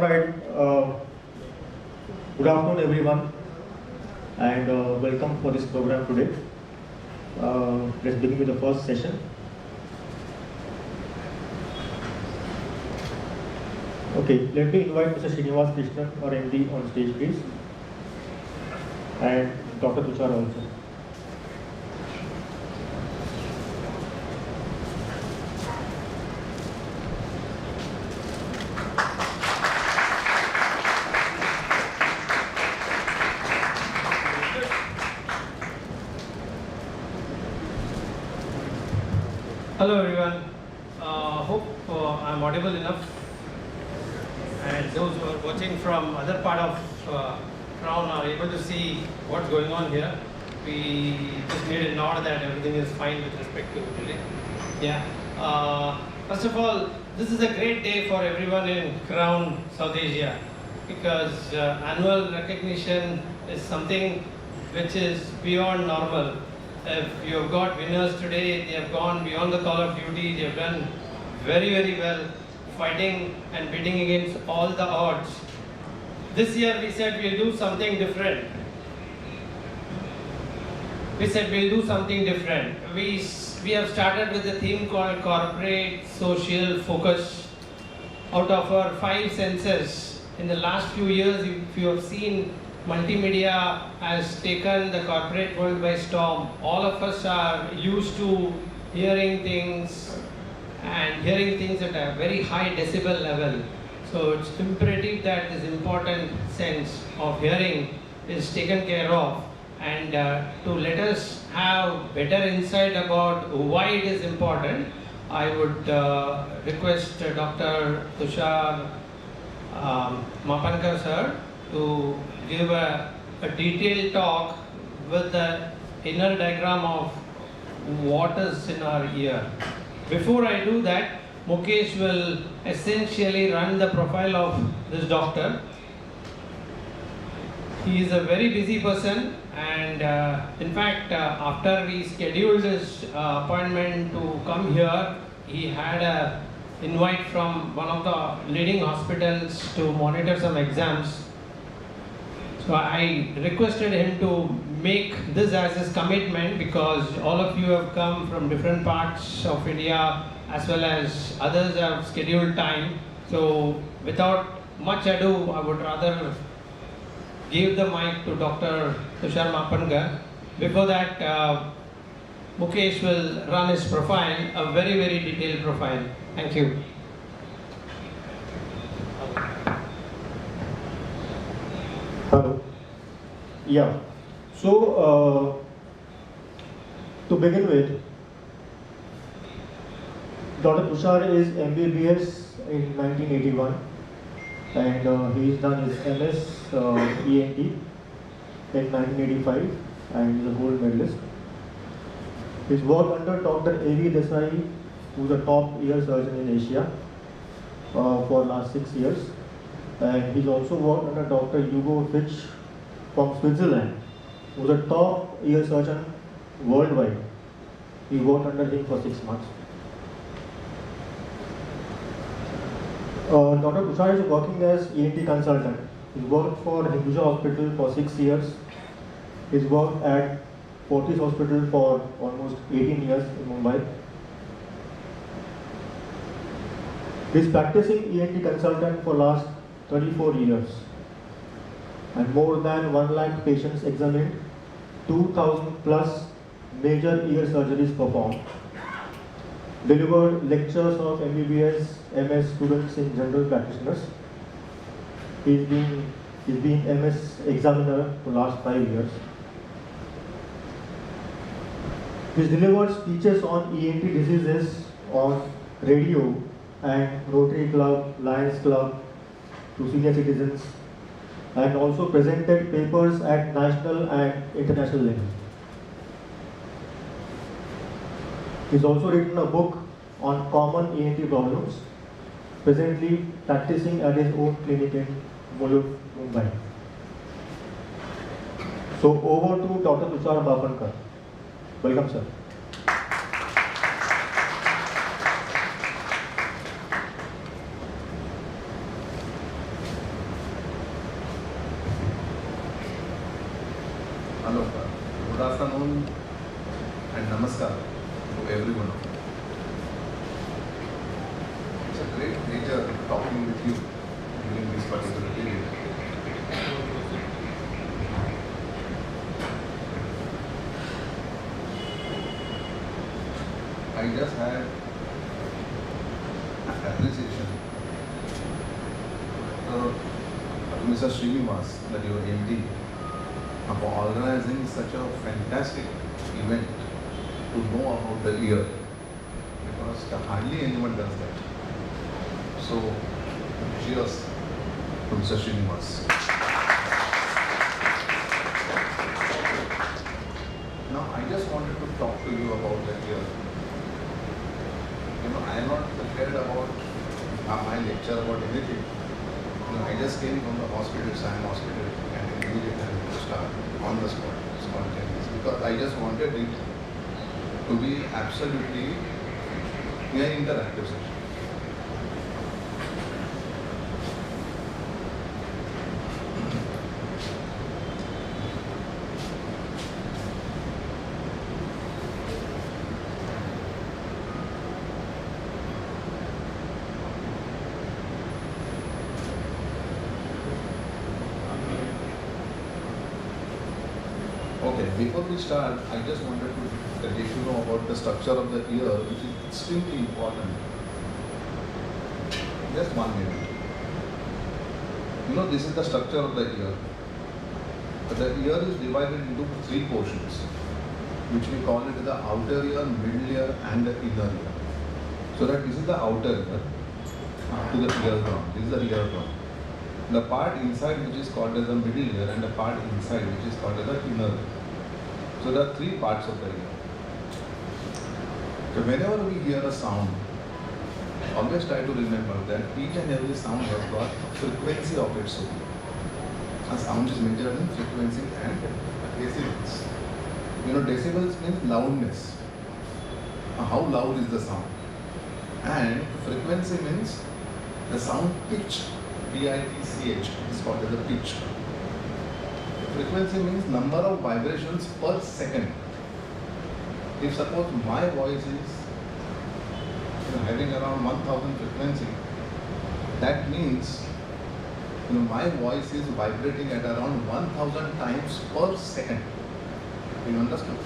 Alright, good afternoon everyone, and welcome for this program today. Let's begin with the first session. Okay, let me invite Mr. Srinivas Krishnan, our MD, on stage please, and Dr. Tushar also. Hello everyone, hope I'm audible enough, and those who are watching from other part of Crown are able to see what's going on here. We just need a nod that everything is fine with respect to today. Yeah. First of all, this is a great day for everyone in Crown South Asia, because annual recognition is something which is beyond normal. If you have got winners today, they have gone beyond the call of duty, they have done very, very well, fighting and beating against all the odds. This year we said we'll do something different. We have started with a theme called Corporate Social Focus. Out of our 5 senses, in the last few years, if you have seen, multimedia has taken the corporate world by storm. All of us are used to hearing things at a very high decibel level. So it's imperative that this important sense of hearing is taken care of, and to let us have better insight about why it is important, I would request Dr. Tushar Mapankar sir to give a detailed talk with the inner diagram of what is in our ear. Before I do that, Mukesh will essentially run the profile of this doctor. He is a very busy person, and in fact, after we scheduled his appointment to come here, he had an invite from one of the leading hospitals to monitor some exams. So I requested him to make this as his commitment, because all of you have come from different parts of India, as well as others have scheduled time. So without much ado, I would rather give the mic to Dr. Tushar Mapankar. Before that, Mukesh will run his profile, a very, very detailed profile. Thank you. Hello. Yeah. So, to begin with, Dr. Tushar is MBBS in 1981, and he's done his MS ENT in 1985, and he's a gold medalist. He's worked under Dr. A.V. Desai, who's a top ear surgeon in Asia, for last 6 years. And he's also worked under Dr. Hugo Fitch from Switzerland, who's a top ear surgeon worldwide. He worked under him for 6 months. Dr. Tushar is working as ENT consultant. He worked for Hinduja Hospital for 6 years. He's worked at Fortis Hospital for almost 18 years in Mumbai. He's practicing ENT consultant for last 34 years, and more than 1 lakh patients examined, 2,000 plus major ear surgeries performed, delivered lectures of MBBS, MS students in general practitioners. He's been MS examiner for last 5 years. He's delivered speeches on ENT diseases on radio and Rotary Club, Lions Club, to senior citizens, and also presented papers at national and international level. He's also written a book on common ENT problems, presently practicing at his own clinic in Mulund, Mumbai. So over to Dr. Tushar Mapankar. Welcome, sir. Namaskar to everyone. It's a great pleasure talking with you during this particular period. I just had appreciation to Mr. Srinivas, that your MD, for organizing such a fantastic event to know about the year, because hardly anyone does that. So, cheers to Mr. Srinivas. Now, I just wanted to talk to you about the year. I am not prepared about my lecture about anything. I just came from the hospital, Sion Hospital, and immediately I had to start on the spot, spontaneous, because I just wanted it to be absolutely an interactive session. Okay, before we start, I just wanted to let you know about the structure of the year, which is extremely important. Just 1 minute. This is the structure of the year. The year is divided into 3 portions, which we call it the outer year, middle year, and the inner year. So that this is the outer year to the ear drum. This is the ear drum. The part inside, which is called as the middle ear, and the part inside, which is called as the inner ear. So there are 3 parts of the ear. So whenever we hear a sound, always try to remember that each and every sound has got a frequency of its own. A sound is measured in frequency and decibels. Decibels means loudness. How loud is the sound? And frequency means the sound pitch. P-I-T-C-H is called as the pitch. Frequency means number of vibrations per second. If suppose my voice is having around 1000 frequency, that means my voice is vibrating at around 1000 times per second. You understand?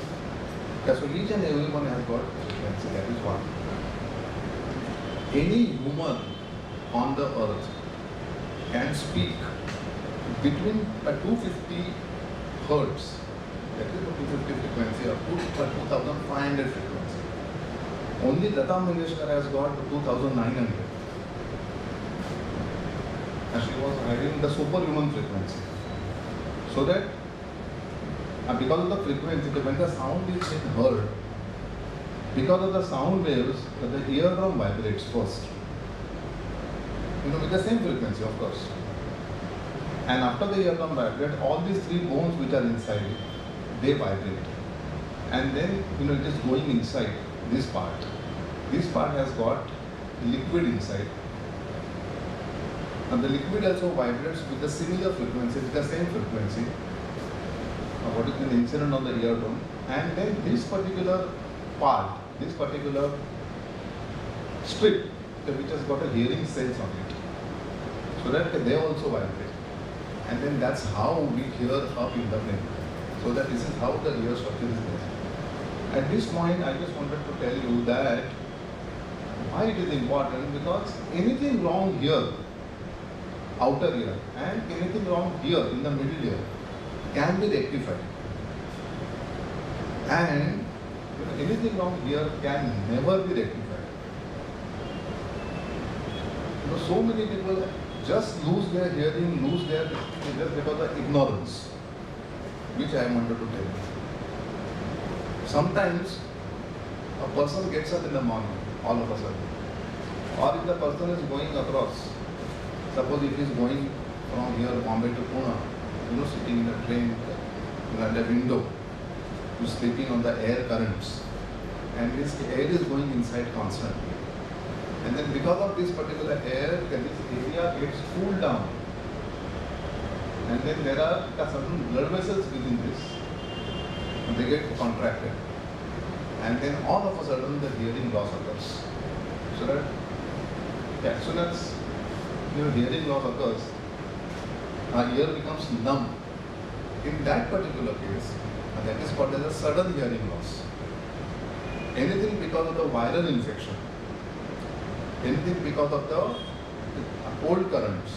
So each and everyone has got frequency, that is one. Any human on the earth can speak between 250 hertz, that is 250 frequency, or 2500 frequency. Only Lata Mangeshkar has got 2900. And she was having the superhuman frequency. So that because of the frequency, when the sound is being heard, because of the sound waves, the eardrum vibrates first. With the same frequency, of course. And after the eardrum vibrates, all these 3 bones which are inside it, they vibrate. And then, it is going inside this part. This part has got liquid inside. And the liquid also vibrates with a similar frequency, with the same frequency. What is an incident on the eardrum. And then this particular part, this particular strip, which has got a hearing cells on it, so that they also vibrate. And then that's how we hear up in the brain. So that this is how the ear structure is there. At this point, I just wanted to tell you that why it is important, because anything wrong here, outer ear, and anything wrong here in the middle ear can be rectified. And anything wrong here can never be rectified. So many people just lose their hearing, lose their just because of ignorance, which I wanted to tell you. Sometimes a person gets up in the morning, all of a sudden, or if the person is going across, suppose if he is going from here, Bombay to Pune, sitting in a train at the window, sleeping on the air currents, and his air is going inside constantly. And then because of this particular air, this area gets cooled down. And then there are certain blood vessels within this. And they get contracted. and then all of a sudden the hearing loss occurs. So that as soon as hearing loss occurs, our ear becomes numb. In that particular case, that is called as a sudden hearing loss. Anything because of the viral infection, anything because of the cold currents,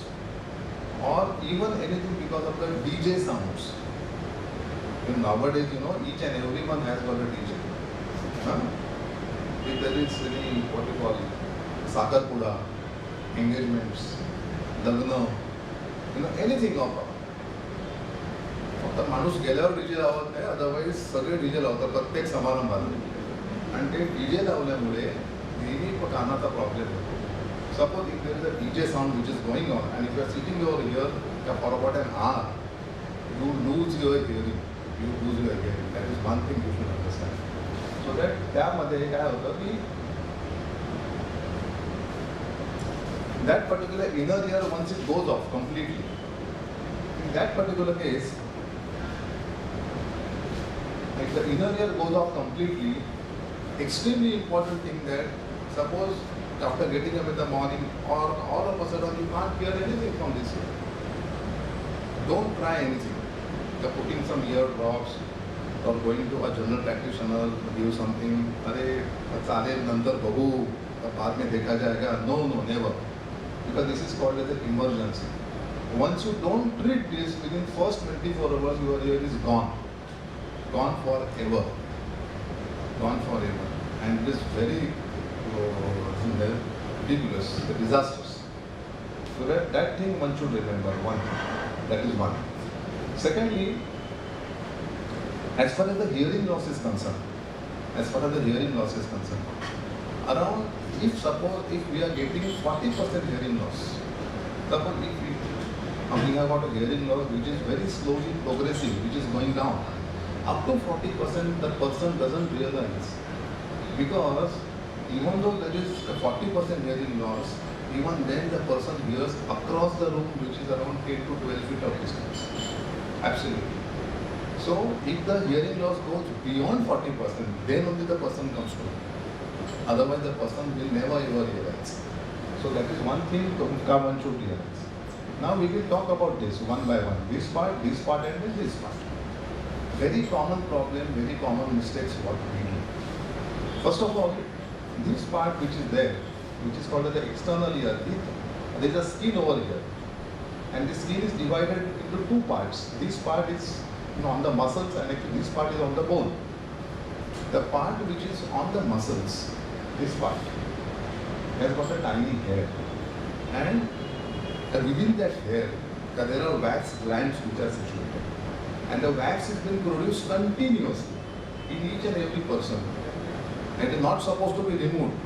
or even anything because of the DJ sounds. Nowadays, each and everyone has got a DJ. Huh? If there is any, what you call it, sakarpuda, engagements, lagna, anything of फक्त माणूस गेल्यावर DJ लावत नाही, otherwise सगळे DJ लावतात प्रत्येक समारंभाला. आणि ते डीजे लावल्यामुळे नेहमी कानाचा प्रॉब्लेम होतो. Suppose if there is a DJ sound which is going on and if you are sitting your here for about an hour, you lose your hearing. That is one thing you should understand. So that त्यामध्ये काय होतं की that particular inner ear, once it goes off completely, in that particular case, if the inner ear goes off completely, extremely important thing that suppose after getting up in the morning or all of a sudden you can't hear anything from this ear, don't try anything. You're putting some ear drops or going to a general practitioner to give something, अरे चालेल नंतर बघू बाद में देखा जाएगा. No, never. Because this is called as an emergency. Once you don't treat this, within first 24 hours your ear is gone forever, and it is very ridiculous, disastrous. So that thing one should remember. That is one. Secondly, as far as the hearing loss is concerned, around, if we are getting 40% hearing loss, suppose if we have got a hearing loss which is very slowly progressive, which is going down, up to 40% the person doesn't realize, because even though there is a 40% hearing loss, even then the person hears across the room, which is around 8 to 12 feet of distance. Absolutely. So if the hearing loss goes beyond 40%, then only the person comes to know. Otherwise the person will never ever realize. So that is one thing one should realize. Now we will talk about this one by one. This part and then this part. Very common problem, very common mistakes what we do. First of all, this part which is there, which is called as the external ear, there is a skin over here. And the skin is divided into two parts. This part is on the muscles and actually this part is on the bone. The part which is on the muscles, this part, has got a tiny hair, and within that hair there are wax glands which are situated, and the wax is being produced continuously in each and every person. It is not supposed to be removed.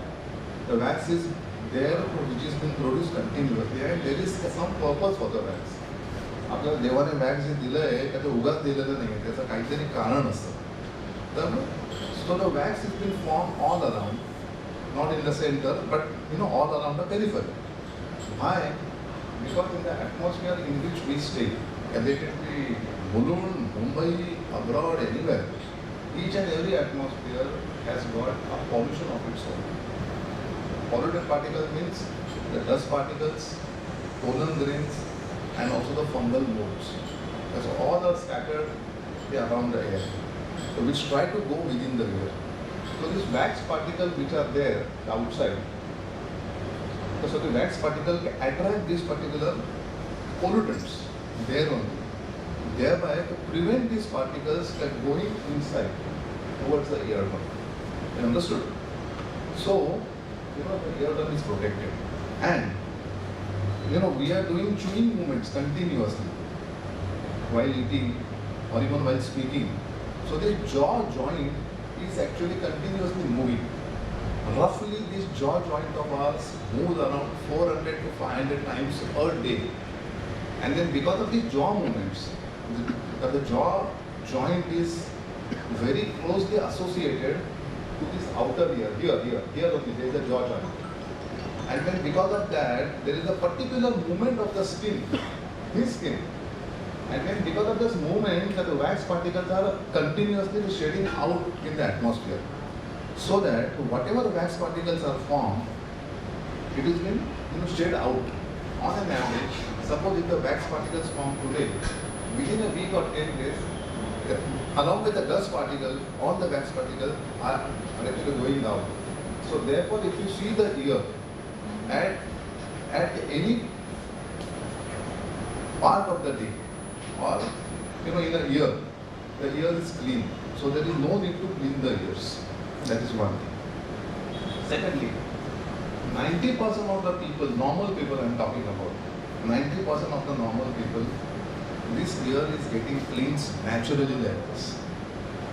The wax is there which is being produced continuously, and there is some purpose for the wax. आपल्याला देवाने wax जे दिलं आहे ते उगाच दिलेलं नाही, त्याचं काहीतरी कारण असतं. तर so the wax is being formed all around, not in the center, but all around the periphery. Why? Because in the atmosphere in which we stay, let it be Mulund, Mumbai, abroad, anywhere, each and every atmosphere has got a pollution of its own. Polluted particles means the dust particles, pollen grains, and also the fungal mold. So all are scattered around the air, so which try to go within the ear. So these wax particles which are there outside, so the wax particle attract these particular pollutants there only, thereby to prevent these particles from going inside towards the eardrum. You understood? So the eardrum is protected, and we are doing chewing movements continuously while eating or even while speaking. So this jaw joint is actually continuously moving. Roughly this jaw joint of ours moves around 400 to 500 times per day. And then because of these jaw movements, the jaw joint is very closely associated to this outer ear. Here only there is a jaw joint. And then because of that, there is a particular movement of the skin, his skin. And then because of this movement, the wax particles are continuously shedding out in the atmosphere. so that whatever wax particles are formed, it is been shed out. On an average, suppose if the wax particles form today, within a week or 10 days, along with the dust particle, all the wax particles are actually going out. So therefore, if you see the ear at any part of the day, or in a ear, the ear is clean. So there is no need to clean the ears. That is one thing. Secondly, 90% of the people, normal people I am talking about, 90% of the normal people, this ear is getting cleansed naturally like this.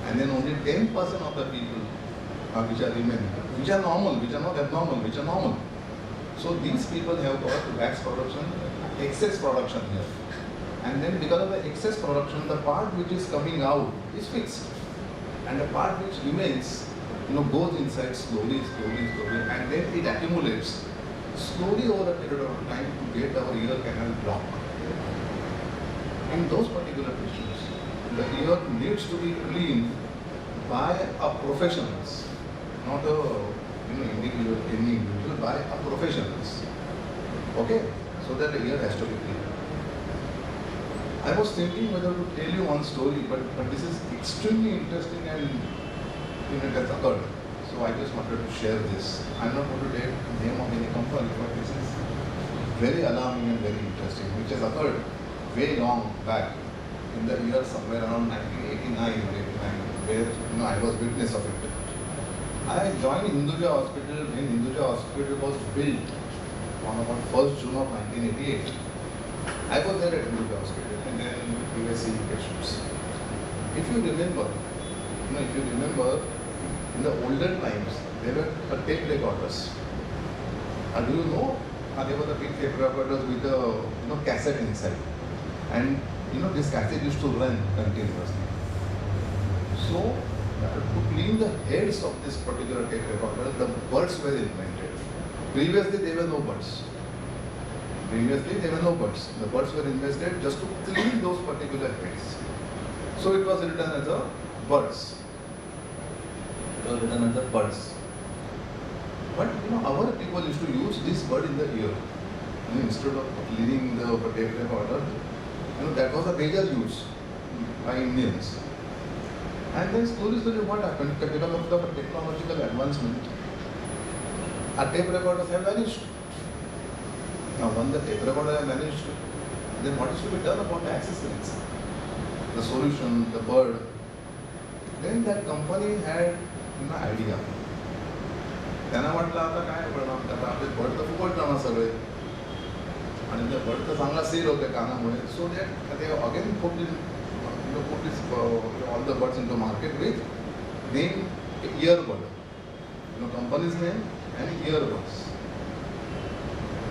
And then only 10% of the people which are remaining, which are normal, which are not abnormal, which are normal. So these people have got wax production, excess production here. And then because of the excess production, the part which is coming out is fixed. And the part which remains, goes inside slowly, and then it accumulates slowly over a period of time to get our ear canal blocked. In those particular patients, the ear needs to be cleaned by a professionals, not a individual, any individual, by a professionals. Okay, so that the ear has to be clean. I was thinking whether to tell you one story, but this is extremely interesting and it has occurred. So I just wanted to share this. I'm not going to take the name of any company, but this is very alarming and very interesting, which has occurred way long back in the year somewhere around 1989 or 89, where I was witness of it. I joined Hinduja Hospital when Hinduja Hospital was built on about 1st June of 1988. I was there at Hinduja Hospital and then we were seeing patients. If you remember, in the olden times, there were tape recorders. Do you know? There were the big tape recorders with a cassette inside. And this cassette used to run continuously. So, to clean the heads of this particular tape recorder, the buds were invented. Previously, there were no buds. The buds were invented just to clean those particular heads. So, it was written as a buds. But our people used to use this bud in the ear. Instead of cleaning the tape recorder, that was a major use by Indians. And then slowly what happened? Because of the technological advancement, our tape recorders have vanished. Now, when the tape recorder has vanished, then what is to be done about the accessories? The solution, the bird. Then that company had idea. त्यांना म्हटलं आता काय परिणाम करता आपले bird तर फुकट जाणार सगळे आणि ते बर्ड तर चांगला सेल होते कानामुळे so that they again put all the birds into market with name earbud. Company's name and earbuds.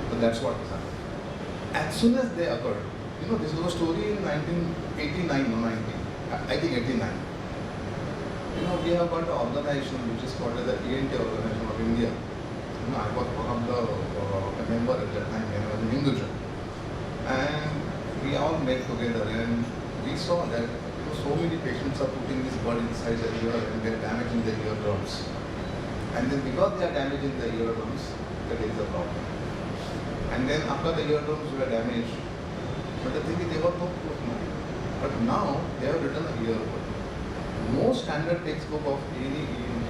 So that's what is happening. As soon as they occurred, this was a story in 1989 or 90, I think 89. We have got an organization which is called as the ENT Organization of India. I was one of the member at that time when I was in Hinduja. And we all met together and we saw that so many patients are putting this bud inside the ear and they are damaging the eardrums. And then because they are damaging the eardrums, there is a problem. And then after the eardrums were damaged, but the thing is they were no proof now. But now they have written a earbud. No standard textbook of any ENT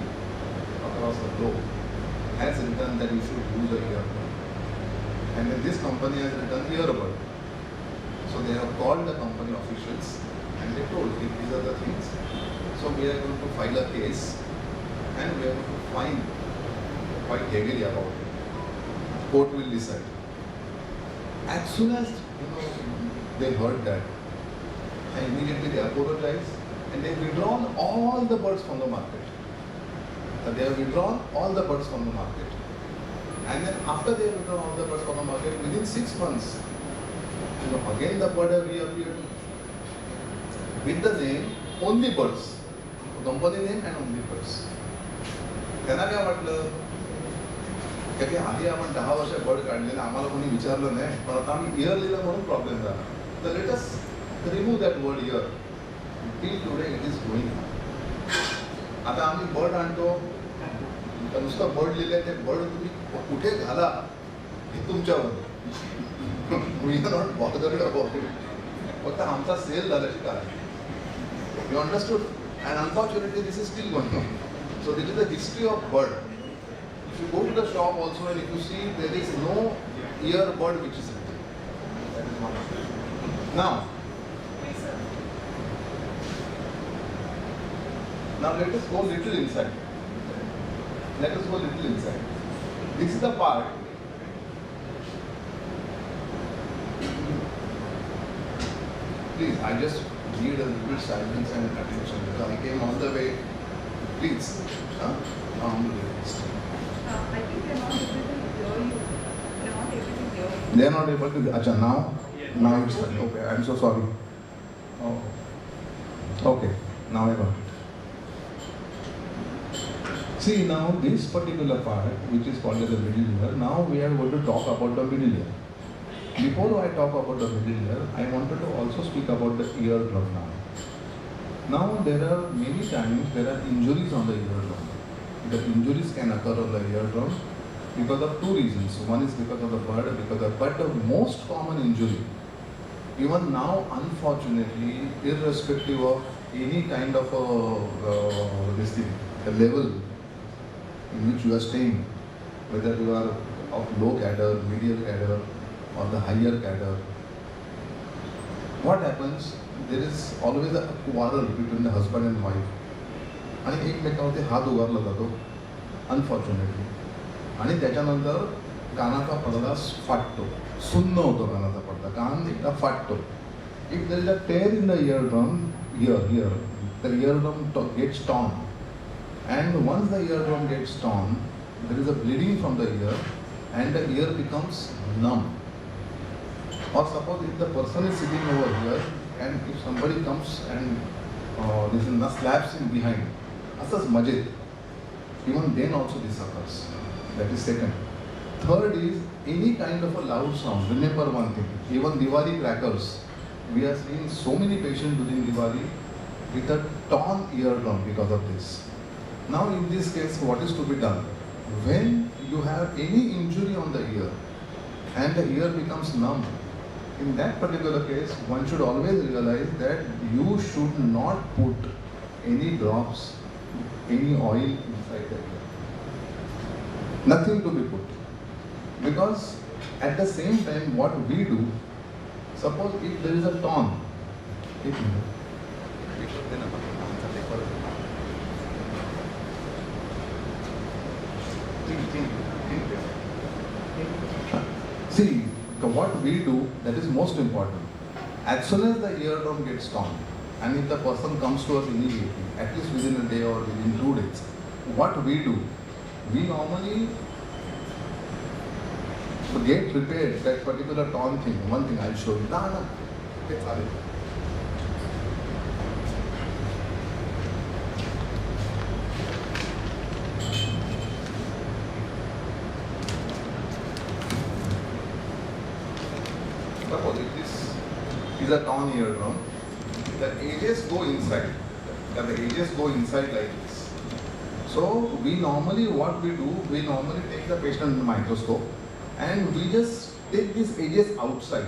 across the globe has written that you should use a earbud. And then this company has written earbud. So they have called the company officials and they told if these are the things. So we are going to file a case and we are going to fine quite heavily about it. Court will decide. As soon as they heard that, immediately they apologized and they withdrawn all the birds from the market. They have withdrawn all the birds from the market. And then after they withdrawn all the birds from the market, within 6 months, again the bird have reappeared with the name only birds. Company name and only birds. त्यांना काय वाटलं की आधी आपण 10 वर्ष bird काढलेलं आम्हाला कोणी विचारलं नाही पण आता आम्ही इयर लिहिलं म्हणून प्रॉब्लेम झाला. तर let us remove that word year. Till today it is going. आता आम्ही बर्ड आणतो तर नुसतं बर्ड लिहिलं आहे, ते बर्ड तुम्ही कुठे घाला हे तुमच्यावर. We are not bothered about it. फक्त आमचा सेल झाल्याची काय. You understood. And unfortunately this is still going on. So this is the history of bird. If you go to the shop also and if you see there is no earbud which is written. That is one. Now let us go little inside. Let us go little inside. This is the part. Please, I just need a little silence and attention because I came all the way. Please, I think they're not able to hear you. They're not able to hear you. They are not able to. Acha, now it's fine. Okay, I'm so sorry. Oh. Okay, now I got it. See, now this particular part, which is called as the middle ear, now we are going to talk about the middle ear. Before I talk about the middle ear, I wanted to also speak about the eardrum now. Now there are many times there are injuries on the eardrum. The injuries can occur on the eardrum because of two reasons. One is because of the bud, but the most common injury, even now unfortunately, irrespective of any kind of this thing, the level in which you are staying, whether you are of low cadre, medial cadre or the higher cadre, what happens, there is always a quarrel between the husband and wife. आणि एकमेकांवरती हात उगारला जातो unfortunately. आणि त्याच्यानंतर कानाचा पडदा फाटतो, सुन्न होतो कानाचा पडदा, कान एकदा फाटतो. If there is a tear in the eardrum, here the eardrum gets torn, and once the eardrum gets torn, there is a bleeding from the ear and the ear becomes numb. Or suppose if the person is sitting over here and if somebody comes and this is slaps him behind, asas majid, even then also this occurs. That is second. Third is any kind of a loud sound. Remember one thing, even Diwali crackers, we are seeing so many patients during Diwali with a torn eardrum because of this. Now in this case, what is to be done? When you have any injury on the ear and the ear becomes numb, in that particular case, one should always realize that you should not put any drops, any oil inside the ear. Nothing to be put. Because at the same time, what we do, suppose if there is a torn, see, what we do, that is most important. As soon as the eardrum gets torn, and if the person comes to us immediately, at least within a day or within 2 days, what we do, we normally get prepared that particular torn thing. One thing I'll show you. No, it's all right. Suppose if this is a torn eardrum, the edges go inside. The edges go inside like this. So we normally, what we do, we normally take the patient under the microscope and we just take these edges outside.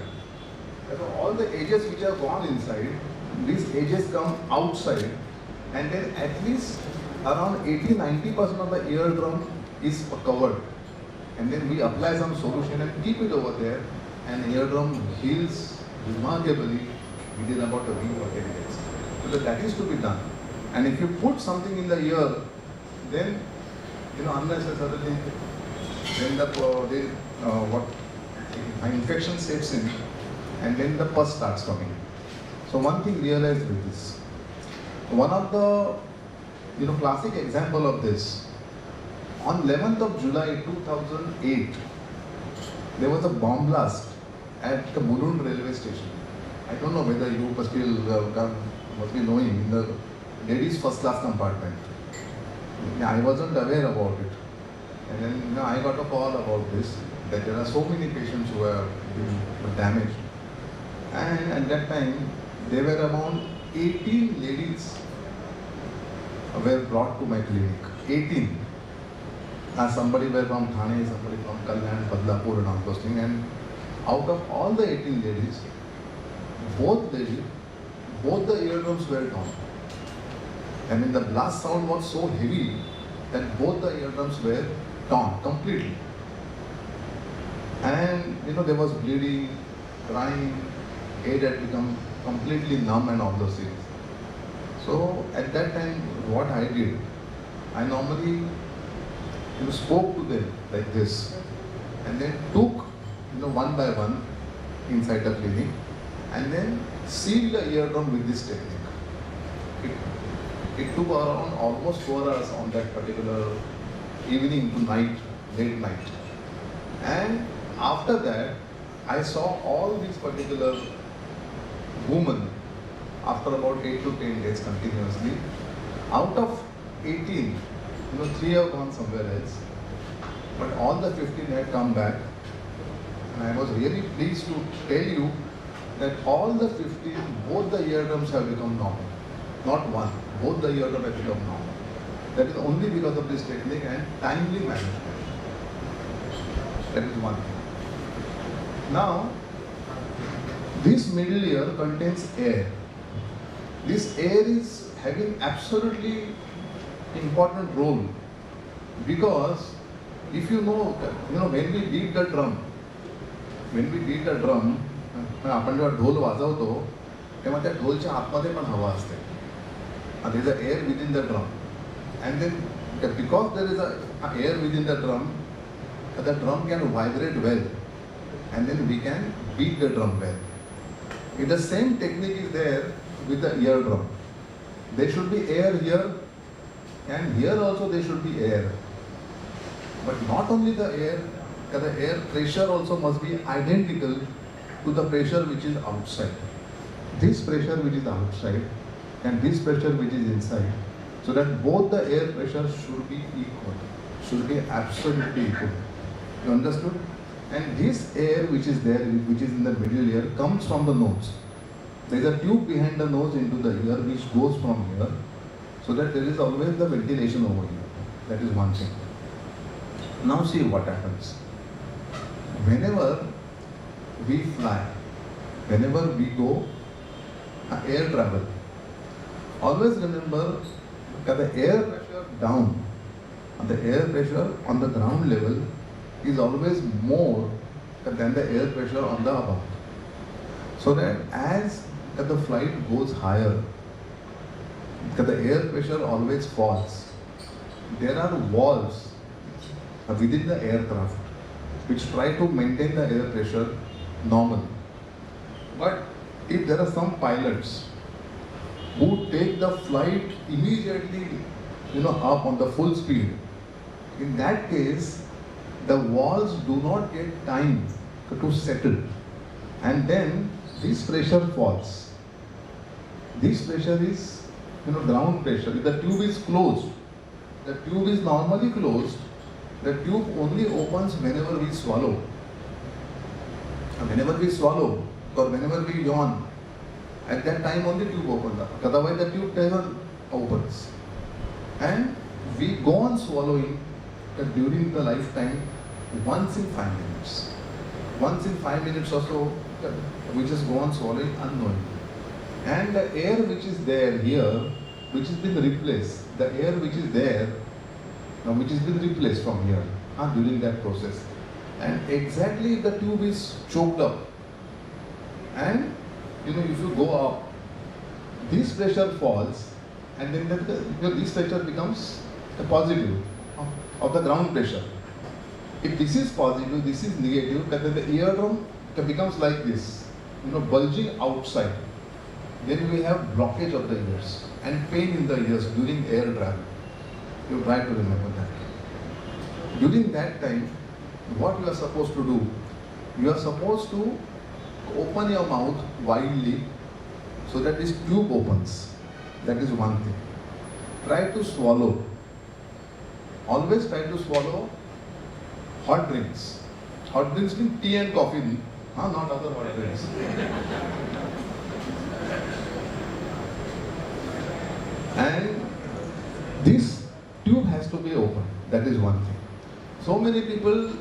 So all the edges which have gone inside, these edges come outside, and then at least around 80-90% of the eardrum is covered. And then we apply some solution and keep it over there, and eardrum heals remarkably within about a week or 10 days. So that is to be done. And if you put something in the ear, then unnecessarily, then infection sets in, and then the pus starts coming. So one thing realize with this. One of the classic example of this, on 11th of July 2008, there was a bomb blast at the Mulund railway station. I don't know whether you must be knowing, in the ladies first class compartment. I wasn't aware about it. And then I got a call about this, that there are so many patients who have been damaged. And at that time, there were around 18 ladies were brought to my clinic. 18. Somebody were from Thane, somebody from Kalyan, Badlapur and all those things. And out of all the 18 ladies, both the eardrums were torn. I mean, the blast sound was so heavy that both the eardrums were torn completely. And there was bleeding, crying, head had become completely numb and all those things. So at that time, what I did, I normally spoke to them like this, and then took one by one inside the clinic, and then sealed the eardrum with this technique. It took around almost 4 hours on that particular evening to night, late night. And after that, I saw all these particular women after about 8 to 10 days continuously. Out of 18, 3 have gone somewhere else, but all the 15 had come back. And I was really pleased to tell you that all the 15, both the eardrums have become normal. Not one, both the eardrums have become normal. That is only because of this technique and timely management. That is one thing. Now, this middle ear contains air. This air is having absolutely important role, because if when we beat the drum, आपण जेव्हा ढोल वाजवतो तेव्हा त्या ढोलच्या आतमध्ये पण हवा असते. There is an air within the drum, and then because there is a air within the drum can vibrate well, and then we can beat the drum well. If the same technique is there with the eardrum, there should be air here, and here also there should be air. But not only the air pressure also must be identical to the pressure which is outside. This pressure which is outside and this pressure which is inside, so that both the air pressure should be equal, should be absolutely equal. You understood? And this air which is there, which is in the middle ear, comes from the nose. There is a tube behind the nose into the ear which goes from here, so that there is always the ventilation over here. That is one thing. Now see what happens. Whenever we fly, whenever we go air travel, always remember that the air pressure down and the air pressure on the ground level is always more than the air pressure on the above. So that as the flight goes higher, the air pressure always falls. There are walls within the aircraft which try to maintain the air pressure normal. But if there are some pilots who take the flight immediately up on the full speed, in that case the walls do not get time to settle, and then this pressure falls. This pressure is ground pressure. If the tube is closed, the tube is normally closed. The tube only opens whenever we swallow. Whenever we swallow or whenever we yawn, at that time only tube opens up. Otherwise the tube never opens. And we go on swallowing during the lifetime once in 5 minutes. Once in 5 minutes or so, we just go on swallowing unknowingly. And the air which is there here, which has been replaced, the air which is there, which has been replaced from here during that process. And exactly the tube is choked up. And if you go up, this pressure falls, and then this pressure becomes the positive of the ground pressure. If this is positive, this is negative, then the eardrum becomes like this, bulging outside. Then we have blockage of the ears and pain in the ears during air travel. You try to remember that. During that time, what you are supposed to do? You are supposed to open your mouth widely so that this tube opens. That is one thing. Try to swallow. Always try to swallow hot drinks. Hot drinks mean tea and coffee, not other hot drinks. And this tube has to be open. That is one thing. So many people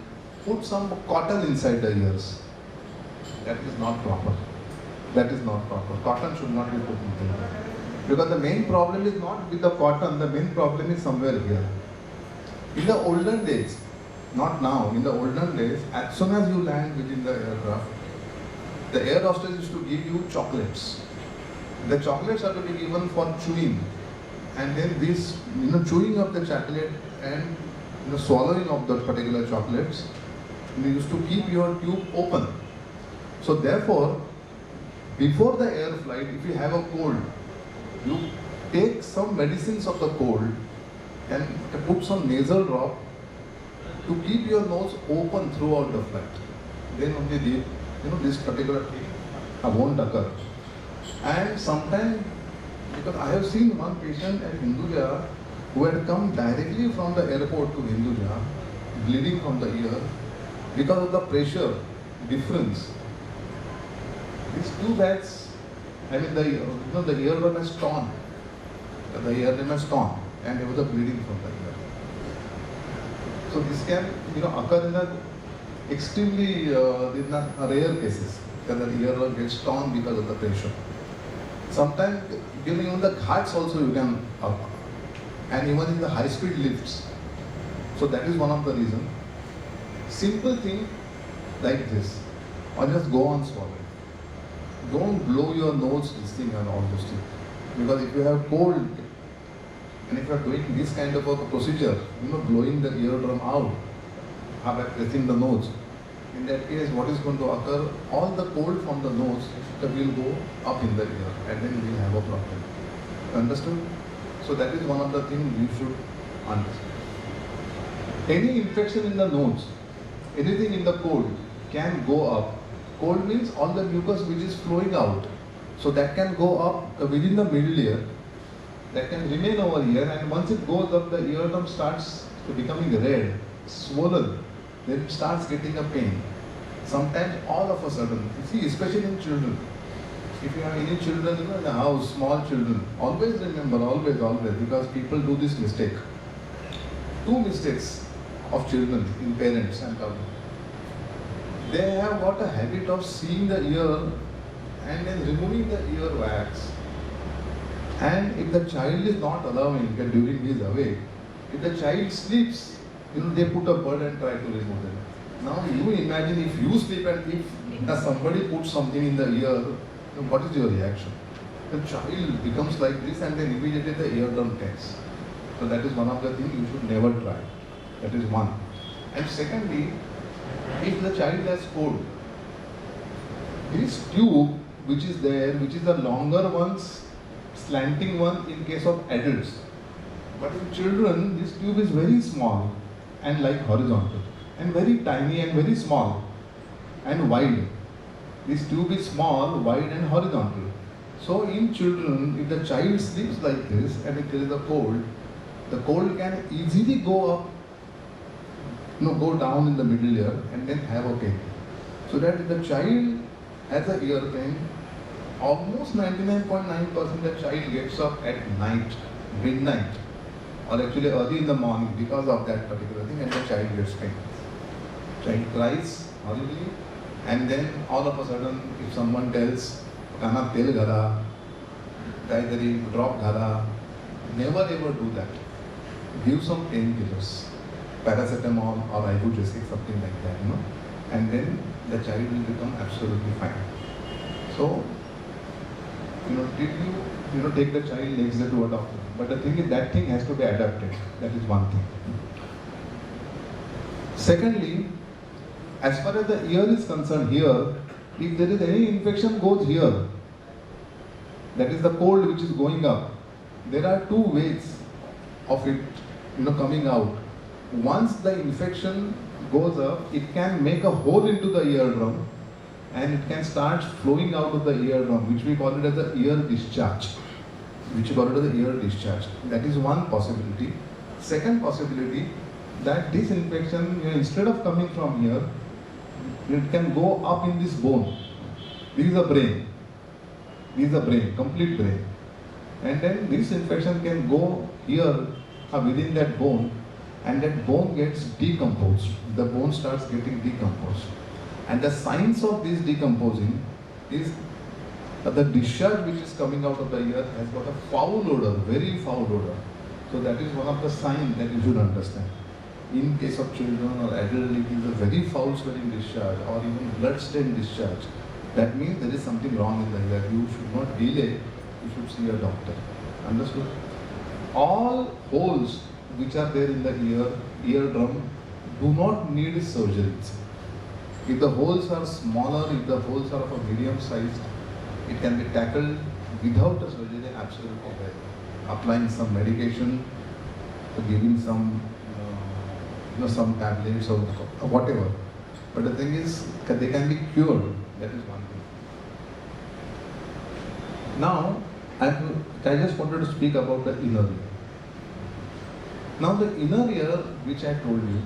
put some cotton inside the ears. That is not proper. That is not proper. Cotton should not be put in the ear. Because the main problem is not with the cotton, the main problem is somewhere here. In the olden days, not now, in the olden days, as soon as you land within the aircraft, the air hostess used to give you chocolates. The chocolates are to be given for chewing. And then this, chewing of the chocolate and swallowing of those particular chocolates, you used to keep your tube open. So therefore, before the air flight, if you have a cold, you take some medicines of the cold and put some nasal drop to keep your nose open throughout the flight. Then only this particular thing won't occur. And sometimes, because I have seen one patient at Hinduja who had come directly from the airport to Hinduja, bleeding from the ear, because of the pressure difference. These two bags, the eardrum is torn. The eardrum is torn, and there was a bleeding from the ear. So this can, occur in a extremely rare cases, that the eardrum gets torn because of the pressure. Sometimes, even the ghats also you can occur, and even in the high-speed lifts. So that is one of the reasons. Simple thing like this, or just go on swallowing. Don't blow your nose, this thing and all those things. Because if you have cold, and if you are doing this kind of a procedure, blowing the eardrum out, by pressing the nose, in that case, what is going to occur? All the cold from the nose will go up in the ear, and then we will have a problem. Understood? So that is one of the things you should understand. Any infection in the nose, anything in the cold can go up. Cold means all the mucus which is flowing out. So that can go up within the middle ear, that can remain over here, and once it goes up, the eardrum starts to becoming red, swollen, then it starts getting a pain. Sometimes all of a sudden, you see, especially in children. If you have any children in the house, small children, always remember, always, because people do this mistake. Two mistakes of children in parents and talking. They have got a habit of seeing the ear and then removing the ear wax. And if the child is not allowing during he is awake, if the child sleeps, they put a bird and try to remove them. Now you imagine if you sleep and if somebody puts something in the ear, what is your reaction? The child becomes like this and then immediately the eardrum tears. So that is one of the things you should never try. That is one. And secondly, if the child has cold, this tube which is there, which is the longer ones, slanting one in case of adults. But in children, this tube is very small and like horizontal, and very tiny and very small and wide. This tube is small, wide and horizontal. So in children, if the child sleeps like this and if there is a cold, the cold can easily go up, go down in the middle ear and then have a pain. So that if the child has a ear pain, almost 99.9% the child gets up at night, midnight, or actually early in the morning because of that particular thing, and the child gets pain. Child cries horribly, and then all of a sudden, if someone tells, "Kana tel ghala," "Daidari drop ghala," never ever do that. Give some painkillers, paracetamol or ibuprofen, something like that, and then the child will become absolutely fine. So, did you take the child next day to a doctor? But the thing is, that thing has to be adapted. That is one thing. Secondly, as far as the ear is concerned here, if there is any infection goes here, that is the cold which is going up, there are two ways of it coming out. Once the infection goes up, it can make a hole into the eardrum and it can start flowing out of the eardrum, which we call it as the ear discharge. That is one possibility. Second possibility, that this infection, instead of coming from here, it can go up in this bone. This is the brain. Complete brain. And then this infection can go here within that bone and that bone gets decomposed. The bone starts getting decomposed. And the signs of this decomposing is that the discharge which is coming out of the ear has got a foul odor, very foul odor. So that is one of the signs that you should understand. In case of children or adult, it is a very foul smelling discharge or even blood stained discharge. That means there is something wrong in the ear. You should not delay, you should see a doctor. Understood? All holes which are there in the eardrum do not need surgeries. If the holes are smaller, if the holes are of a medium size, it can be tackled without a surgery, absolutely well. Applying some medication, giving some some tablets or whatever. But the thing is, they can be cured. That is one thing. Now, I just wanted to speak about the inner ear. Now, the inner ear, which I told you,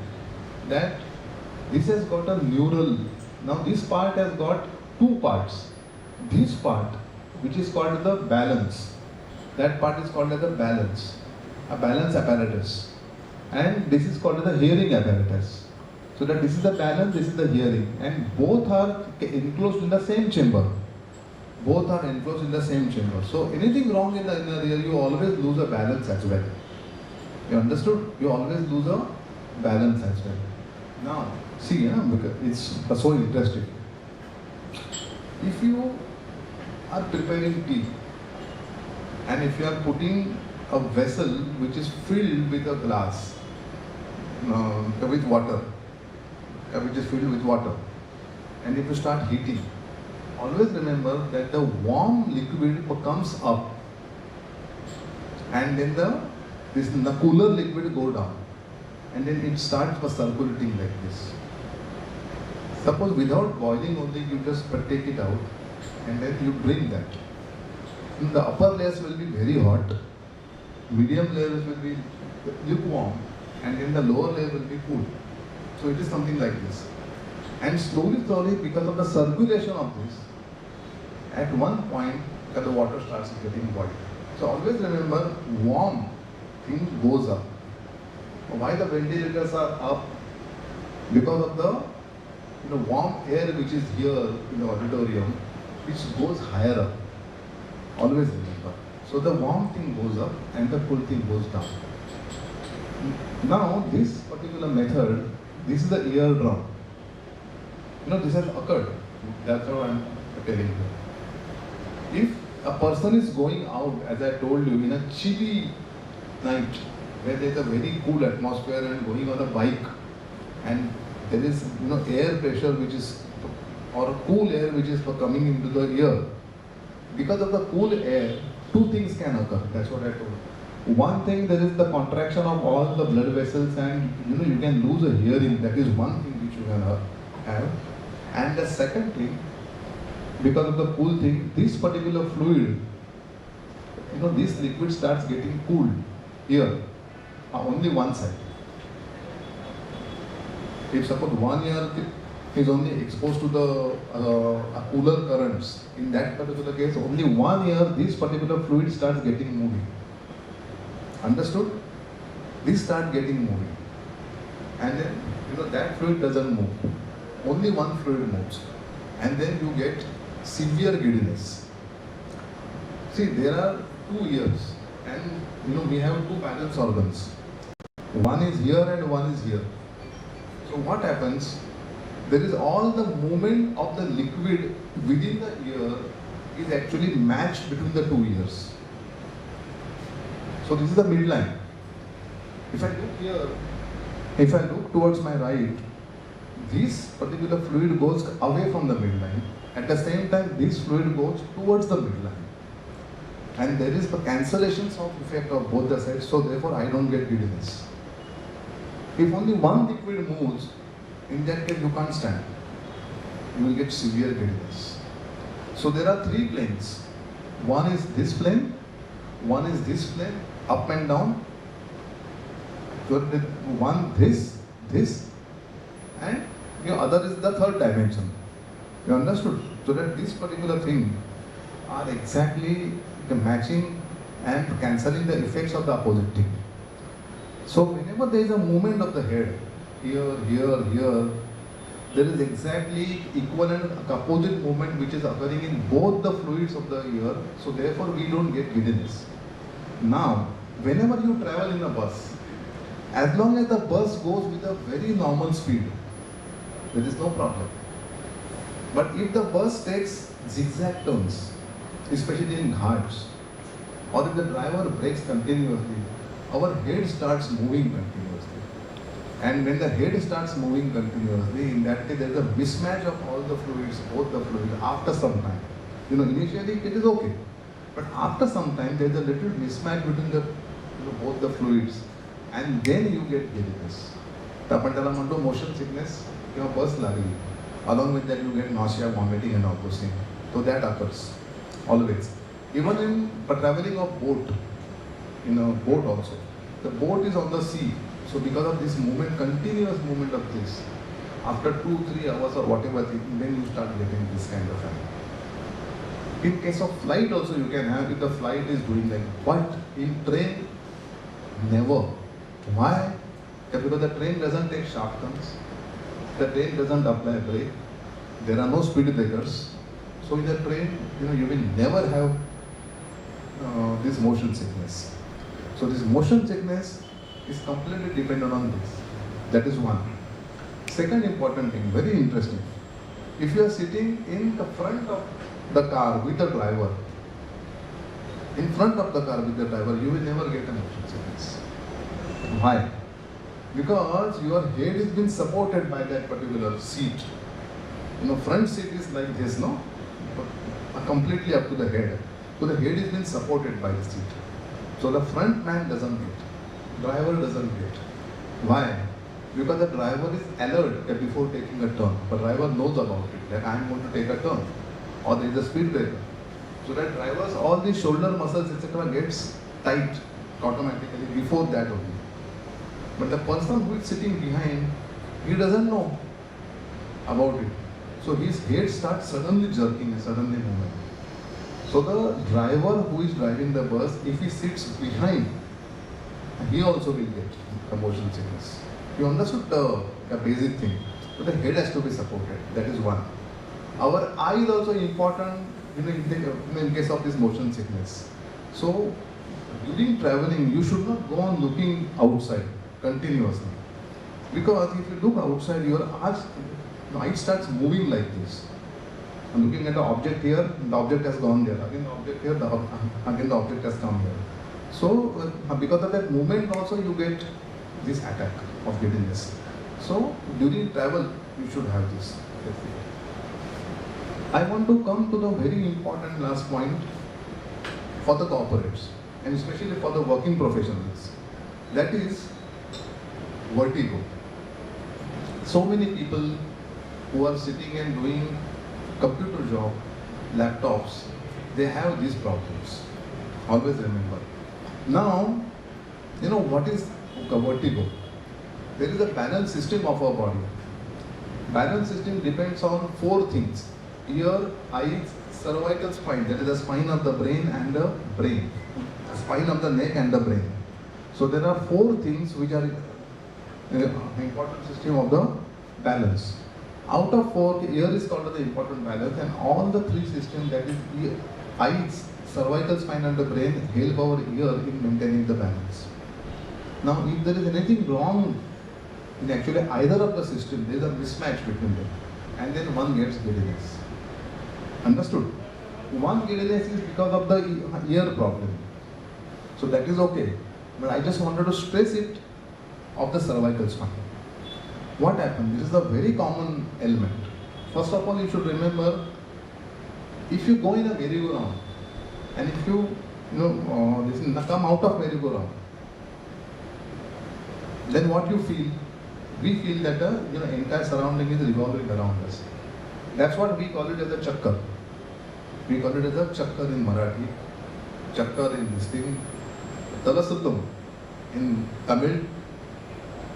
that this has got a neural. Now, this part has got two parts. This part, which is called the balance, that part is called as the balance, a balance apparatus. And this is called the hearing apparatus. So that this is the balance, this is the hearing, and both are enclosed in the same chamber. Both are enclosed in the same chamber. So anything wrong in the inner ear, you always lose a balance as well. You understood? You always lose a balance as well. Now, see, because it's so interesting. If you are preparing tea, and if you are putting a vessel which is filled with a glass, with water, which is filled with water, and if you start heating, always remember that the warm liquid comes up, and then the cooler liquid go down, and then it starts circulating like this. Suppose without boiling only, you just take it out, and then you bring that. The upper layers will be very hot, medium layers will be lukewarm, and then the lower layer will be cool. So it is something like this. And slowly, because of the circulation of this, at one point the water starts getting boiled. So always remember, warm thing goes up. Why the ventilators are up? Because of the warm air which is here in the auditorium, which goes higher up. Always remember. So the warm thing goes up and the cool thing goes down. Now this particular method, this is the eardrum. This has occurred. That's what I'm telling you. If a person is going out, as I told you, in a chilly night, where there is a very cool atmosphere and going on a bike, and there is air pressure which is, or cool air which is coming into the ear, because of the cool air, two things can occur. That's what I told you. One thing, there is the contraction of all the blood vessels, and you can lose a hearing. That is one thing which you can have. And the second thing, because of the cool thing, this particular fluid, this liquid starts getting cooled here, only one side. If suppose one ear is only exposed to the cooler currents, in that particular case, only one ear, this particular fluid starts getting moving. Understood? This starts getting moving. And then, that fluid doesn't move. Only one fluid moves. And then you get severe giddiness. See, there are two ears, and we have two balance organs. One is here and one is here. So what happens? There is all the movement of the liquid within the ear is actually matched between the two ears. So this is the midline. If I look here, if I look towards my right, this particular fluid goes away from the midline. At the same time, this fluid goes towards the midline. And there is the cancellations of effect of both the sides, so therefore I don't get giddiness. If only one liquid moves, in that case you can't stand. You will get severe giddiness. So there are three planes. One is this plane, one is this plane, up and down. So one this, and other is the third dimension. You understood? So that this particular thing are exactly the matching and cancelling the effects of the opposite thing. So whenever whenever there is a movement of the head, here, here, there is exactly equivalent opposite movement which is occurring in both the fluids of the ear. So therefore we don't get giddiness. Now, whenever you travel in a bus, as long as the bus goes with a very normal speed, there is no problem. But if the bus takes zigzag turns, especially in ghats, or if the driver brakes continuously, our head starts moving continuously. And when the head starts moving continuously, in that case there is a mismatch of all the fluids, both the fluids, after some time. Initially it is okay. But after some time there is a little mismatch between the both the fluids, and then you get giddiness. तर आपण त्याला म्हणतो motion sickness किंवा बस लागली. Along with that you get nausea, vomiting and all those things. So that occurs always. Even in traveling of boat, in a boat also. The boat is on the sea. So because of this movement, continuous movement of this, after 2-3 hours or whatever, then you start getting this kind of thing. In case of flight also you can have, if the flight is doing like, but in train, never. Why? Because the train doesn't take sharp turns, the train doesn't apply brake, there are no speed breakers. So in the train, you will never have this motion sickness. So this motion sickness is completely dependent on this. That is one. Second important thing, very interesting. If you are sitting in the front of the car with the driver, in front of the car with the driver, you will never get a motion sickness. Why? Because your head is being supported by that particular seat. Front seat is like this, no? Completely up to the head. So the head is being supported by the seat. So the front man doesn't get, driver doesn't get. Why? Because the driver is alert before taking a turn. The driver knows about it, that I am going to take a turn, or there is a speed breaker. So that drivers, all the shoulder muscles, etc. gets tight automatically before that only. But the person who is sitting behind, he doesn't know about it. So his head starts suddenly jerking and suddenly moving. So the driver who is driving the bus, if he sits behind, he also will get the motion sickness. You understood the basic thing. So the head has to be supported. That is one. Our eye is also important in case of this motion sickness. So during traveling, you should not go on looking outside continuously. Because if you look outside, your eye starts moving like this. I'm looking at the object here, the object has gone there. Again the object here, again the object has come here. So because of that movement also you get this attack of giddiness. So during travel you should have this. I want to come to the very important last point for the corporates and especially for the working professionals. That is vertigo. So many people who are sitting and doing computer job, laptops, they have these problems. Always remember. Now, what is vertigo? There is a balance system of our body. Balance system depends on 4 things: ear, eyes, cervical spine, that is the spine of the brain and the brain, the spine of the neck and the brain. So there are 4 things which are important system of the balance. Out of 4, ear is called the important balance, and all the 3 systems, that is ear, eyes, cervical spine and the brain, help our ear in maintaining the balance. Now if there is anything wrong in actually either of the system, there is a mismatch between them, and then one gets giddiness. Understood? One giddiness is because of the ear problem. So that is okay. But I just wanted to stress it of the cervical spine. What happened? This is a very common element. First of all, you should remember, if you go in a merry-go-round, and if you come out of merry-go-round, then what you feel? We feel that the entire surrounding is revolving around us. That's what we call it as a chakkar. We call it as a chakkar in Marathi, chakkar in this thing, talasuttam in Tamil,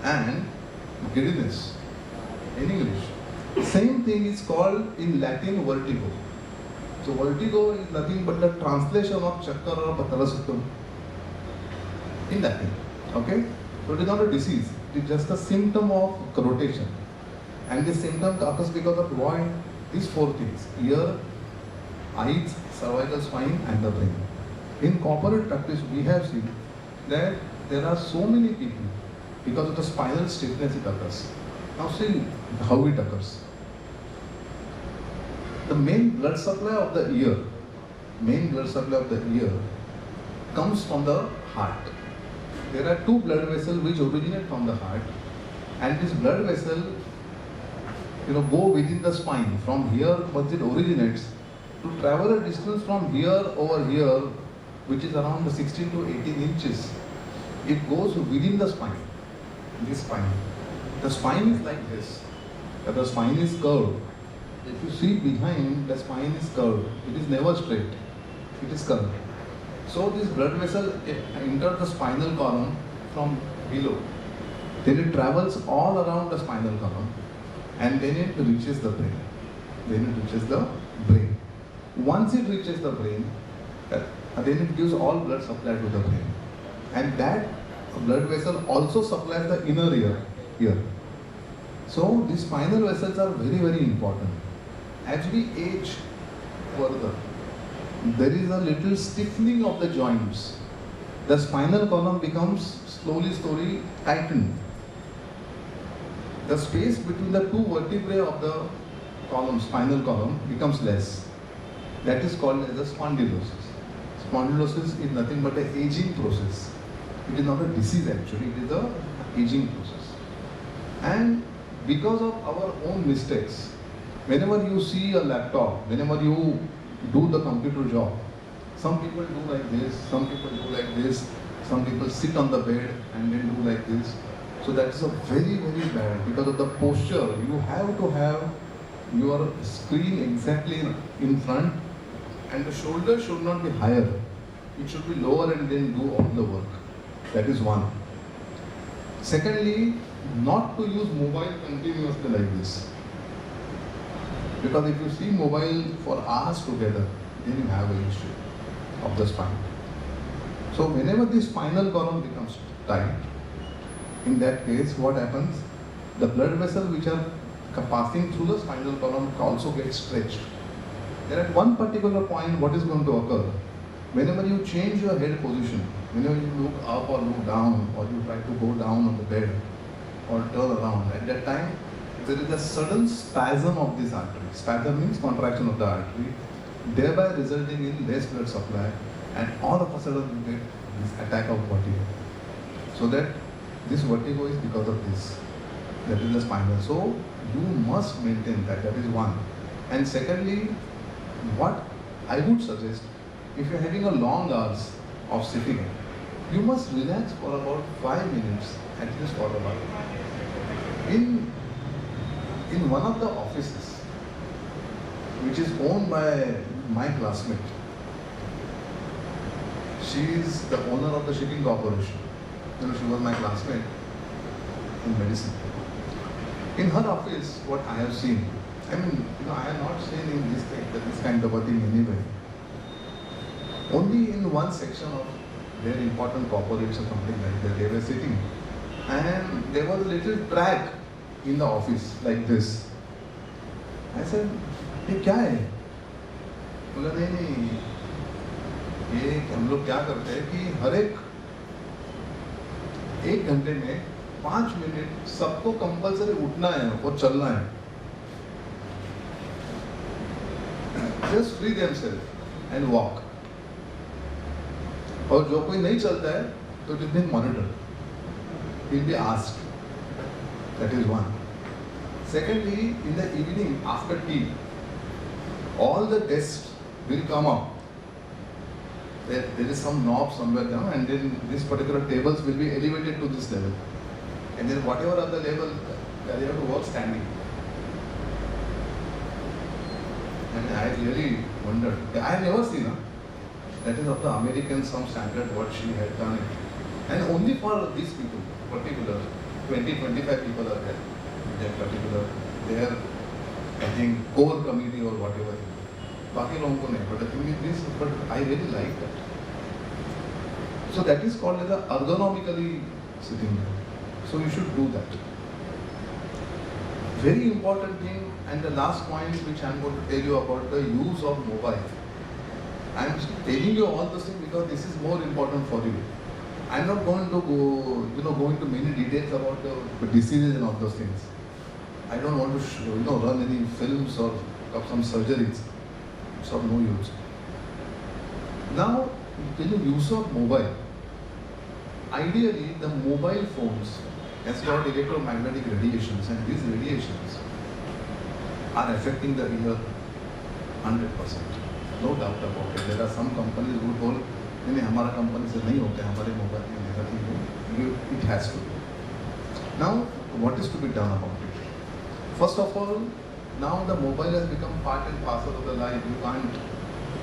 and giddiness in English. Same thing is called in Latin vertigo. So vertigo is nothing but the translation of chakkar or talasuttam in Latin. Okay? So it is not a disease, it is just a symptom of rotation. And this symptom occurs because of what? These four things: ear, eyes, cervical spine, and the brain. In corporate practice, we have seen that there are so many people, because of the spinal stiffness it occurs. Now see how it occurs. The main blood supply of the ear, comes from the heart. There are two blood vessels which originate from the heart, and this blood vessel, go within the spine. From here, once it originates, to travel a distance from here over here, which is around 16 to 18 inches, it goes within the spine. This spine. The spine is like this. The spine is curved. If you see behind, the spine is curved. It is never straight. It is curved. So this blood vessel enters the spinal column from below. Then it travels all around the spinal column, and then it reaches the brain. Once it reaches the brain, then it gives all blood supply to the brain. And that blood vessel also supplies the inner ear. So these spinal vessels are very, very important. As we age further, there is a little stiffening of the joints. The spinal column becomes slowly tightened. The space between the two vertebrae of the spinal column becomes less. That is called as a spondylosis. Spondylosis is nothing but an aging process. It is not a disease actually, it is an aging process. And because of our own mistakes, whenever you see a laptop, whenever you do the computer job, some people do like this, some people do like this, some people sit on the bed and then do like this. So that is a very, very bad, because of the posture. You have to have your screen exactly in front, and the shoulder should not be higher. It should be lower and then do all the work. That is one. Secondly, not to use mobile continuously like this. Because if you see mobile for hours together, then you have an issue of the spine. So whenever the spinal column becomes tight, in that case, what happens? The blood vessels which are passing through the spinal column also get stretched. Then at one particular point, what is going to occur? Whenever you change your head position, whenever you look up or look down, or you try to go down on the bed or turn around, at that time, there is a sudden spasm of this artery. Spasm means contraction of the artery, thereby resulting in less blood supply, and all of a sudden you get this attack of vertigo. So that this vertigo is because of this. That is the spinal. So you must maintain that. That is one. And secondly, what I would suggest, if you are having a long hours of sitting, you must relax for about 5 minutes, at least for a while. In one of the offices, which is owned by my classmate, she is the owner of the shipping corporation. She was my classmate in medicine. In her office, what I have seen, I have not seen in this kind of a thing anywhere. Only in one section of their important corporates or something like that, they were sitting, and there was a little track in the office like this. I said, "ये क्या है?" बोला नहीं, ये हम लोग क्या करते हैं कि हर एक घंटे में 5 मिनट सबको कंपल्सरी उठना है और चलना है. Just free themselves and walk. और जो कोई नहीं चलता है तो it will be monitored. He will be asked. That is one. Secondly, in the evening after tea, all the desks will come up. There is some knob somewhere down, and then these particular tables will be elevated to this level. And then whatever other level, they have to work standing. And I really wondered. I have never seen her. That is of the American some standard what she had done it. And only for these people, particular 20-25 people are there. That particular, their I think core committee or whatever. बाकी लोगों को नहीं. But the thing is this, but I really like that. So that is called as a ergonomically sitting. So you should do that. Very important thing, and the last point which I am going to tell you about the use of mobile. I am telling you all those things because this is more important for you. I am not going to go into many details about the diseases and all those things. I don't want to run any films or some surgeries. It's of no use. Now, in the use of mobile, ideally the mobile phones has got electromagnetic radiations, and these radiations are affecting the ear 100%. No doubt about it. There are some companies who told, नहीं हमारा company से नहीं होता है, हमारे mobile में नहीं होता, it has to. Now, what is to be done about it? First of all, now the mobile has become part and parcel of the life. You can't.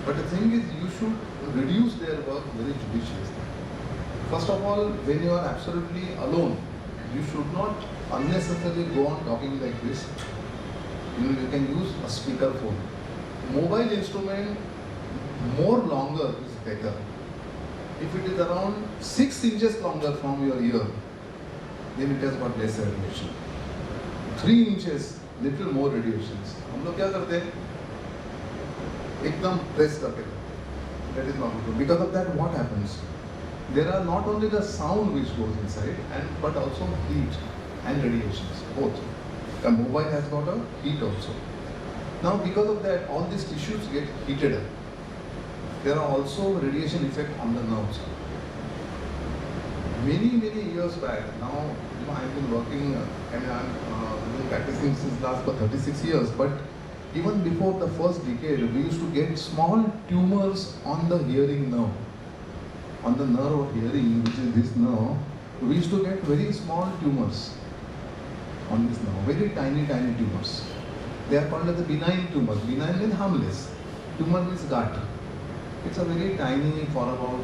But the thing is, you should reduce their work very judiciously. First of all, when you are absolutely alone, you should not unnecessarily go on talking like this. You can use a speaker phone. Mobile instrument, more longer is better. If it is around 6 inches longer from your ear, then it has got less radiation. 3 inches, little more radiations. हम लोग क्या करते हैं? एकदम press करके. That is not good. Because of that, what happens? There are not only the sound which goes inside, but also heat and radiations, both. The mobile has got a heat also. Now, because of that, all these tissues get heated up. There are also radiation effect on the nerves. Many years back, now I've been working and I'm been practicing since last for 36 years. But even before the first decade, we used to get small tumors on the hearing nerve. On the nerve of hearing, which is this nerve, we used to get very small tumors on this nerve, very tiny tumors. They are called as the benign tumors. Benign means harmless. Tumor means gut. It's a very tiny, for about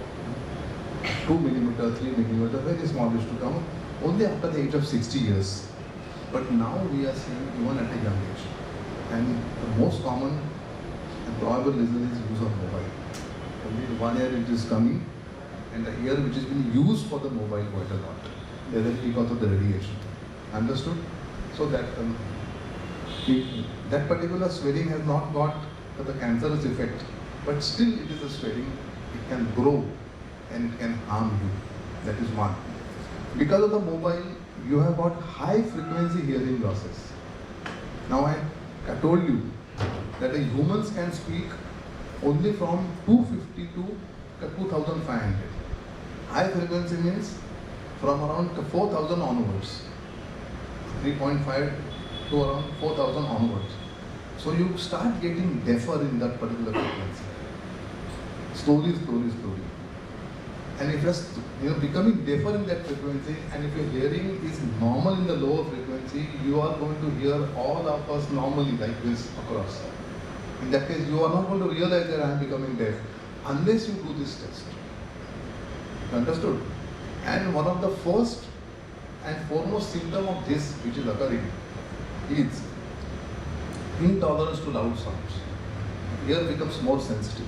2 millimeter, 3 millimeter, very small, used to come only after the age of 60 years. But now we are seeing even at a young age. And the most common and probable reason is use of mobile. Only one ear which is coming, and the ear which is being used for the mobile quite a lot. Because of the radiation. Understood? So that that particular swelling has not got the cancerous effect, but still it is a swelling. It can grow and it can harm you. That is one. Because of the mobile, you have got high frequency hearing losses. Now I told you that the humans can speak only from 250 to 2500. High frequency means from around 4000 onwards. 3.5 to around 4000 onwards. So you start getting deafer in that particular frequency. Slowly. And if you're becoming deafer in that frequency, and if your hearing is normal in the lower frequency, you are going to hear all of us normally like this across. In that case, you are not going to realize that I am becoming deaf unless you do this test. Understood? And one of the first and foremost symptom of this which is occurring is intolerance to loud sounds. Ear becomes more sensitive.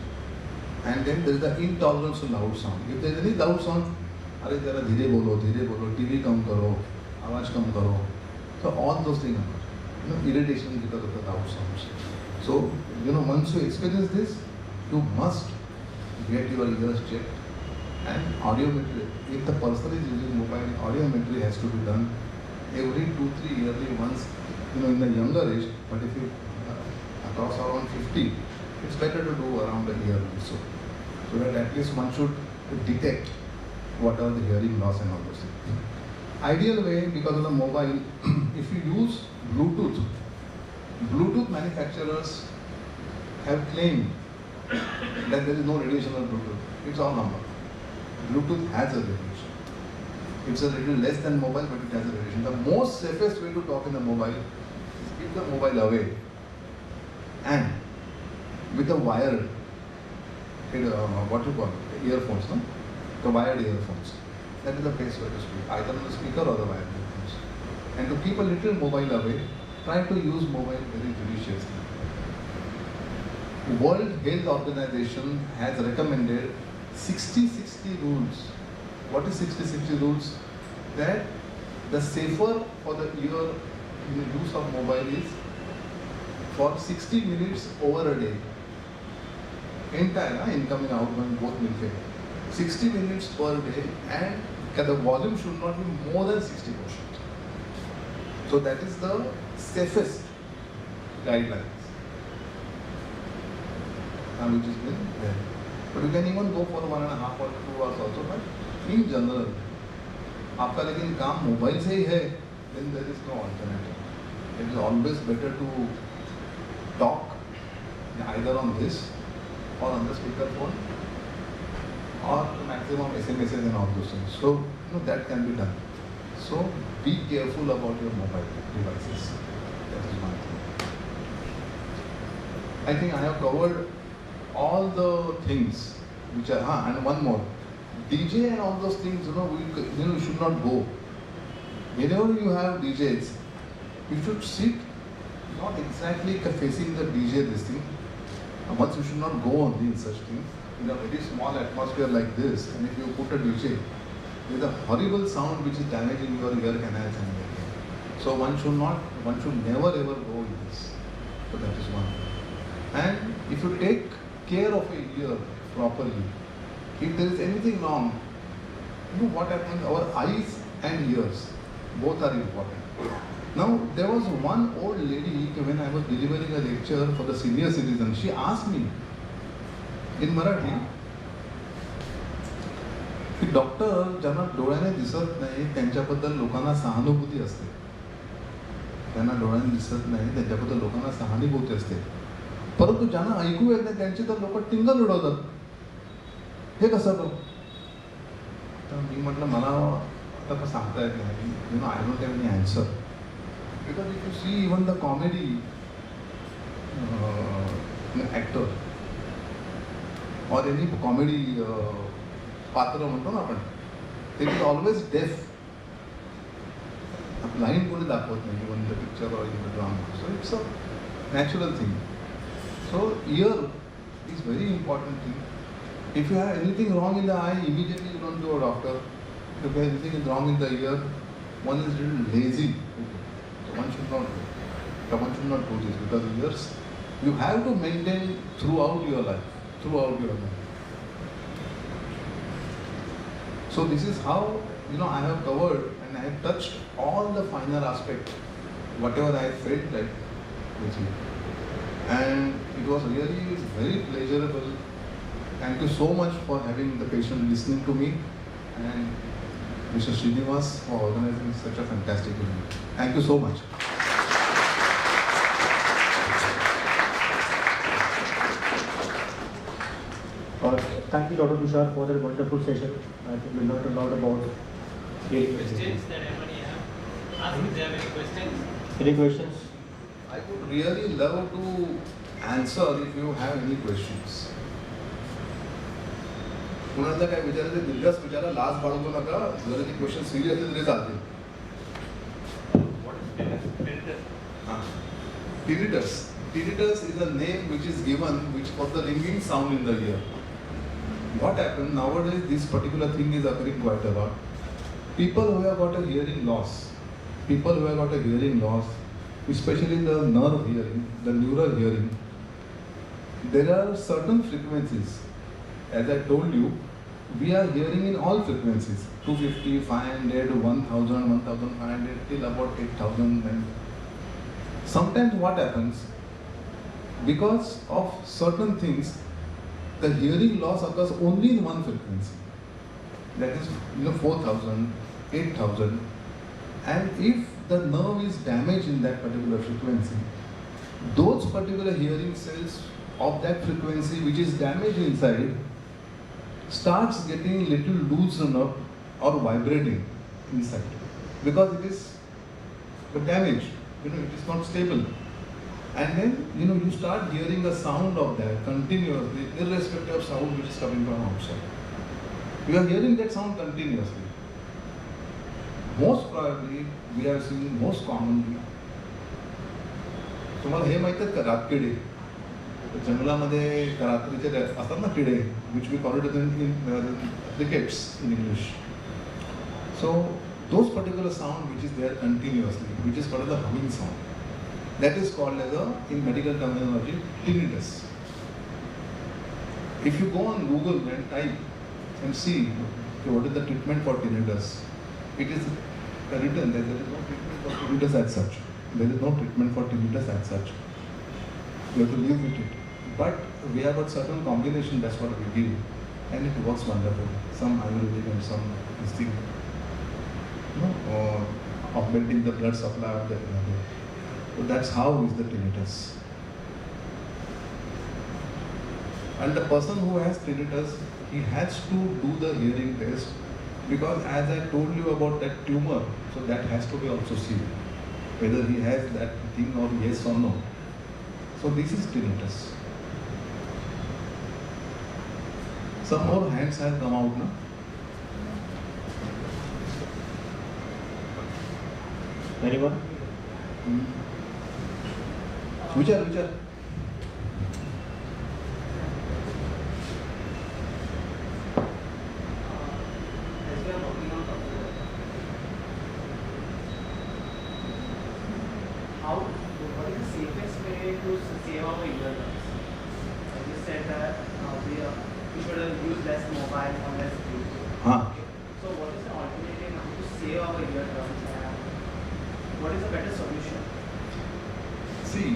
And then there is the intolerance to loud sound. If there is any loud sound, अरे जरा धीरे बोलो, TV कम करो, आवाज कम करो. So all those things are, irritation because of the loud sounds. So, once you experience this, you must get your ears checked. And audiometry, if the person is using mobile, audiometry has to be done every 2-3 yearly once, in the younger age. But if you across around 50, it's better to do around a year also. So that at least one should detect what are the hearing loss and all those things. Ideal way, because of the mobile, if you use Bluetooth manufacturers have claimed that there is no radiation on Bluetooth. It's all number. Bluetooth has a radiation. It's a little less than mobile, but it has a radiation. The most safest way to talk in the mobile is keep the mobile away and with a wired, what you call it, earphones, no? The wired earphones. That is the best way to speak, either on the speaker or the wired earphones. And to keep a little mobile away, try to use mobile very judiciously. World Health Organization has recommended 60-60 rules. What is 60-60 rules? That the safer for the ear in the use of mobile is for 60 minutes over a day. Entire incoming outgoing both will 60 minutes per day, and the volume should not be more than 60%. So that is the safest guidelines, which is been there. But you can even go for 1.5 or 2 hours also. But in general, आपका लेकिन काम mobile से ही है, then there is no alternative. It is always better to talk either on this or on the speakerphone or maximum SMSs and all those things. So that can be done. So be careful about your mobile devices. That is one thing. I think I have covered all the things which are, and one more. DJ and all those things, we should not go. Whenever you have DJs, you should sit not exactly facing the DJ this thing. Once you should not go on these such things. In a very small atmosphere like this, and if you put a DJ, there is a horrible sound which is damaging your ear canals and everything. So one should never ever go in this. So that is one. And if you take care of your ear properly, if there is anything wrong, what happens? Our eyes and ears, both are important. Now, there was one old lady when I was delivering a lecture for the senior citizens. She asked me in Marathi, की doctor ज्यांना डोळ्याने दिसत नाही त्यांच्याबद्दल लोकांना सहानुभूती असते, ज्यांना डोळ्याने दिसत नाही त्यांच्याबद्दल लोकांना सहानुभूती असते, परंतु ज्यांना ऐकू येत नाही त्यांची तर लोक टिंगल उडवतात. हे कसं तो? तर मी म्हटलं मला आता सांगता येत नाही. I don't have any answer. Because if you see even the comedy actor or any comedy patra म्हणतो ना आपण, it is always deaf. Blind कोणी दाखवत नाही even in the picture or in the drama. So it's a natural thing. So ear is very important thing. If you have anything wrong in the eye, immediately you don't go to a doctor. If you have anything wrong in the ear, one is a little lazy. One should not do this, because ears you have to maintain throughout your life, throughout your life. So this is how I have covered and I have touched all the finer aspects, whatever I felt like with you, and it was really very pleasurable. Thank you so much for having the patient listening to me, and Mr. Srinivas for organizing such a fantastic event. Thank you so much. Thank you, Dr. Tushar, for that wonderful session. I think we learned a lot about hearing. Questions that anybody have? Ask if they have any questions. Any questions? I would really love to answer if you have any questions. कुणाला काय विचारायचं दिलगस विचारा, लाज बाळगू नका. जर ती question serious असेल तरी चालते. Tinnitus. Tinnitus is a name which is given for the ringing sound in the ear. What happens nowadays? This particular thing is occurring quite a lot. People who have got a hearing loss, especially the nerve hearing, the neural hearing, there are certain frequencies. As I told you, we are hearing in all frequencies, 250, 500, 1000, 1500 till about 8000. And sometimes what happens, because of certain things, the hearing loss occurs only in one frequency. That is 4000, 8000. And if the nerve is damaged in that particular frequency, those particular hearing cells of that frequency which is damaged inside starts getting little loosened up or vibrating inside, because it is damaged, it is not stable. And then you start hearing the sound of that continuously, irrespective of sound which is coming from outside. You are hearing that sound continuously. Most probably we have seen most commonly, तुम्हाला हे माहिती आहे का, रातकिडे जंगलामध्ये रात्रीचे असतात ना किडे, which we call it in crickets in English. So those particular sound which is there continuously, which is called the humming sound. That is called as a, in medical terminology, tinnitus. If you go on Google and type and see what is the treatment for tinnitus, it is written that there is no treatment for tinnitus as such. There is no treatment for tinnitus as such. You have to live with it. But we have a certain combination, that's what we give. And it works wonderfully. Some Ayurvedic and some this thing, augmenting the blood supply of the another. So that's how is the tinnitus. And the person who has tinnitus, he has to do the hearing test, because as I told you about that tumor, so that has to be also seen, whether he has that thing or yes or no. So this is tinnitus. Some more hands have come out now. Anyone? Vijay. What is the safest way to save our eardrums? As you said that we should use less mobile or less screen. So what is the alternative to save our eardrums, and what is a better solution? See,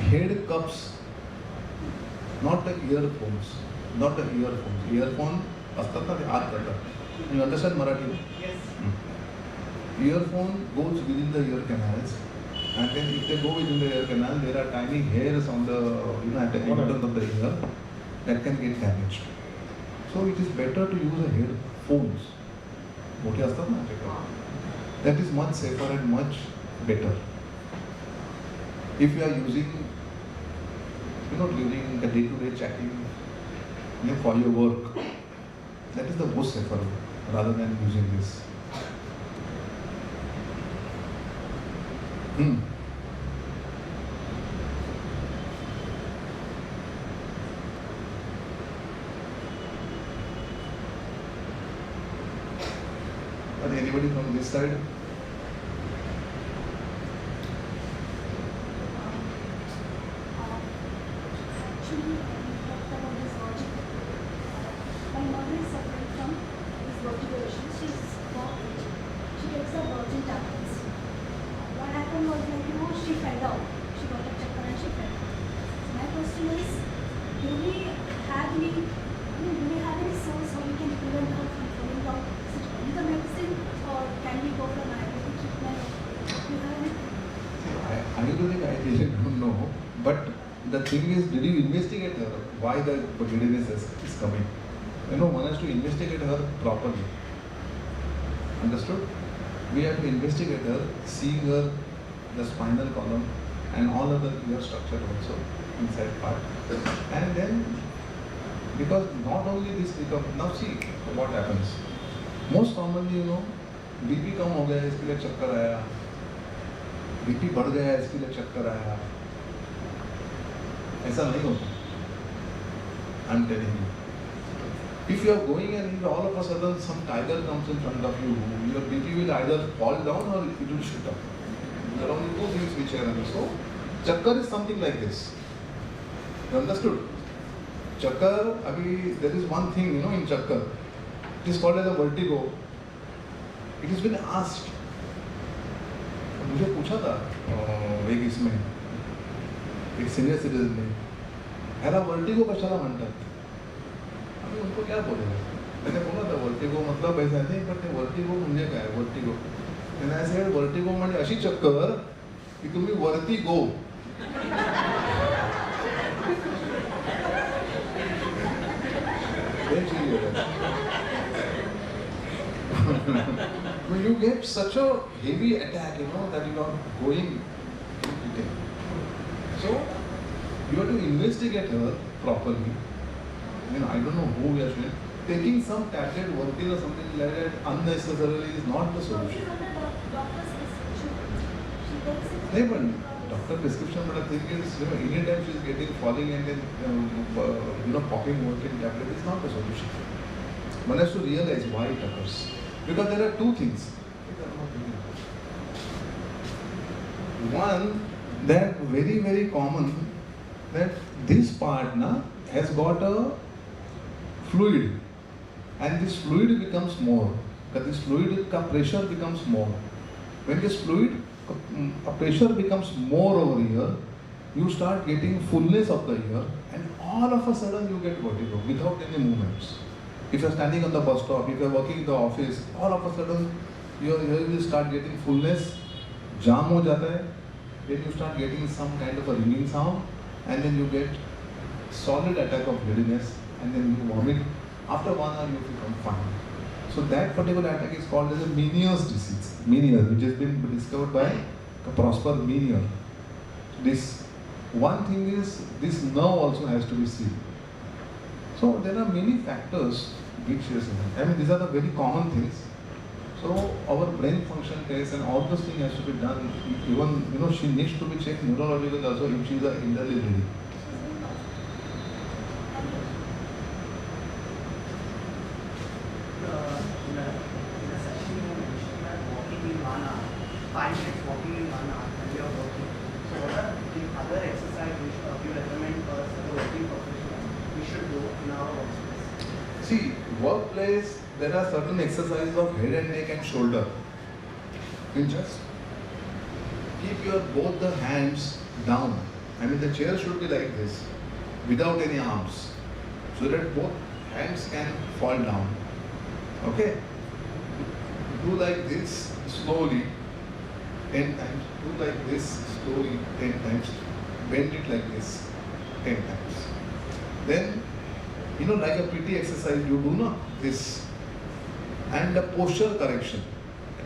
head cups, not the earphones, not the earphones. Earphone, astat na te aat karta. You understand Marathi? Yes. Earphone goes within the ear canals, and then if they go within the ear canal, there are tiny hairs on the, at the end of the ear that can get damaged. So it is better to use a headphones. मोठे असतात ना ते. That is much safer and much better. If you are using, during the day-to-day chatting, for your work, that is the most safer rather than using this. Are there anybody from this side? Actually, about this vertigo. My mother is suffering from this vertigo issue. She's about 8. She takes the virgin tablets. What happened was she fell down. She got a chakkar and she fell down. So my question is, do we have any source how we can prevent her from falling down? Is it only the medicine, or can we go for Ayurvedic treatment? Do you have anything? Ayurvedic, I really don't know, but the thing is, did you investigate her? Why the giddiness is coming? One has to investigate her properly. Understood? We have to investigate her, seeing her, the spinal column, and all other ear structure also, inside part. And then, because not only this becomes, now see what happens. Most commonly, BP कम हो गया इसके लिए चक्कर आया, BP बढ़ गया इसके लिए चक्कर आया. ऐसा नहीं होता. I'm telling you. If you are going and all of a sudden some tiger comes in front of you, your BP will either fall down or it will shoot up. There are only two things which are happening. So, chakkar is something like this. You understood? Chakkar, there is one thing, in chakkar. It is called as a vertigo. It has been asked. मुझे पूछा था एक इसमें एक senior citizen ने ह्याला vertigo कशाला म्हणतात. आम्ही उनको क्या बोलेगा. मैंने बोला था वर्टिगो मतलब ऐसा नहीं, पण ते वर्टिगो म्हणजे काय vertigo. And I said vertigo म्हणजे अशी चक्कर की तुम्ही वरती गो. When you get such a heavy attack, that you are going. So, you have to investigate her properly. I don't know who we are showing. Taking some tablet, Vertil or something like that unnecessarily is not the solution. Doctor's prescription. She takes it. No, but doctor prescription, but the thing is, anytime she is getting falling and then, popping Vertil tablet is not the solution. One has to realize why it occurs. Because there are two things. One, that very, very common, that this part has got a fluid, and this fluid becomes more. Because this fluid ka pressure becomes more. When this fluid pressure becomes more over here, you start getting fullness of the ear, and all of a sudden you get vertigo without any movements. If you are standing on the bus stop, if you are working in the office, all of a sudden your ear will start getting fullness, jam ho jata hai, then you start getting some kind of a ringing sound, and then you get solid attack of giddiness, and then you vomit. After 1 hour you become fine. So that particular attack is called as a Meniere's disease. Meniere, which has been discovered by Prosper Meniere. This one thing is, this nerve also has to be seen. So there are many factors which is, I mean, these are the very common things. So our brain function tests and all those things has to be done. Even, she needs to be checked neurological also if she is an elderly lady. In a session you mentioned that walking in 1 hour, 5 minutes walking in 1 hour when you are working. So what are the other exercise which you recommend us as a working professional we should do in our workspace? See, workplace, there are certain exercises of head and neck and shoulder. You just keep your both the hands down. I mean, the chair should be like this, without any arms, so that both hands can fall down. Okay? Do like this slowly 10 times. Do like this slowly 10 times. Bend it like this 10 times. Then, like a PT exercise, you do not this. And the posture correction. I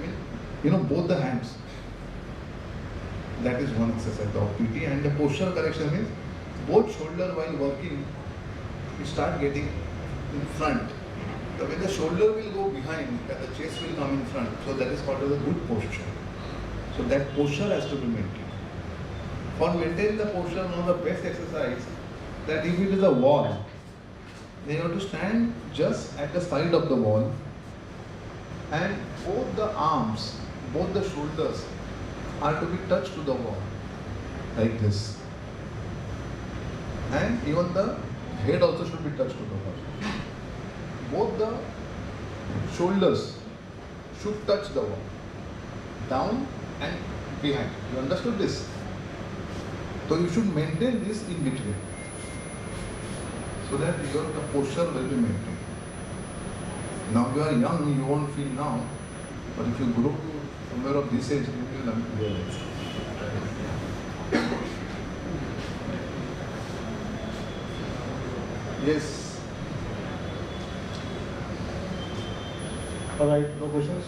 mean, both the hands. That is one exercise of PT. And the posture correction is both shoulder while working, you start getting in front. So when the shoulder will go behind and the chest will come in front, so that is called as a good posture. So that posture has to be maintained. For maintaining the posture, one of the best exercise, that if it is a wall, then you have to stand just at the side of the wall, and both the arms, both the shoulders are to be touched to the wall, like this. And even the head also should be touched to the wall. Both the shoulders should touch the wall, down and behind. You understood this? So you should maintain this in between, so that your posture will be maintained. Now you are young, you won't feel now, but if you grow to somewhere of this age, you will realize. Yes. All right, no questions?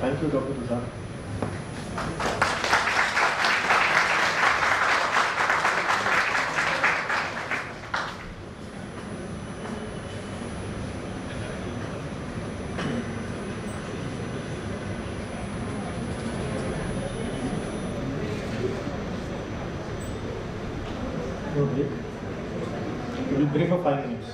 Thank you, Dr. Tushar. No break. We will break for 5 minutes.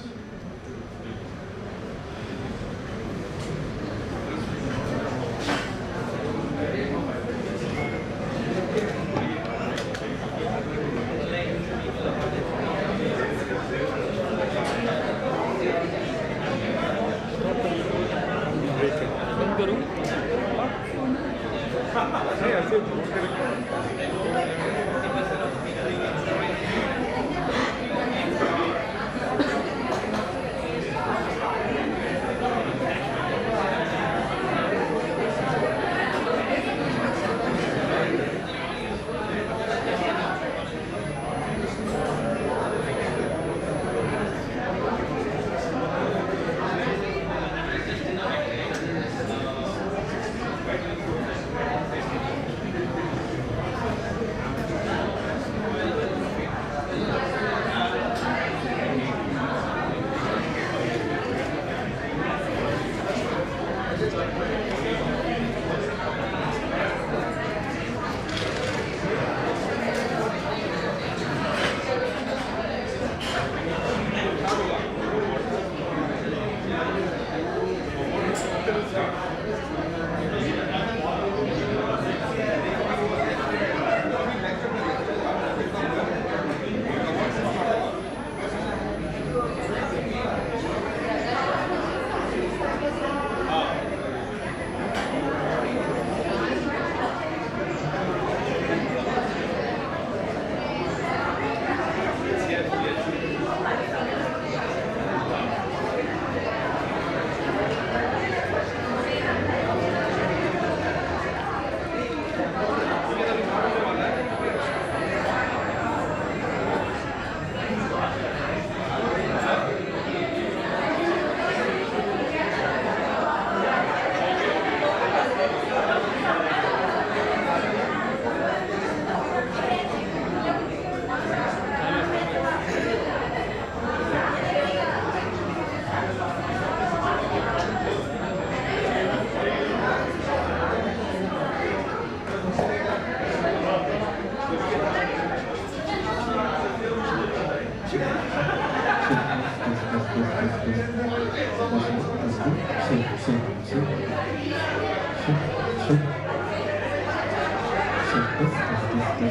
You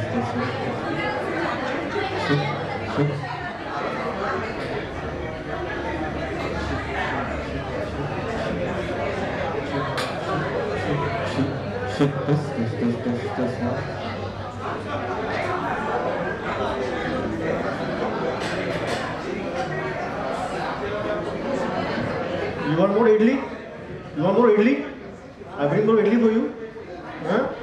want more idli? You want more idli? I bring more idli for you. Huh?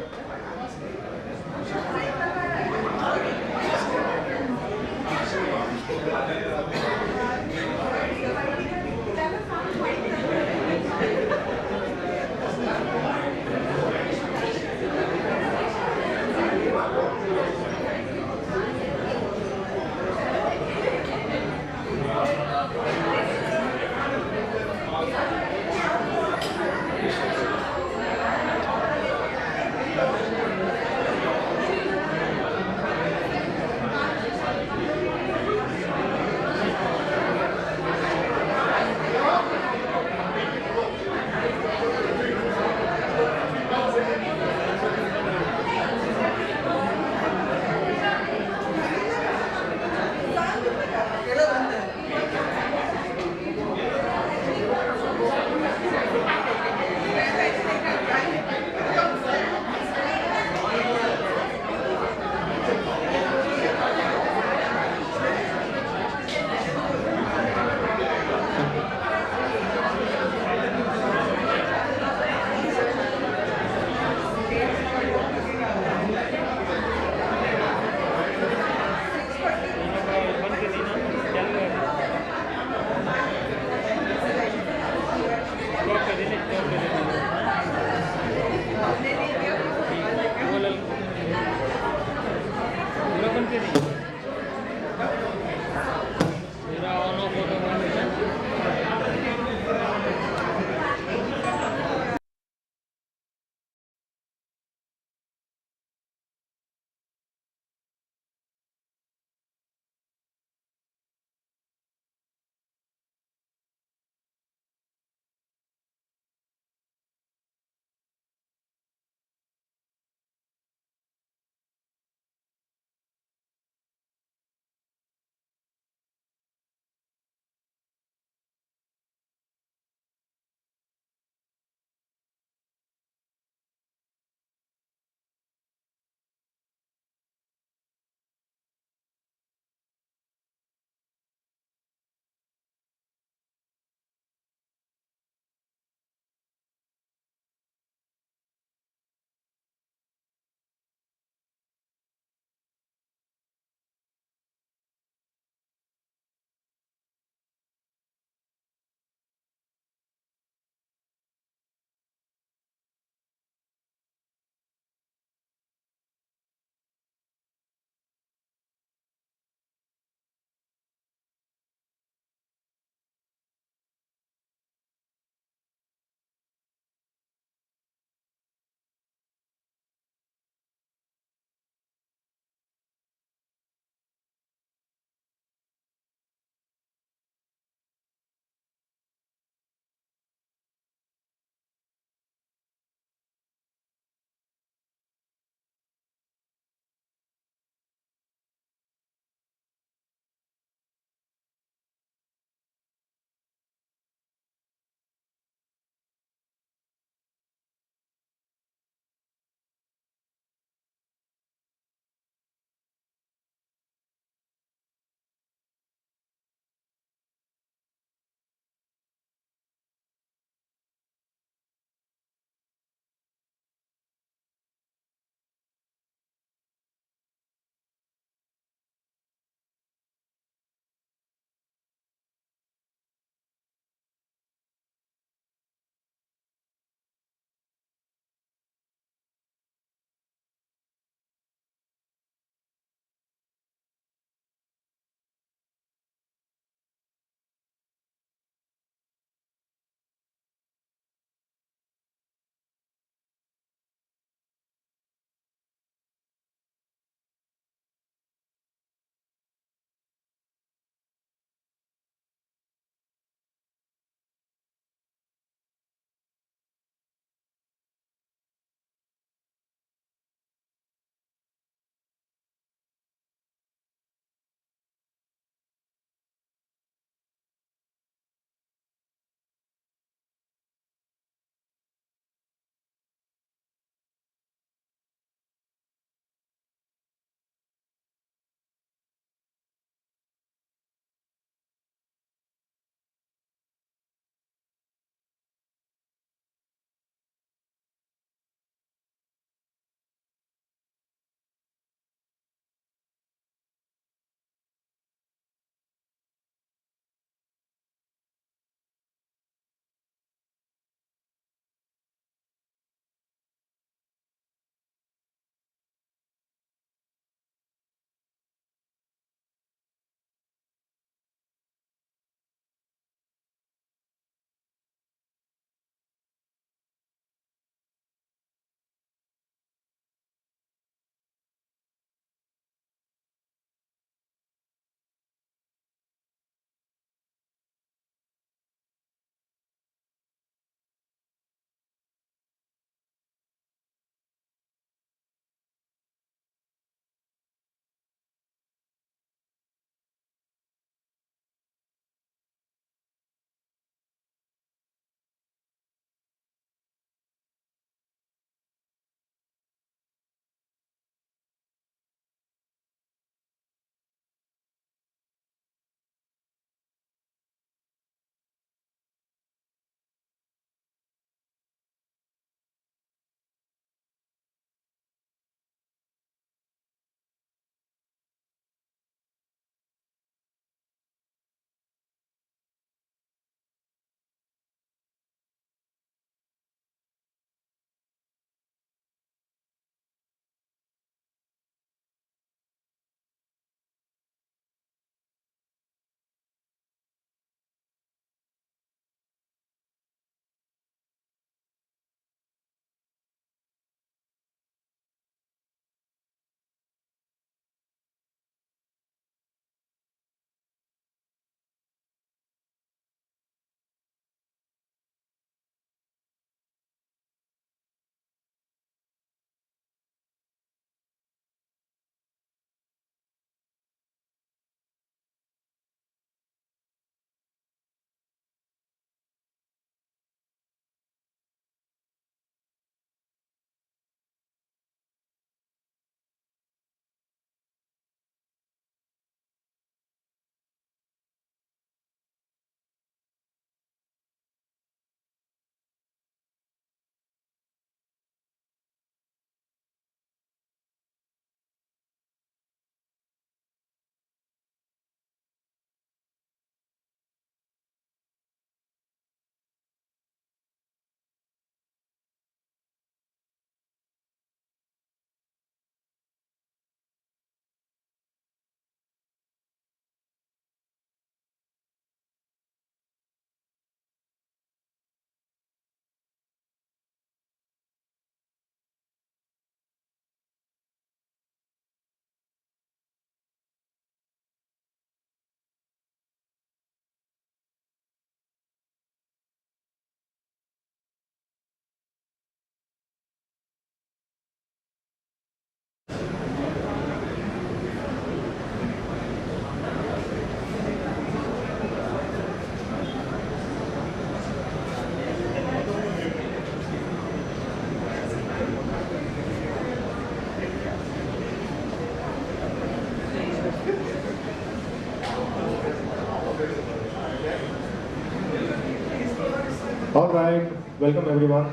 right, welcome everyone.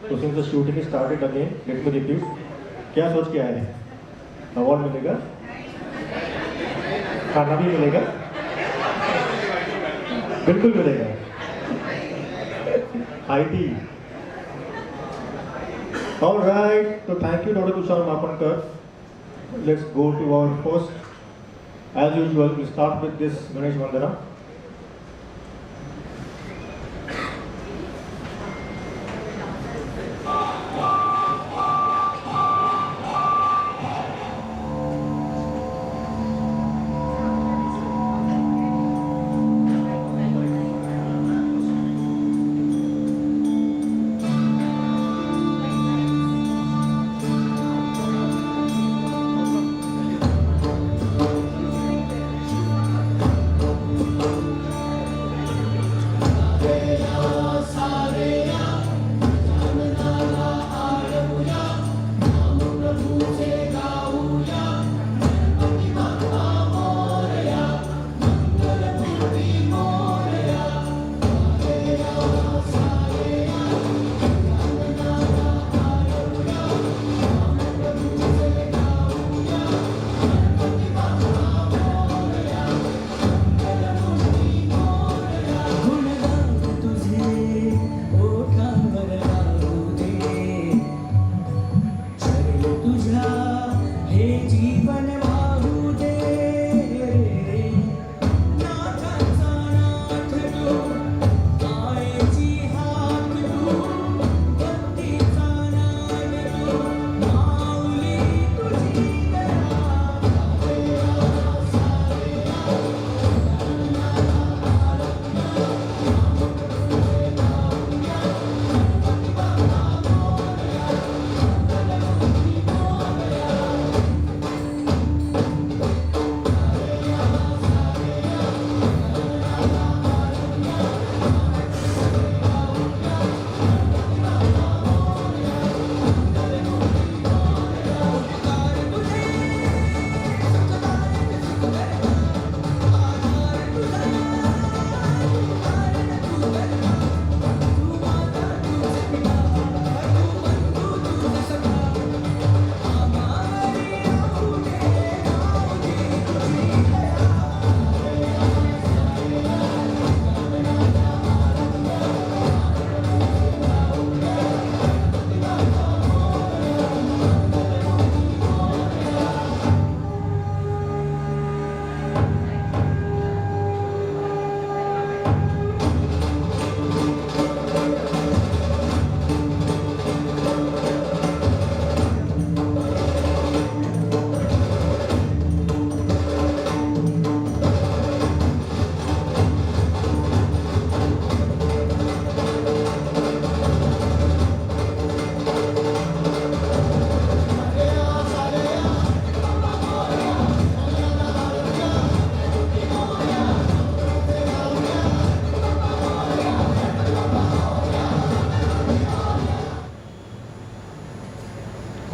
So since the shooting is started again, let me repeat. क्या सोच के आए हैं? Award मिलेगा? खाना भी मिलेगा? बिल्कुल मिलेगा. IT. All right. So thank you, Dr. Tushar Mapankar. Let's go to our first. As usual, we start with this Ganesh Vandana.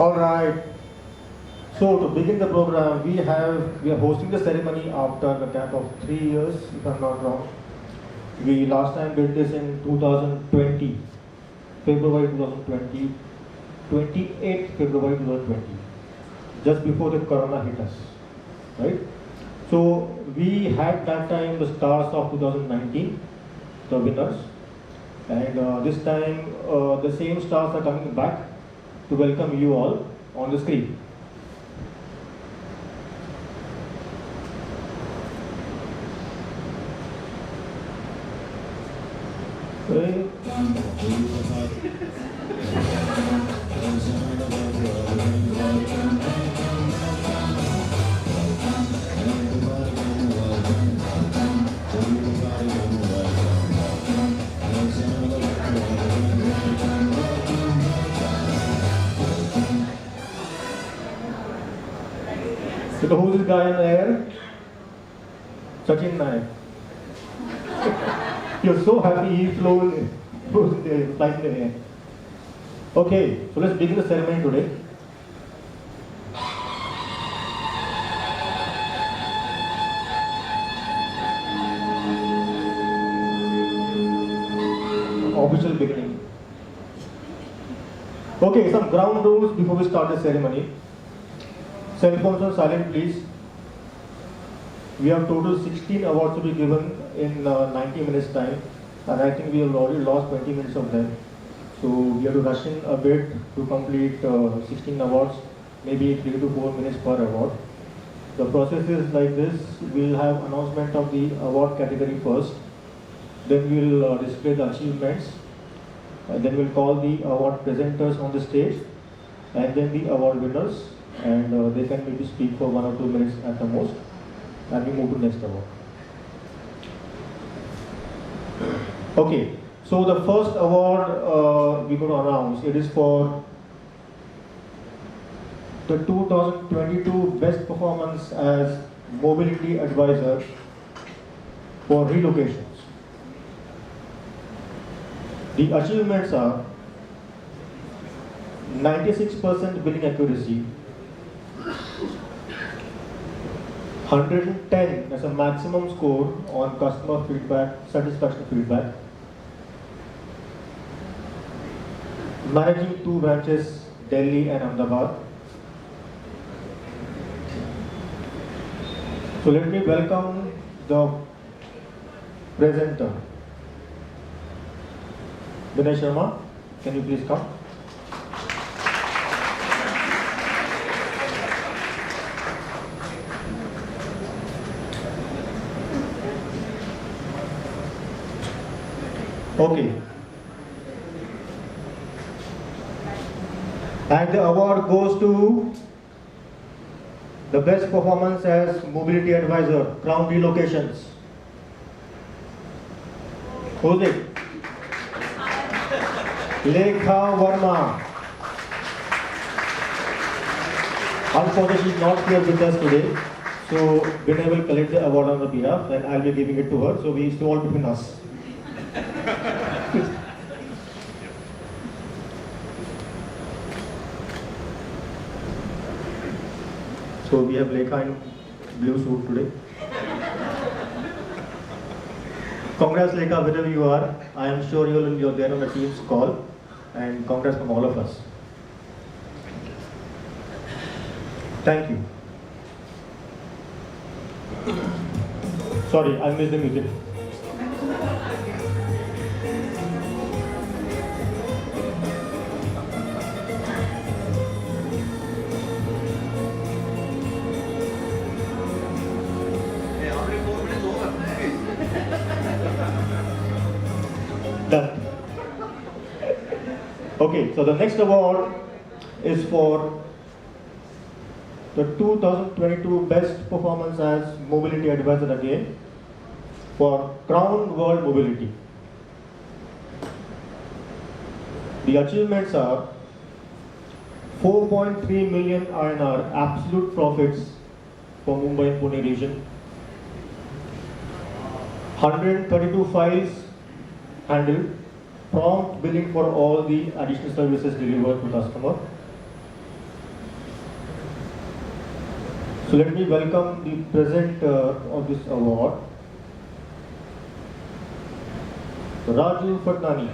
All right. So to begin the program, we are hosting the ceremony after a gap of 3 years, if I'm not wrong. We last time did this in 2020, February 2020, 28th February 2020, just before the corona hit us, right? So we had that time the stars of 2019, the winners, and this time the same stars are coming back to welcome you all on the screen. So who's this guy in the air? Sachin Naik. You're so happy he flew in the flight in the air. Okay, so let's begin the ceremony today. official beginning. Okay, some ground rules before we start the ceremony. Cell phones on silent, please. We have total 16 awards to be given in 90 minutes time, and I think we have already lost 20 minutes of them. So we have to rush in a bit to complete 16 awards, maybe 3 to 4 minutes per award. The process is like this: we'll have announcement of the award category first, then we'll display the achievements, and then we'll call the award presenters on the stage, and then the award winners, and they can maybe speak for 1 or 2 minutes at the most, and we move to next award. Okay, so the first award we're going to announce, it is for the 2022 Best Performance as Mobility Advisor for Relocations. The achievements are 96% billing accuracy, 110 as a maximum score on customer feedback, satisfaction feedback, managing 2 branches, Delhi and Ahmedabad. So let me welcome the presenter. Vinay Sharma, can you please come? Okay. And the award goes to the best performance as mobility advisor, Crown Relocations. Who's it? Lekha Verma. Unfortunately, she's not here with us today. So Vinay will collect the award on her behalf and I'll be giving it to her. So it's all between us. So we have Lekha in blue suit today. Congrats Lekha, wherever you are. I am sure you're there on the team's call, and congrats from all of us. Thank you. Sorry, I missed the music. Done. Okay, so the next award is for the 2022 Best Performance as Mobility Advisor again for Crown World Mobility. The achievements are 4.3 million INR absolute profits for Mumbai and Pune region, 132 files handled, prompt billing for all the additional services delivered to customer. So let me welcome the presenter of this award, Raju Fatnani.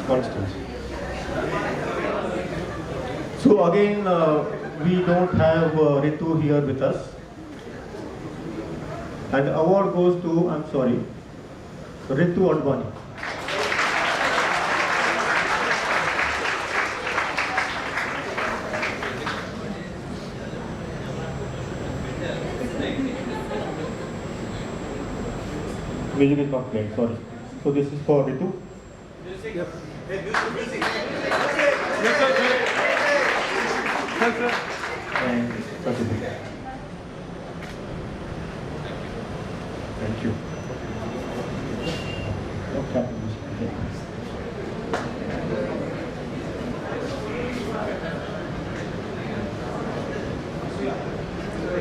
Constance. So again, we don't have Ritu here with us. And the award goes to, I'm sorry, Ritu Advani. Music is not playing, sorry. So this is for Ritu. And certificate. Thank you. Okay.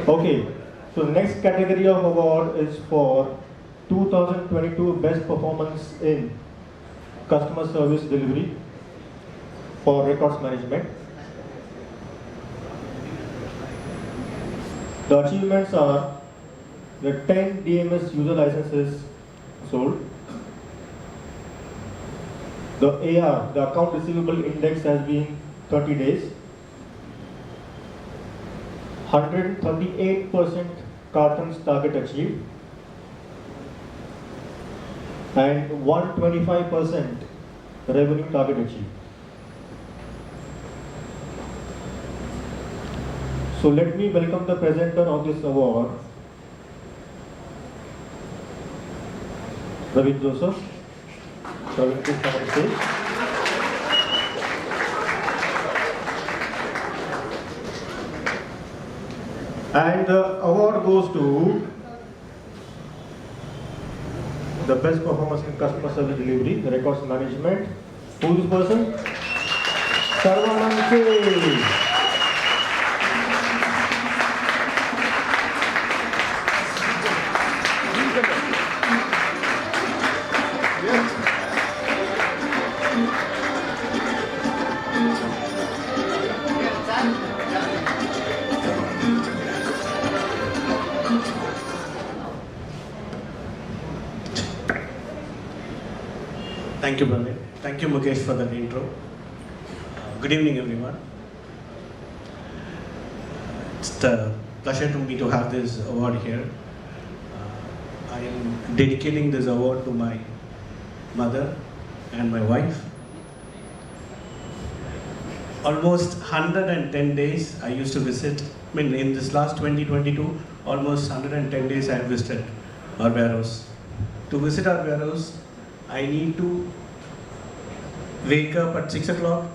Okay, so next category of award is for 2022 Best Performance in Customer Service Delivery for Records Management. The achievements are the 10 DMS user licenses sold. The AR, the account receivable index, has been 30 days. 138% cartons target achieved. And 125% revenue target achieved. So let me welcome the presenter of this award, Praveen Joseph. Praveen, please come on stage. And the award goes to the best performance in customer service delivery, the records management. Who is this person? Sarvanand K. Thank you, Praveen. Thank you, Mukesh, for that intro. Good evening, everyone. It's a pleasure to me to have this award here. I am dedicating this award to my mother and my wife. Almost 110 days I used to visit. I mean, in this last 2022, almost 110 days I have visited our warehouse. To visit our warehouse, I need to wake up at 6 o'clock,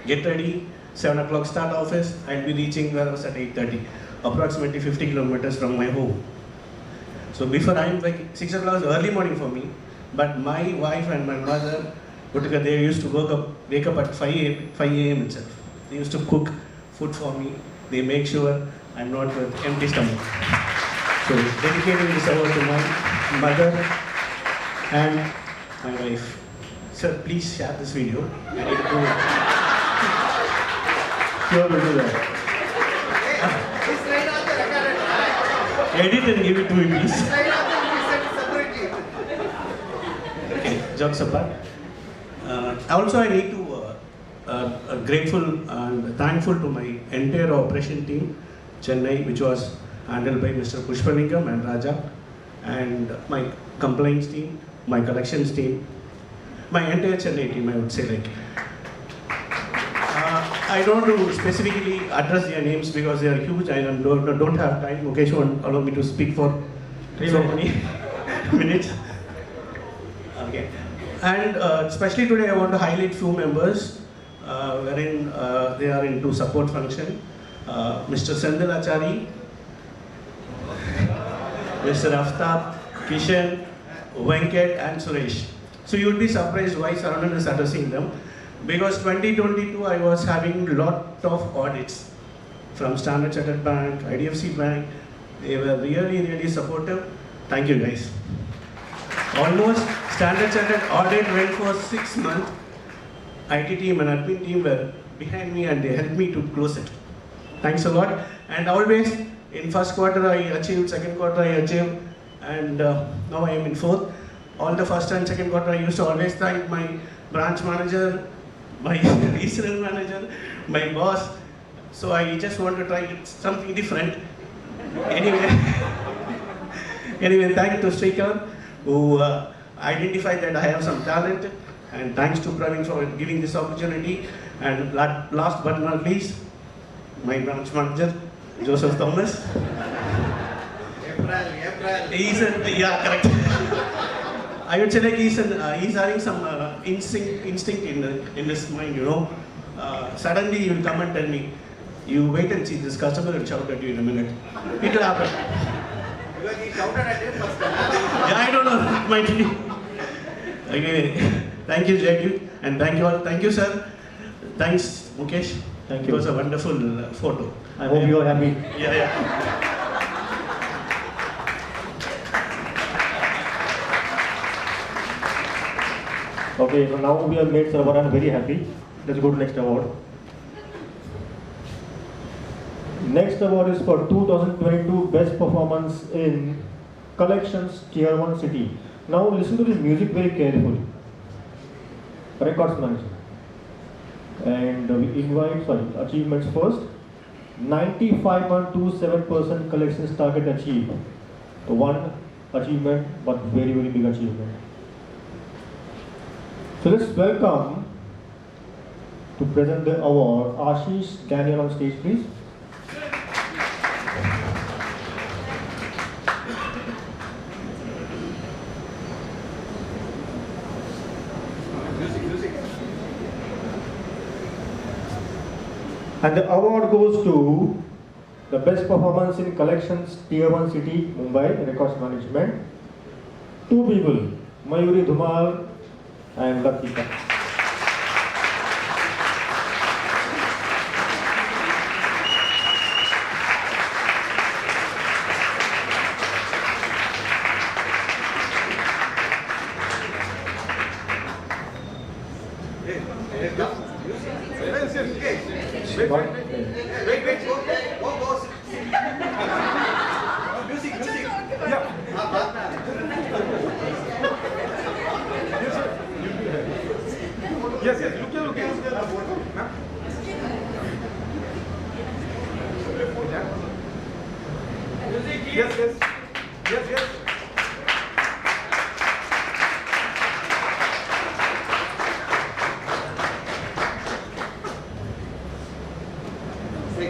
get ready, 7 o'clock start office. I'll be reaching warehouse at 8:30, approximately 50 kilometers from my home. So before I'm like 6 o'clock is early morning for me, but my wife and my mother, they used to wake up at 5 a.m. itself. They used to cook food for me. They make sure I'm not with empty stomach. So dedicating this award to my mother and my wife. Sir, please share this video. I need to Sure, we'll do that. edit and give it to me, please. Okay, jokes apart. Also, I need to grateful and thankful to my entire operation team, Chennai, which was handled by Mr. Pushpalingam and Raja, and my compliance team, my collections team, my entire Chennai team, I would say. Like, I don't want to specifically address their names because they are huge. I don't have time. Mukesh won't allow me to speak for so many minutes. Okay. And especially today, I want to highlight few members wherein they are into support function. Mr. Sendil Achari, Mr. Aftab, Kishan, Venkat and Suresh. So you will be surprised why Saravanan is addressing them. Because 2022 I was having lot of audits from Standard Chartered Bank, IDFC Bank. They were really supportive. Thank you guys. Almost Standard Chartered audit went for 6 months. IT team and admin team were behind me and they helped me to close it. Thanks a lot. And always in first quarter I achieved, second quarter I achieved, and now I am in fourth. All the first and second quarter I used to always thank my branch manager, my regional manager, my boss. So I just want to try something different. Anyway, thank you to Srikant who identified that I have some talent, and thanks to Praveen for giving this opportunity. And last but not least, my branch manager, Joseph Thomas. He's yeah, correct. I would say like he's having some instinct in his mind, you know. Suddenly he will come and tell me, you wait and see, this customer will shout at you in a minute. It will happen. Because he shouted at him first. Yeah, I don't know, it might be. Okay, thank you, Jagyu, and thank you all. Thank you, sir. Thanks, Mukesh. Thank It you. was a wonderful photo. I hope you are happy. Yeah. Okay, so now we have made Saravanan very happy. Let's go to next award. Next award is for 2022 Best Performance in Collections Tier 1 City. Now listen to this music very carefully. Records Management. And we invite, achievements first. 95.27% collections target achieved. So one achievement, but very, very big achievement. So let's welcome to present the award Ashish Daniel on stage, please. And the award goes to the best performance in collections Tier 1 City, Mumbai, Records Management. Two people, Mayuri Dhumal and Lakita.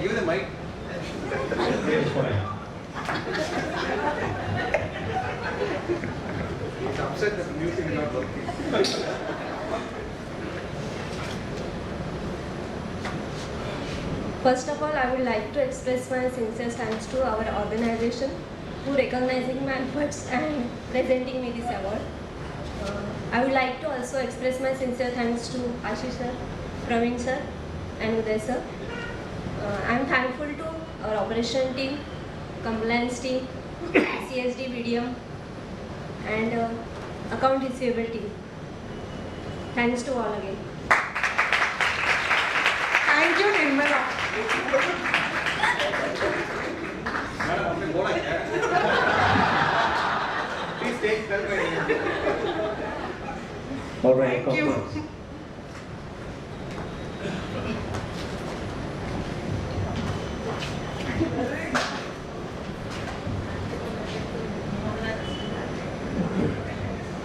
Give the mic. It's upset that the music is not working. First of all, I would like to express my sincere thanks to our organization who recognizing my efforts and presenting me this award. I would like to also express my sincere thanks to Ashish sir, Praveen sir and Uday sir. I am thankful to our operation team, compliance team, CSD medium and account receivable team. Thanks to all again. Thank you, Nirmala. Please take that way. All right. Thank you.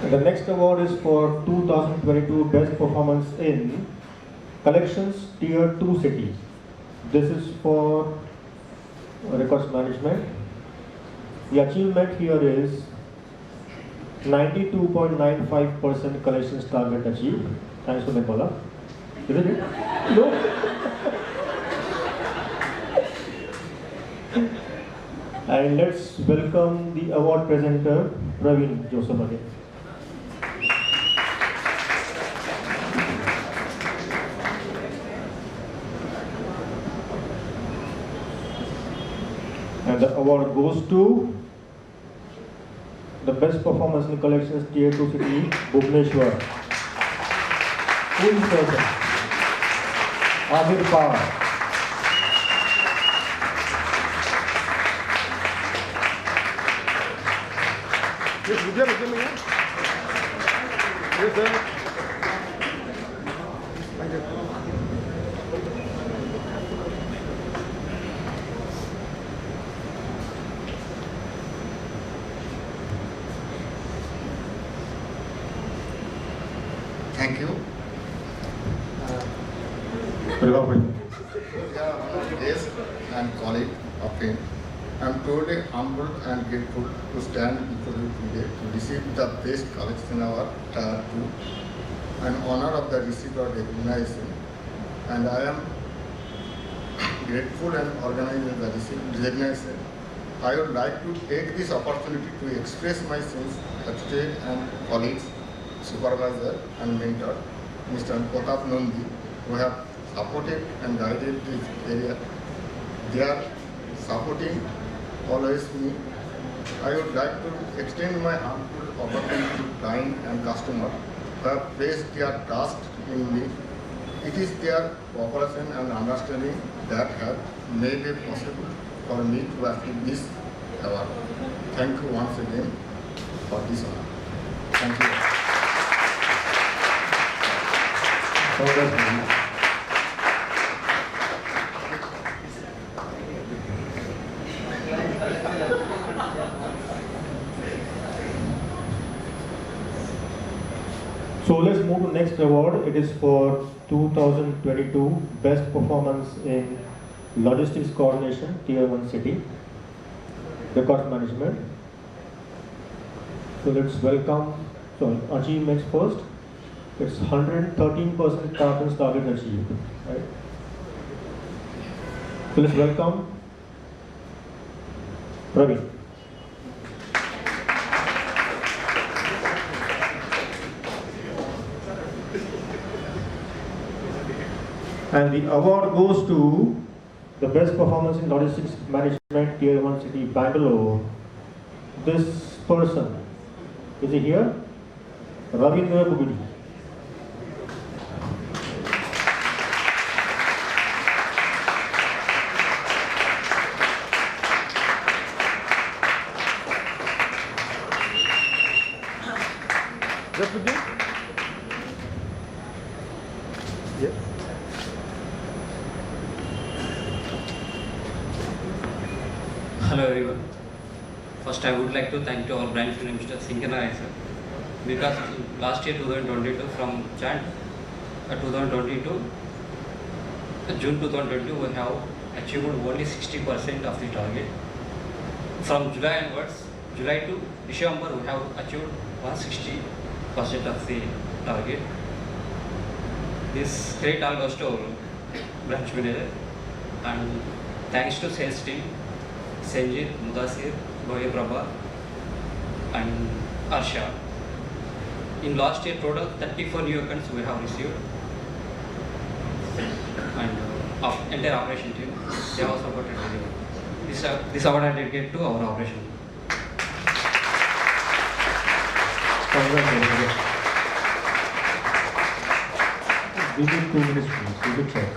The next award is for 2022 Best Performance in Collections Tier 2 Cities. This is for Records Management. The achievement here is 92.95% collections target achieved. Thanks to Nicola. Isn't it? No. And let's welcome the award presenter, Praveen Joseph again. And the award goes to the best performance in collections Tier 2 City, Bhubaneswar. Who is present? Abir Par. Yes, Vidya, Vidya, yes, sir. Thank you. Thank you. Very Yes, and colleague of him. I am truly humbled and grateful to stand before you today to receive the best collection award Tier 2. I am honored of the receipt of recognition, and I am grateful and organized the recognition. I would like to take this opportunity to express my gratitude and colleagues, supervisor and mentor, Mr. Pratap Nandi, who have supported and guided this area. They are supporting always me. I would like to extend my humble opportunity to client and customer who have placed their trust in me. It is their cooperation and understanding that have made it possible for me to achieve this award. Thank you once again for this honor. Thank you. Congratulations. So let's move to next award. It is for 2022 Best Performance in Logistics Coordination, Tier 1 City, Records Management. So let's welcome, achievements first. It's 113% carbon target achieved, right? So let's welcome Ravi. And the award goes to the best performance in logistics management, Tier 1 City, Bangalore. This person, is he here? Ravindra Bugudi. Yes. Hello everyone. First I would like to thank to our branch minister Sinkanai sir, because last year 2022 from Jan 2022 June 2022 we have achieved only 60% of the target. From July onwards, July to December we have achieved 160% of the target. This great all goes to our branch manager, and thanks to sales team Sanjit, Mudasir, Goya Prabha and Arsha. In last year total 34 new accounts we have received, and entire operation team they have supported very well. This award I dedicate to our operation. Congratulations. Give me 2 minutes please, we will check.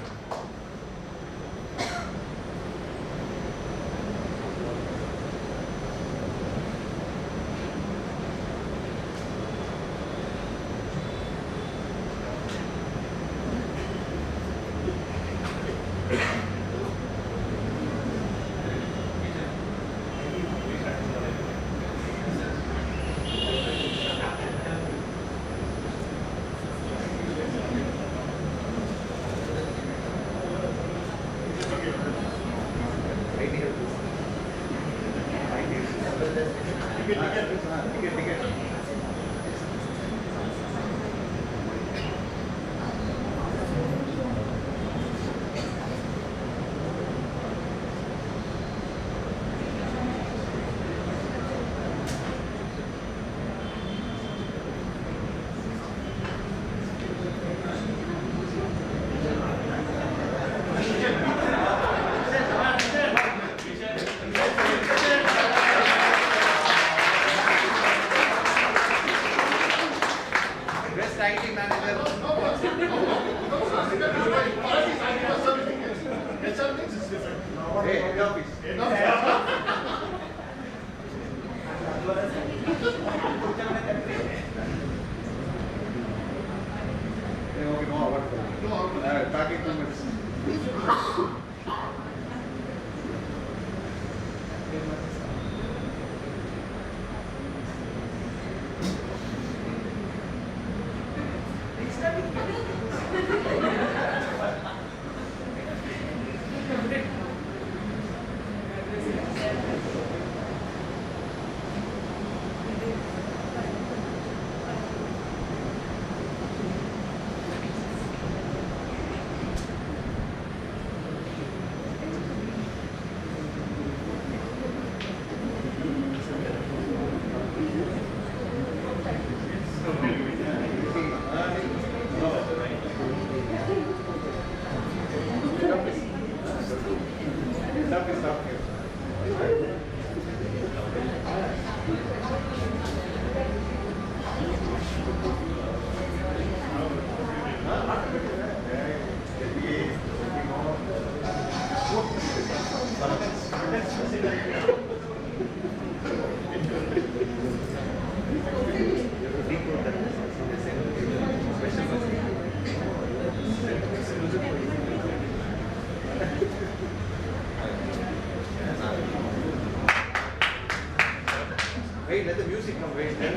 Wait, let the music come. Wait. Don't.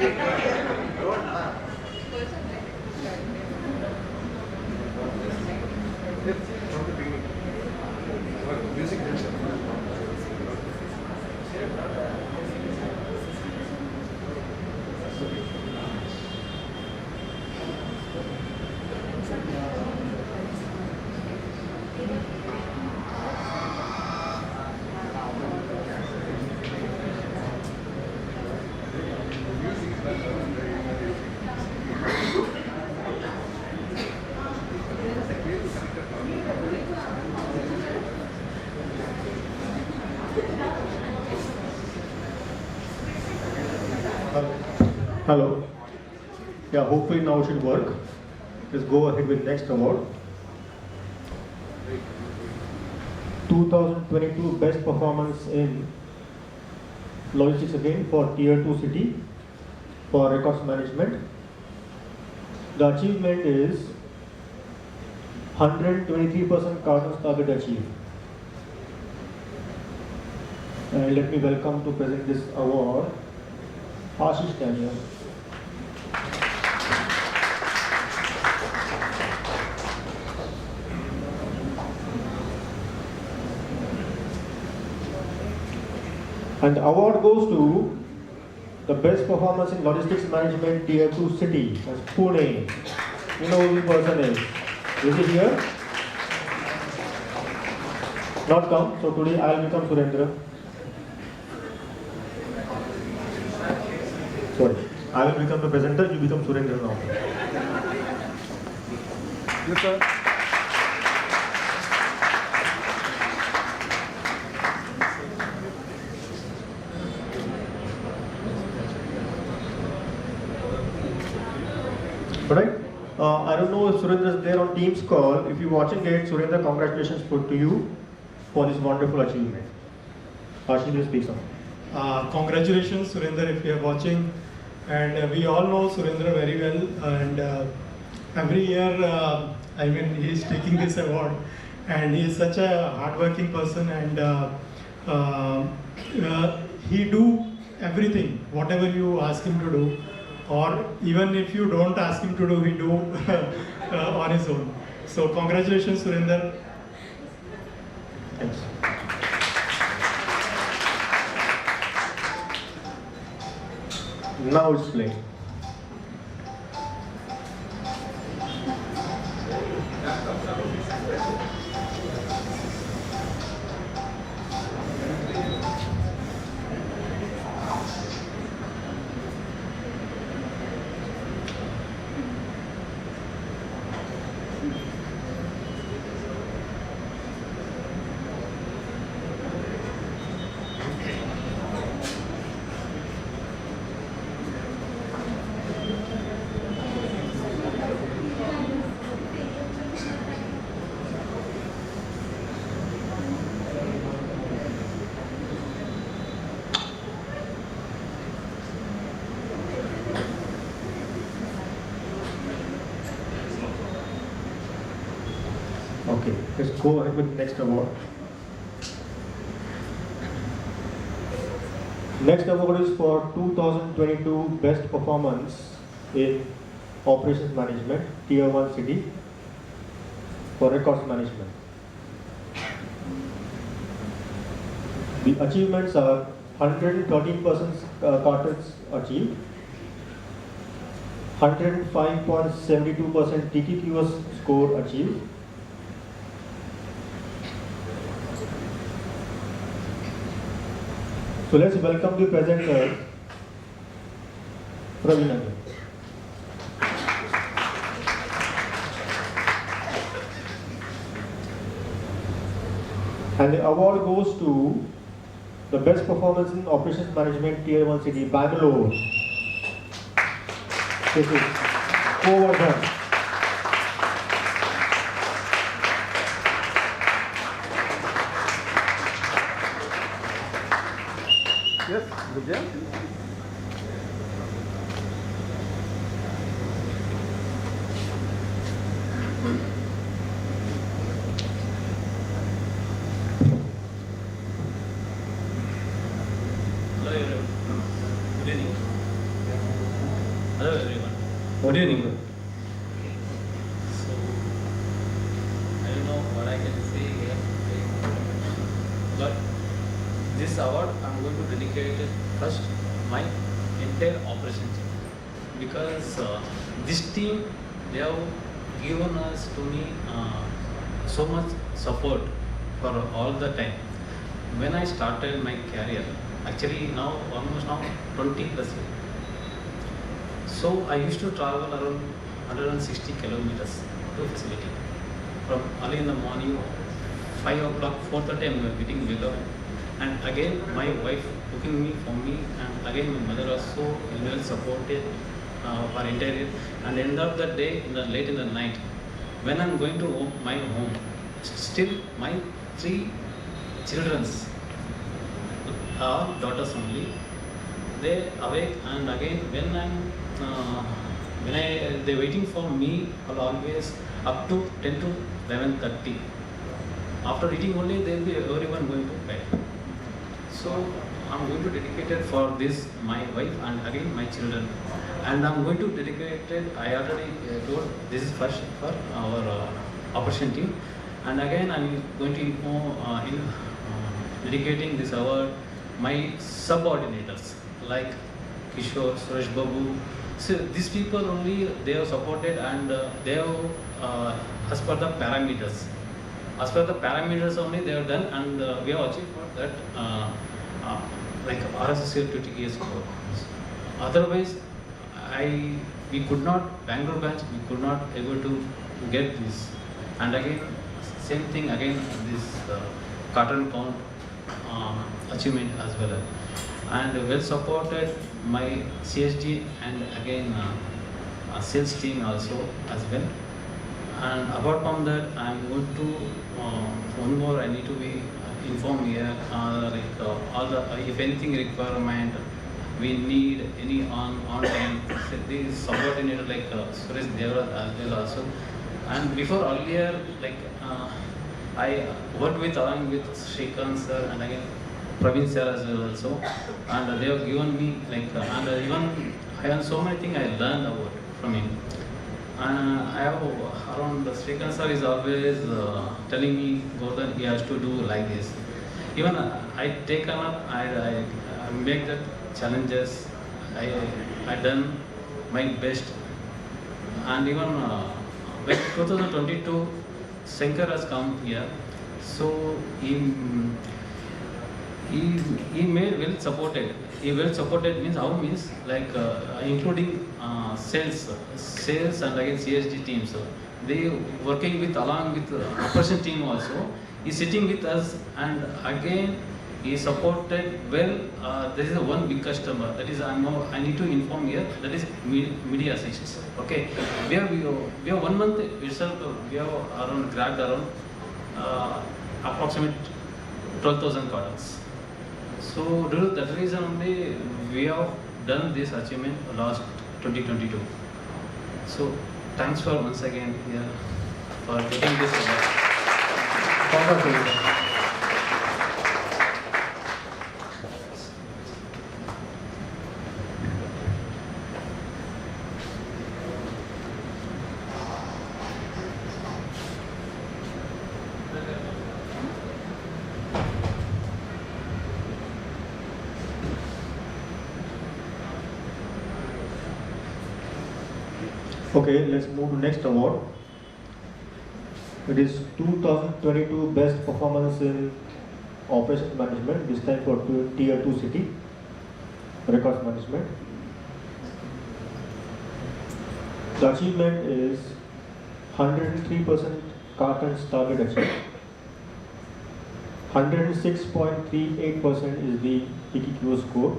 From the beginning. Music. Hello. Yeah, hopefully now it should work. Let's go ahead with next award. 2022 Best Performance in Logistics again for Tier 2 city for records management. The achievement is 123% cartons target achieved. And let me welcome to present this award Ashish Daniel. And the award goes to the best performance in logistics management Tier 2 city, that's Pune. You know who the person is. Is he here? Not come, so today I will become Surendra. Sorry, I will become the presenter, you become Surendra now. Yes, sir. Alright, I don't know if Surendra is there on Teams call. If you're watching it, Surendra, congratulations to you for this wonderful achievement. Ashish will speak on. Congratulations, Surendra, if you are watching. And we all know Surendra very well. And every year, he is taking this award. And he is such a hardworking person. And he do everything, whatever you ask him to do. Or even if you don't ask him to do, he do on his own. So congratulations, Surendra. Thanks. Now it's playing. Okay, let's go ahead with the next award. Next award is for 2022 Best Performance in Operations Management, Tier 1 City for records management. The achievements are 113% cartons achieved, 105.72% TTQS score achieved, so let's welcome the presenter, Praveen again. And the award goes to the best performance in operations management Tier 1 city, Bangalore. This is Govardhan. Yes, Vijay. Hello everyone. Good evening. Hello everyone. Good evening. So, I don't know what I can say here, but this award I'm going to dedicate it first my entire operation team, because this team, they have given us to me so much support for all the time. When I started my career, actually now almost now 20 plus years. So I used to travel around 160 kilometers to facility. From early in the morning, 5 o'clock, 4:30 I'm getting wake up. And again my wife cooking me for me, and again my mother also well supported for entire. And end of the day, late in the night, when I'm going to my home, still my 3 children are daughters only. They awake, and again when they waiting for me, I'll always up to 10 to 11:30. After eating only, they'll be everyone going to bed. So I'm going to dedicate it for this my wife and again my children. And I'm going to dedicate it, I already told, this is first for our opportunity. And again I'm going to inform dedicating this award my subordinators like Kishore, Suresh Babu. So these people only, they have supported, and they have as per the parameters. As per the parameters only they have done, and we have achieved for that like RSS 20 score. Otherwise, we could not, Bangalore branch, we could not able to get this. And again, same thing again, this carton count achievement as well. And well supported my CSD and again sales team also as well. And apart from that, I'm going to one more I need to be informed here, all the if anything requirement we need any on time, these subordinate like Suresh Devraj as well also. And before earlier, like I worked with along with Shrikant sir and again Praveen sir as well also, and they have given me like and even I have so many things I learned about from him. I have around Shrikant sir is always telling me, Gordon, he has to do like this. Even I take up, I make the challenges. I done my best. And even when 2022, Shankar has come here, so he made well supported. He well supported means how means like including sales and again CSD teams. So they working with along with operation team also. He's sitting with us, and again he supported well. There is one big customer that is I need to inform here, that is media assistance. Okay, we have 1 month itself. We have around grabbed around approximate 12,000 cartons. So due to that reason only we have done this achievement last 2022. So thanks for once again here for getting this award. Congratulations. Okay, let's move to next award. It is 2022 Best Performance in Operations Management, this time for Tier 2 city, records management. The achievement is 103% cartons target achieved. 106.38% is the PTQO score.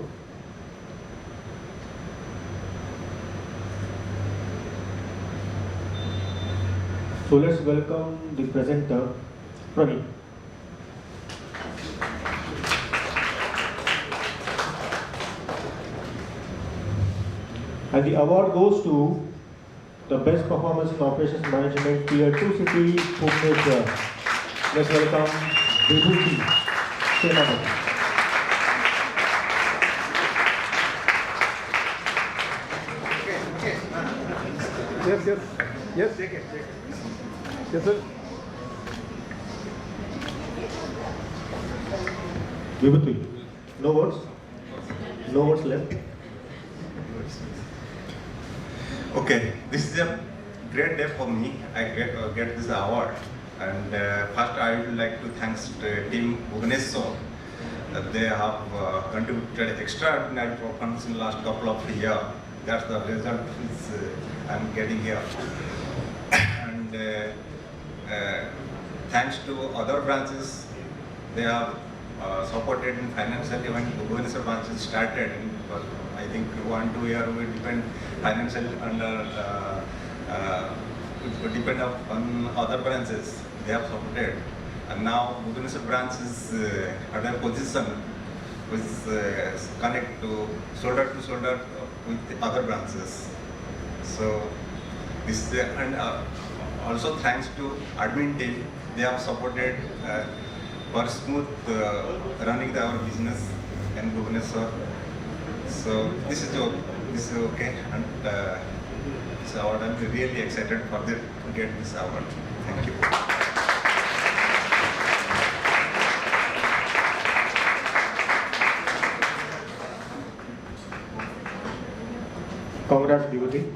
So let's welcome the presenter, Praveen. And the award goes to the Best Performance in Operations Management Tier 2 City, Bhubaneswar. Let's welcome Vibhuti Senapati. Yes. Take it. Yes, sir. Vibhuti, no words? No words left? Okay, this is a great day for me. I get this award, and first I would like to thanks to Team Bhubaneswar. They have contributed extraordinary performance in the last couple of years. That's the result is I'm getting here. And thanks to other branches, they have supported in financially when Bhubaneswar branches started. I think 1-2 years we depend financially under depend on other branches. They have supported, and now Bhubaneswar branch is at a position which connect to shoulder with the other branches. So this and also thanks to admin team, they have supported for smooth running our business in Bhubaneswar. So this is okay, and this award I'm really excited for to get this award. Thank you. Congrats, Vibhuti.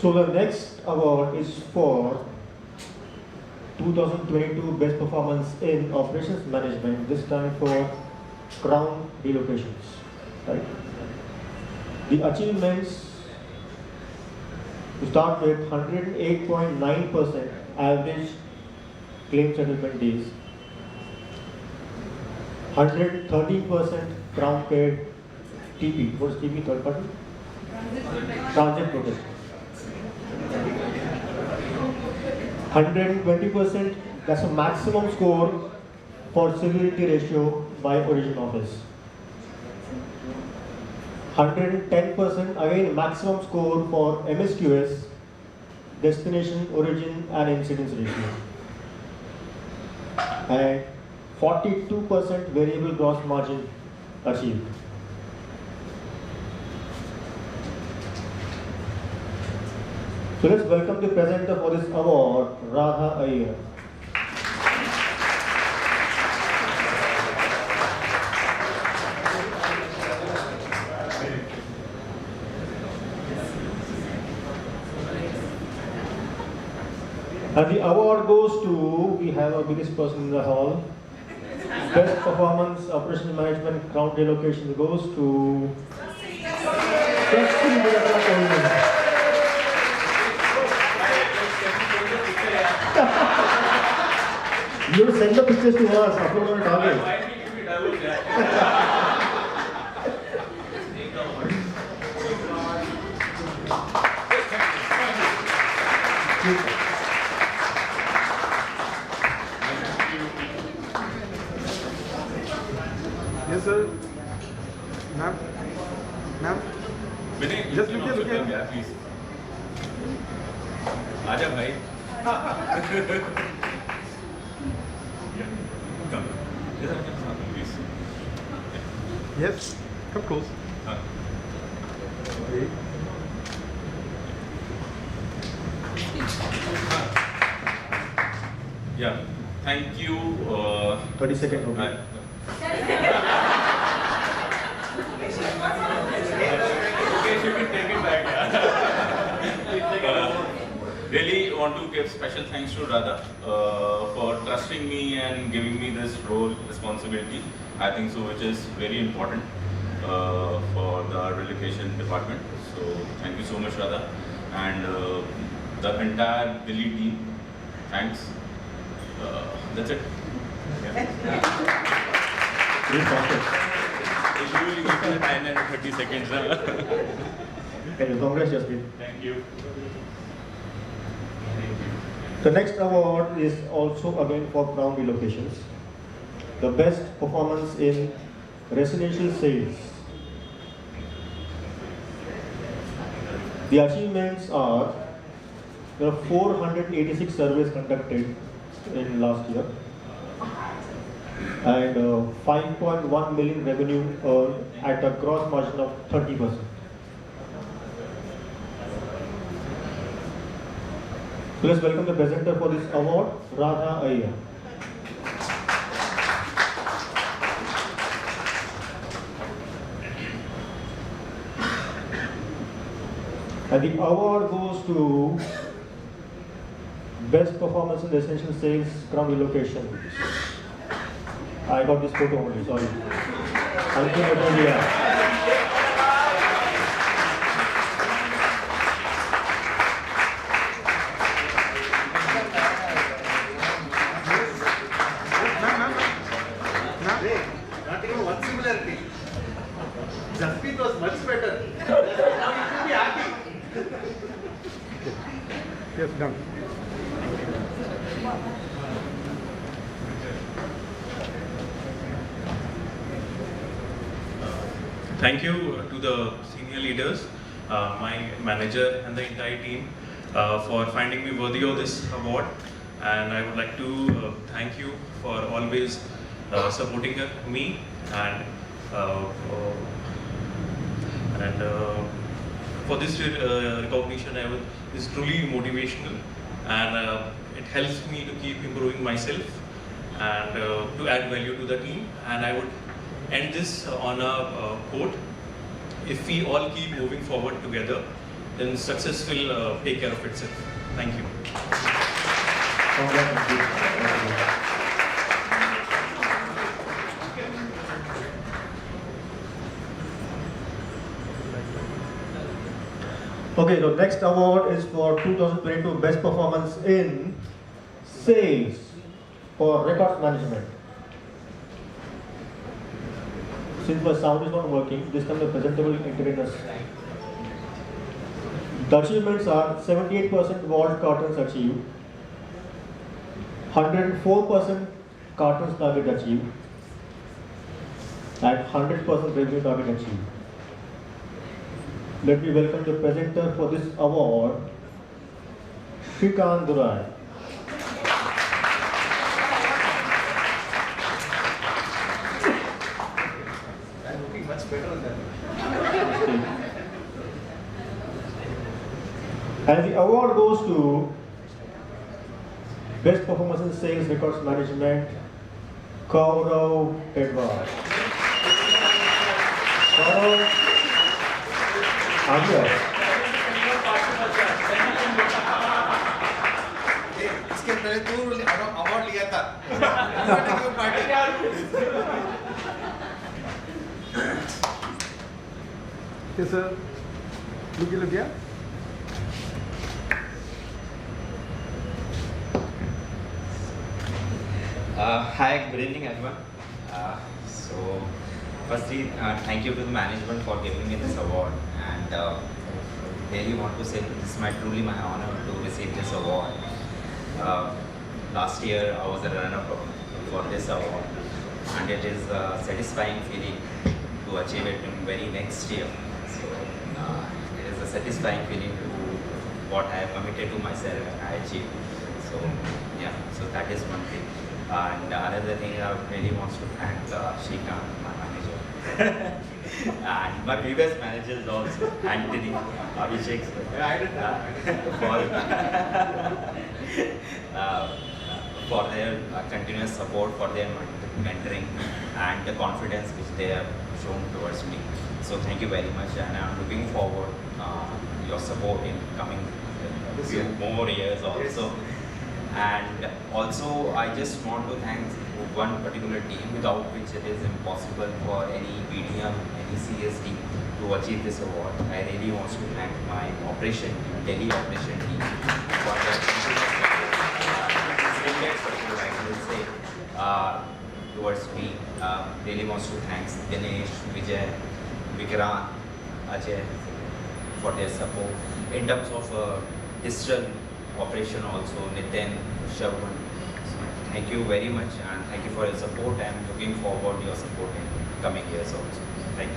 So the next award is for 2022 Best Performance in Operations Management, this time for Crown relocations. Right? The achievements to start with 108.9% average claim settlement days, 113% Crown paid TP. What is TP? Third party? Transit protection. 120%, that's a maximum score for severity ratio by origin office. 110%, again maximum score for MSQS, destination, origin and incidence ratio. And 42% variable gross margin achieved. So let's welcome the presenter for this award, Radha Iyer. And the award goes to, we have our biggest person in the hall. Best Performance Operational Management Crown Relocation goes to You send the pictures to us, upload on target. Yes, sir. Ma'am. Just look here. Please. Aja bhai. Come. Please. Yes. Come close. Okay. Yeah. Thank you. 30 seconds. Okay. Really want to give special thanks to Radha for trusting me and giving me this role responsibility. I think so, which is very important for the relocation department. So thank you so much, Radha, and the entire Delhi team. Thanks. That's it. Usually give me 9 and 30 seconds. Congrats, Jaspreet. Thank you. The next award is also again for Crown relocations. The best performance in residential sales. The achievements are, there are 486 surveys conducted in last year. and 5.1 million revenue at a gross margin of 30%. Let's welcome the presenter for this award, Radha Iyer. And the award goes to Best Performance in Essential Sales Scrum Relocation. I got this photo only, sorry. Thank you, Natalia. Not even one similarity. Jasprit was much better. Now you should be happy. Yes, done. Thank you to the senior leaders, my manager and the entire team for finding me worthy of this award. And I would like to thank you for always supporting me and for this recognition. Is truly motivational, and it helps me to keep improving myself and to add value to the team. And I would end this on a quote: if we all keep moving forward together, then success will take care of itself. Thank you. Okay, the next award is for 2022 Best Performance in Sales for Records Management. Since my sound is not working, this time the presenter will entertain us. The achievements are 78% vault cartons achieved, 104% cartons target achieved, and 100% revenue target achieved. Let me welcome the presenter for this award, Shrikant Durai. I'm looking much better than that. And the award goes to Best Performance in Sales Records Management, Kaurav Edward. Kaurav, इसके पहले तू award लिया था। Yes, sir. Look here. Hi, good evening everyone. So, firstly, thank you to the management for giving me this award, and really want to say that this is truly my honor to receive this award. Last year I was a runner-up for this award, and it is a satisfying feeling to achieve it in very next year. So, it is a satisfying feeling to what I have committed to myself and I achieved. So, yeah, so that is one thing. And another thing I really want to thank Shrikant, my manager, and my previous managers also, Anthony, Abhishek, for their continuous support, for their mentoring, and the confidence which they have shown towards me. So thank you very much, and I'm looking forward your support in coming few more years also. And also, I just want to thank one particular team without which it is impossible for any BDM, any CSD to achieve this award. I really want to thank my operation team, Delhi operation team, for their I will say, towards me. Really wants to thank Dinesh, Vijay, Vikrant, Ajay for their support. In terms of digital operation also, Nitin, Shravan. So thank you very much, and thank you for your support. I am looking forward to your support in coming years also. Thank you.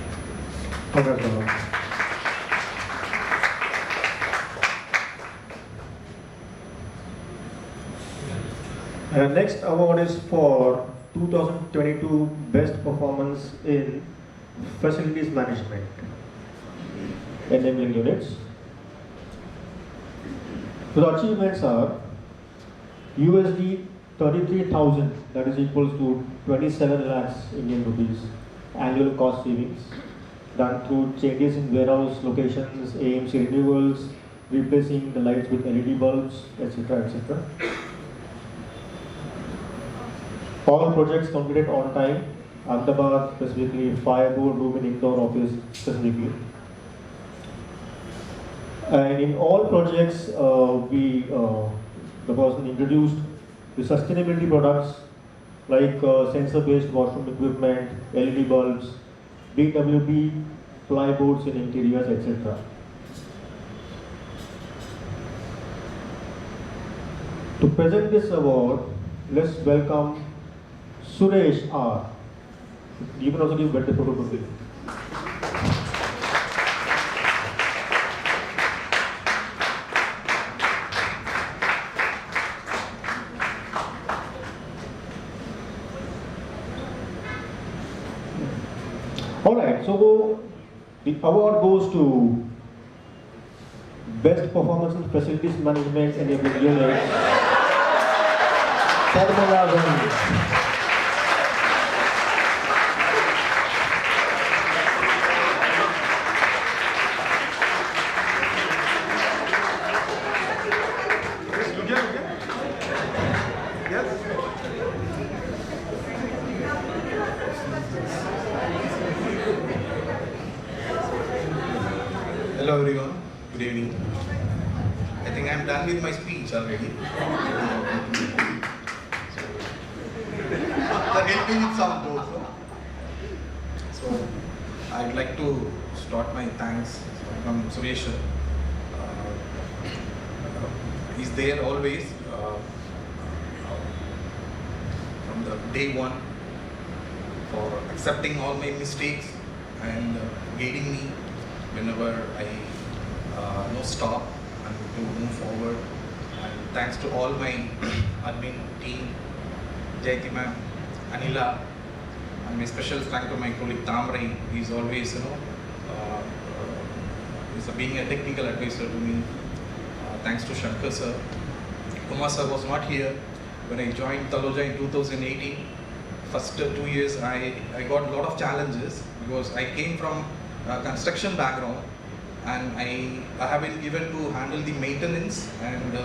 Next award is for 2022 Best Performance in Facilities Management enabling units. The achievements are USD 33,000, that is equals to 27 lakhs Indian rupees annual cost savings done through changes in warehouse locations, AMC renewals, replacing the lights with LED bulbs, etc. etc. All projects completed on time. Ahmedabad specifically, Fireboard room in Indore office specifically. And in all projects, the person introduced the sustainability products like sensor-based washroom equipment, LED bulbs, DWP, plyboards in interiors, etc. To present this award, let's welcome Suresh R. You can also give better photo to me. Alright, so the award goes to Best Performance in Facilities Management Enabling Unit, Padmanabhan. Hello everyone, good evening. I think I'm done with my speech already. They're helping with some also. So I'd like to start my thanks from Suresh. He's there always from the day one for accepting all my mistakes and guiding me whenever I stop and to move forward. And thanks to all my admin team, Jayati ma'am, Anila, and my special thank to my colleague Tamrai. He's always, being a technical advisor to me. Thanks to Shankar sir. Kumar sir was not here when I joined Taloja in 2018. First 2 years I got a lot of challenges because I came from construction background, and I have been given to handle the maintenance and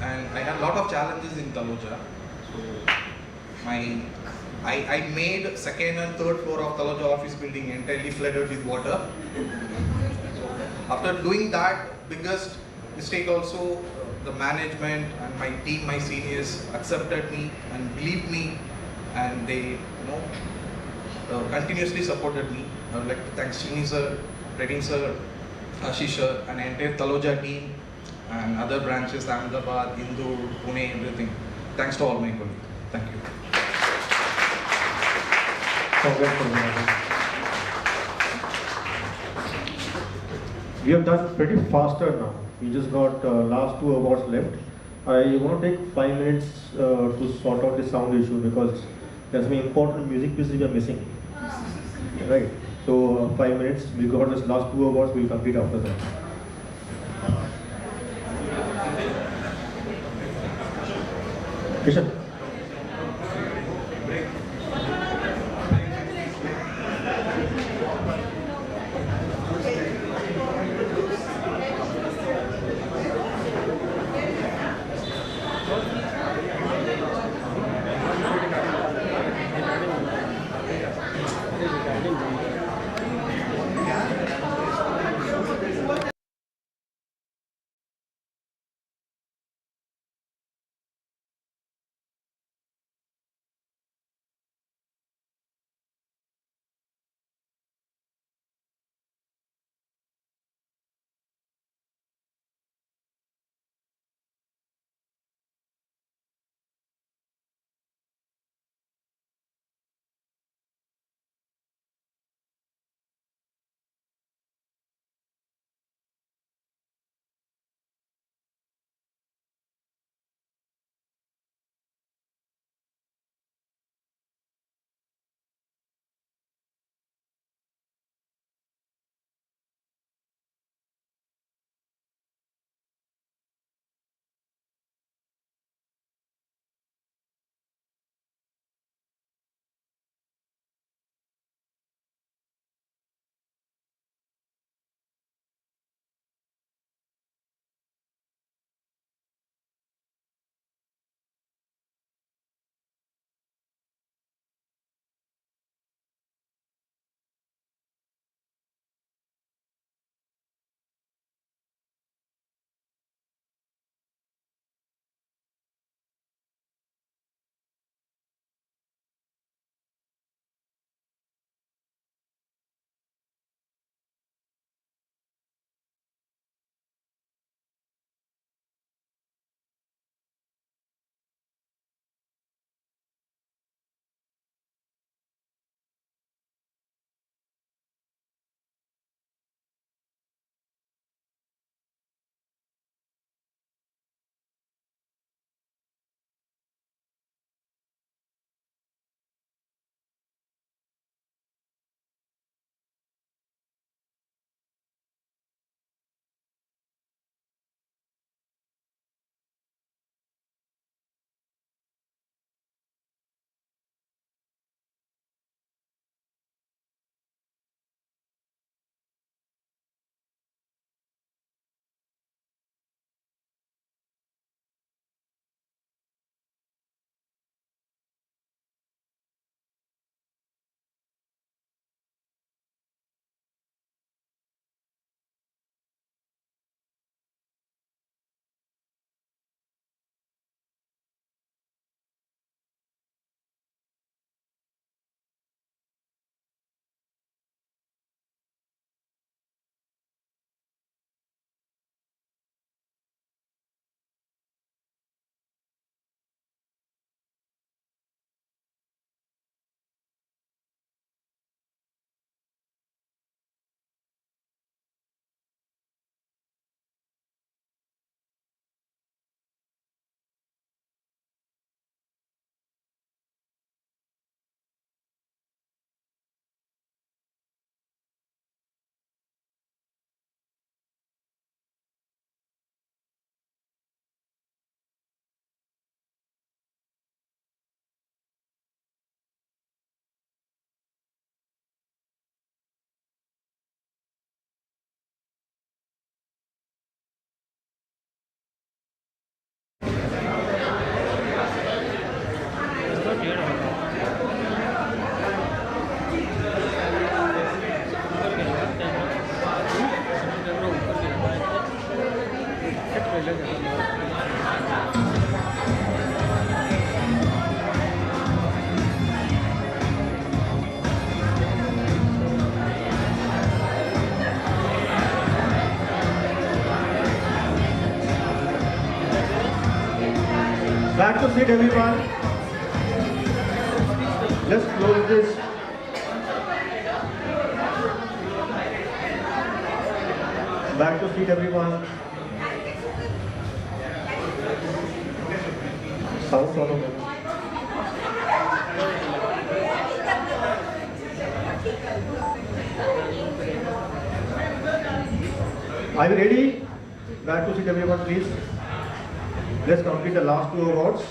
I had a lot of challenges in Taloja. So I made second and third floor of Taloja office building entirely flooded with water. So after doing that biggest mistake also, the management and my team, my seniors accepted me and believed me, and they continuously supported me. I would like to thank Srini sir, Reddy sir, Ashish sir, and entire Taloja team and other branches, Ahmedabad, Indore, Pune, everything. Thanks to all my colleagues. Thank you. We have done pretty faster now. We just got last 2 awards left. I want to take 5 minutes to sort out the sound issue because there's some important music pieces we are missing. Right. So 5 minutes. We got this last 2 awards. We'll complete after that. Kishan. to sit, everyone. Let's close this. Back to seat, everyone. Sound problem. Are you ready? Back to seat, everyone, please. Let's complete the last 2 awards.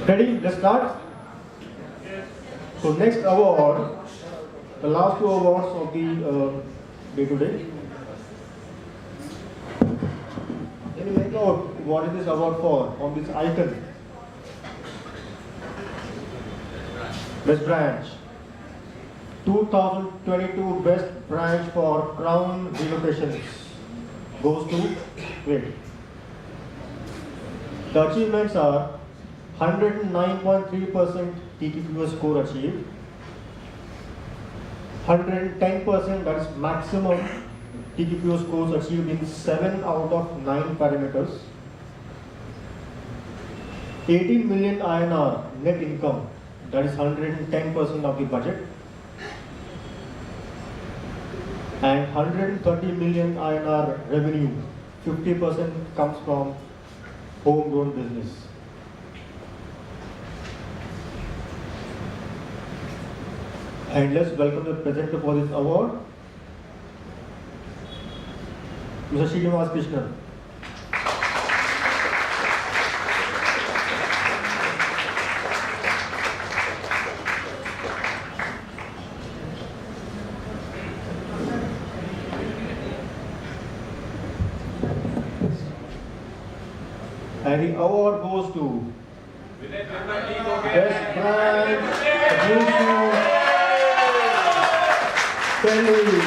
Ready? Let's start. So next award, the last 2 awards of the day today. Can you make out what is this award for on this icon? Best branch. 2022 best branch for Crown relocations goes to, wait. The achievements are 109.3% TTPO score achieved, 110%, that is maximum TTPO scores achieved in 7 out of 9 parameters, 18 million INR net income, that is 110% of the budget, and 130 million INR revenue, 50% comes from homegrown business. And let's welcome the presenter for this award, Mr. Srinivas Krishnan. And the award goes to Best Brand Delhi.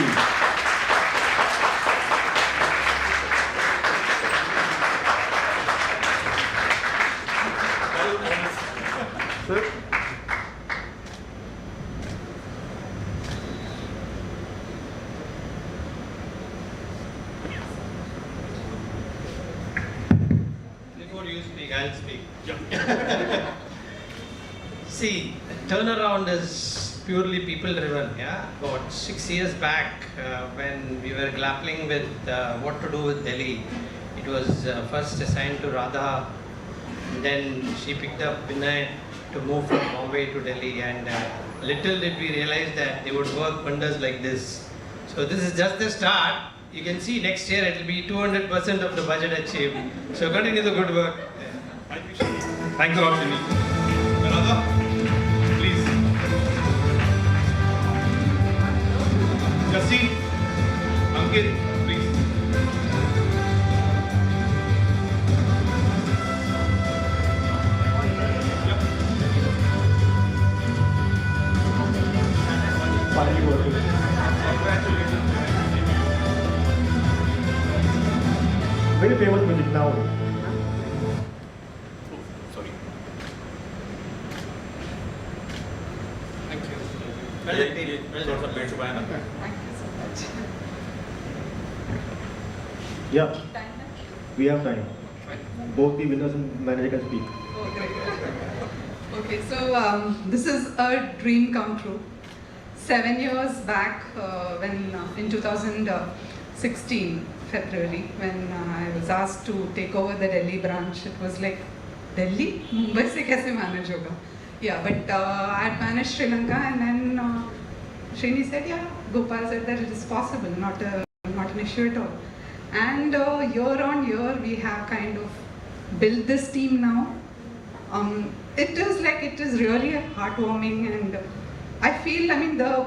Before you speak, I'll speak. See, turnaround is purely people driven. Yeah, about 6 years back, when we were grappling with what to do with Delhi, it was first assigned to Radha, then she picked up Vinay to move from Bombay to Delhi, and little did we realize that they would work wonders like this. So this is just the start. You can see next year it will be 200% of the budget achieved. So continue the good work. Thanks a lot, Srini. Radha, please. Jassi, Ankit, please. Finally working. Very famous music now. Sorry. Thank you. Yeah, we have time. Both the winners and manager can speak. Oh, great. Okay, so this is a dream come true. 7 years back, when in 2016 February, when I was asked to take over the Delhi branch, it was like, Delhi? Mumbai se kaise manage hoga? Yeah, but I had managed Sri Lanka, and then Srini said, yeah, Gopal said that it is possible, not an issue at all. And year on year, we have kind of built this team now. It is really heartwarming, and I feel, I mean, the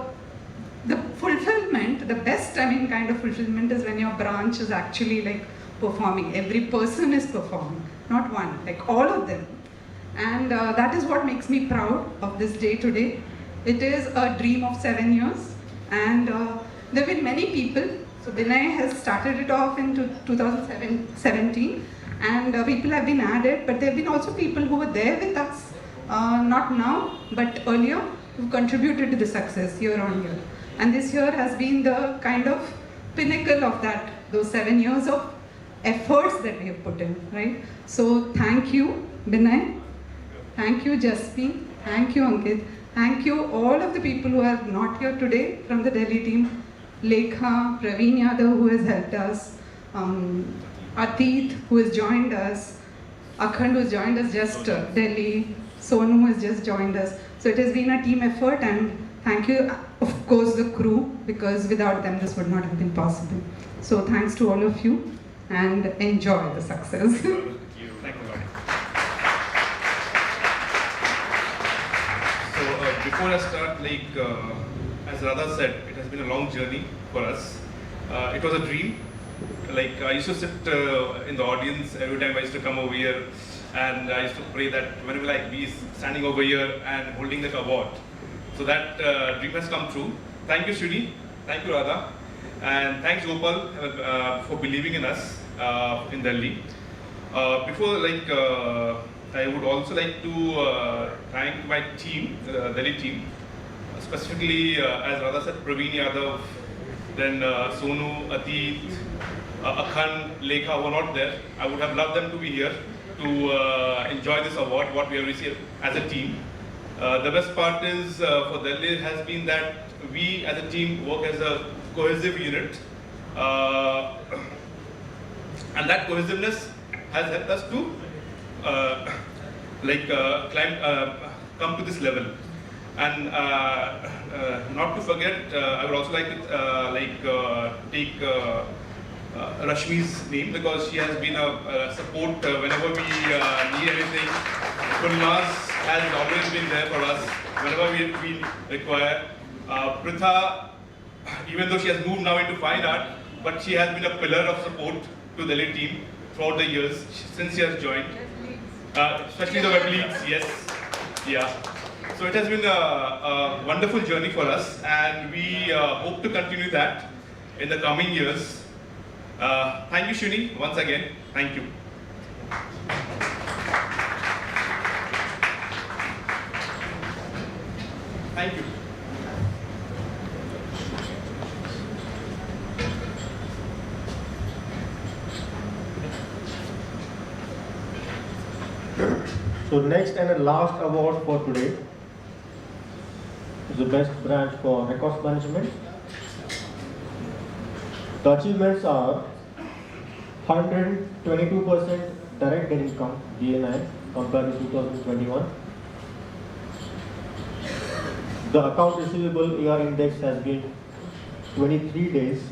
fulfillment, the best, I mean, kind of fulfillment is when your branch is actually like performing. Every person is performing, not one, like all of them. And that is what makes me proud of this day today. It is a dream of 7 years, and there have been many people. So Vinay has started it off in 2017, and people have been added, but there have been also people who were there with us, not now, but earlier, who contributed to the success year on year. And this year has been the kind of pinnacle of that, those 7 years of efforts that we have put in, right? So thank you, Binay. Thank you, Jaspreet. Thank you, Ankit. Thank you, all of the people who are not here today from the Delhi team. Lekha, Praveen Yadav, who has helped us. Atit, who has joined us. Akhand, who has joined us just Delhi. Sonu has just joined us. So it has been a team effort, and thank you, of course, the crew, because without them this would not have been possible. So thanks to all of you, and enjoy the success. Thank you. So before I start, as Radha said, it has been a long journey for us. It was a dream. I used to sit in the audience every time I used to come over here, and I used to pray that whenever I be standing over here and holding that award. So that dream has come true. Thank you, Srini. Thank you, Radha. And thanks, Gopal, for believing in us in Delhi. I would also like to thank my team, the Delhi team, specifically, as Radha said, Praveen Yadav, then Sonu, Atit, Akhand, Lekha, who are not there. I would have loved them to be here to enjoy this award, what we have received as a team. The best part is for Delhi has been that we as a team work as a cohesive unit, and that cohesiveness has helped us to come to this level. And not to forget, I would also like to take Rashmi's name, because she has been a support whenever we need anything. Kulnaz has always been there for us whenever we require. Pritha, even though she has moved now into fine art, but she has been a pillar of support to the Delhi team throughout the years since she has joined. Especially the web leagues, yes. Yeah. So it has been a wonderful journey for us, and we hope to continue that in the coming years. Thank you, Shuni, once again. Thank you. Thank you. So next and the last award for today is the best branch for records management. The achievements are 122% direct net income (DNI) compared to 2021. The account receivable AR index has been 23 days,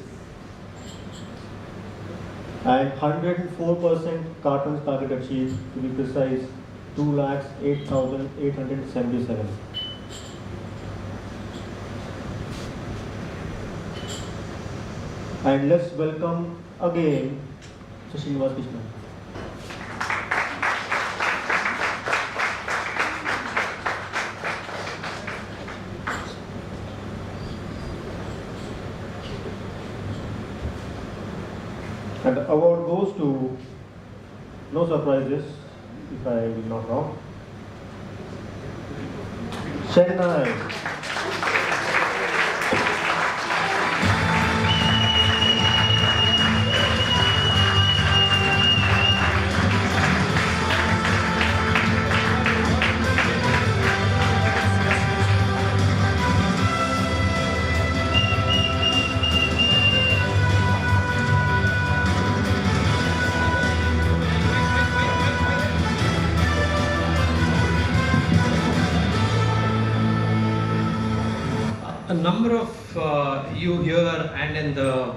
and 104% cartons target achieved, to be precise, 2,08,877. And let's welcome again Srinivas Krishnan. And the award goes to, no surprises, if I will not wrong, Chennai. A number of you here and in the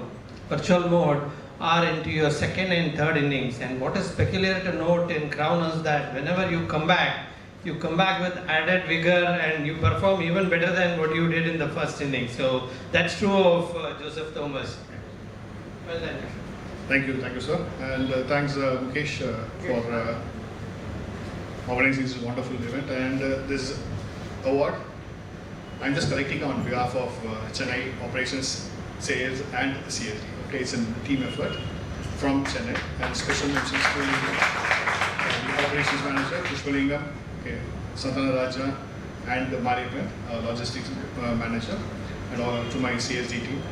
virtual mode are into your second and third innings, and what is peculiar to note in Crown is that whenever you come back with added vigor and you perform even better than what you did in the first inning. So that's true of Joseph Thomas. Well done. Thank you, sir. And thanks, Mukesh, for organizing this wonderful event. And this award, I'm just collecting on behalf of Chennai Operations, Sales and CSD. Okay, it's a team effort. from Chennai, and special mentions to the operations manager, Pushpalingam, okay, Santana Raja, and the management, logistics manager, and all, to my CSD team,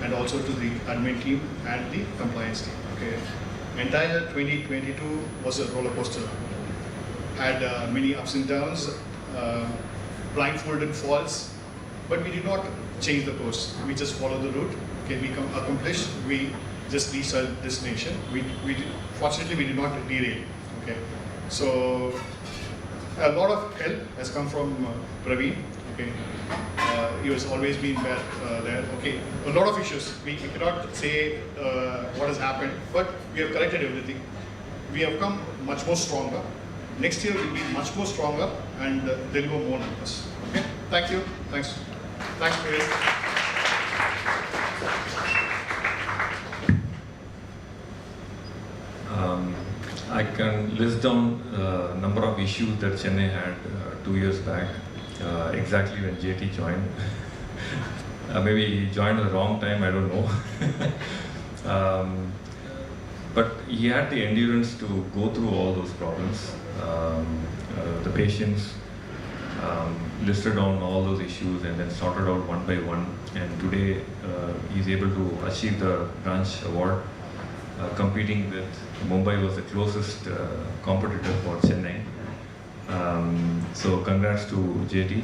and also to the admin team and the compliance team. Okay, entire 2022 was a roller coaster. Had many ups and downs, blindfolded falls, but we did not change the course. We just followed the route. Okay, we accomplished. We just reached our destination. Fortunately, we did not derail. Okay, so a lot of help has come from Praveen. Okay, he has always been there. Okay, a lot of issues. We cannot say what has happened, but we have corrected everything. We have come much more stronger. Next year we'll be much more stronger and deliver more numbers. Okay, thank you. Thanks. Thanks, Praveen. I can list down a number of issues that Chennai had 2 years back, exactly when JT joined. Maybe he joined at the wrong time, I don't know. But he had the endurance to go through all those problems. The patience, listed down all those issues and then sorted out one by one. And today he's able to achieve the branch award. Competing with Mumbai was the closest competitor for Chennai. So congrats to JT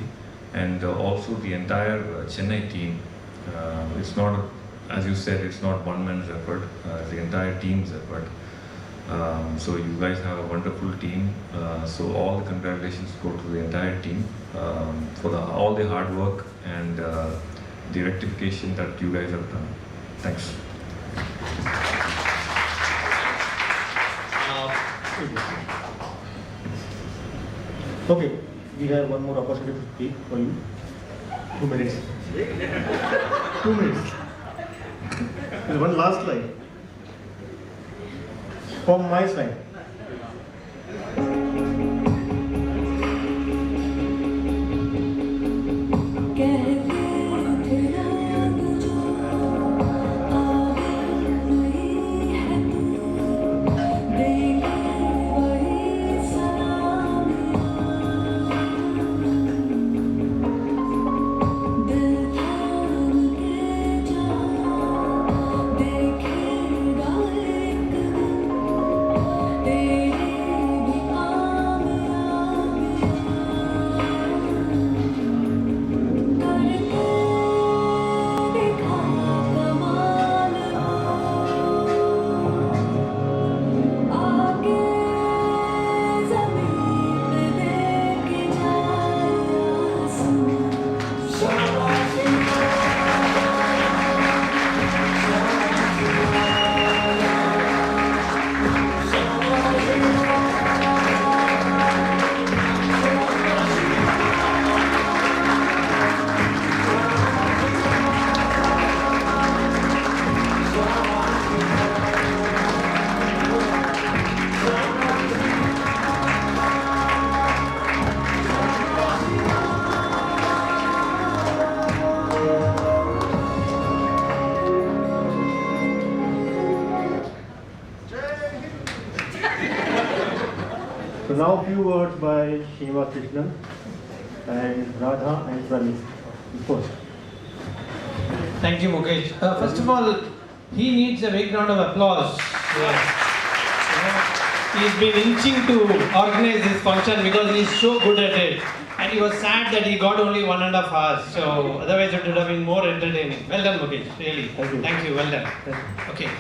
and also the entire Chennai team. It's not, as you said, it's not one man's effort, it's the entire team's effort. So you guys have a wonderful team. So all the congratulations go to the entire team for all the hard work and the rectification that you guys have done. Thanks. Okay, we have one more opportunity to speak for you. 2 minutes. 2 minutes. There's one last line. From my side. So now a few words by Srinivas Krishnan and Radha and Prameet. First. Thank you, Mukesh. First of all, he needs a big round of applause. He's been inching to organize this function because he's so good at it. And he was sad that he got only 1.5 hours. So otherwise it would have been more entertaining. Well done, Mukesh. Really. Thank you. Well done. Okay.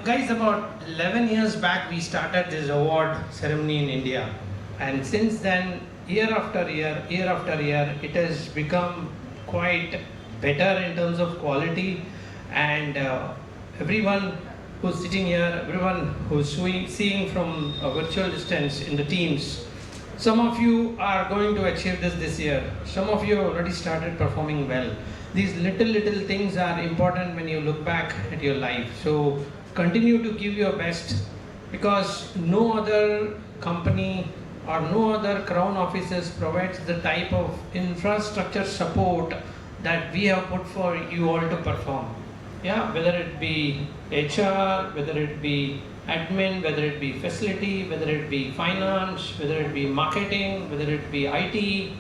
Guys, about 11 years back, we started this award ceremony in India. And since then, year after year, it has become quite better in terms of quality. And everyone who's sitting here, everyone who's seeing from a virtual distance in the teams, some of you are going to achieve this year. Some of you have already started performing well. These little things are important when you look back at your life. So continue to give your best, because no other company or no other crown offices provides the type of infrastructure support that we have put for you all to perform. Yeah, whether it be HR, whether it be admin, whether it be facility, whether it be finance, whether it be marketing, whether it be IT.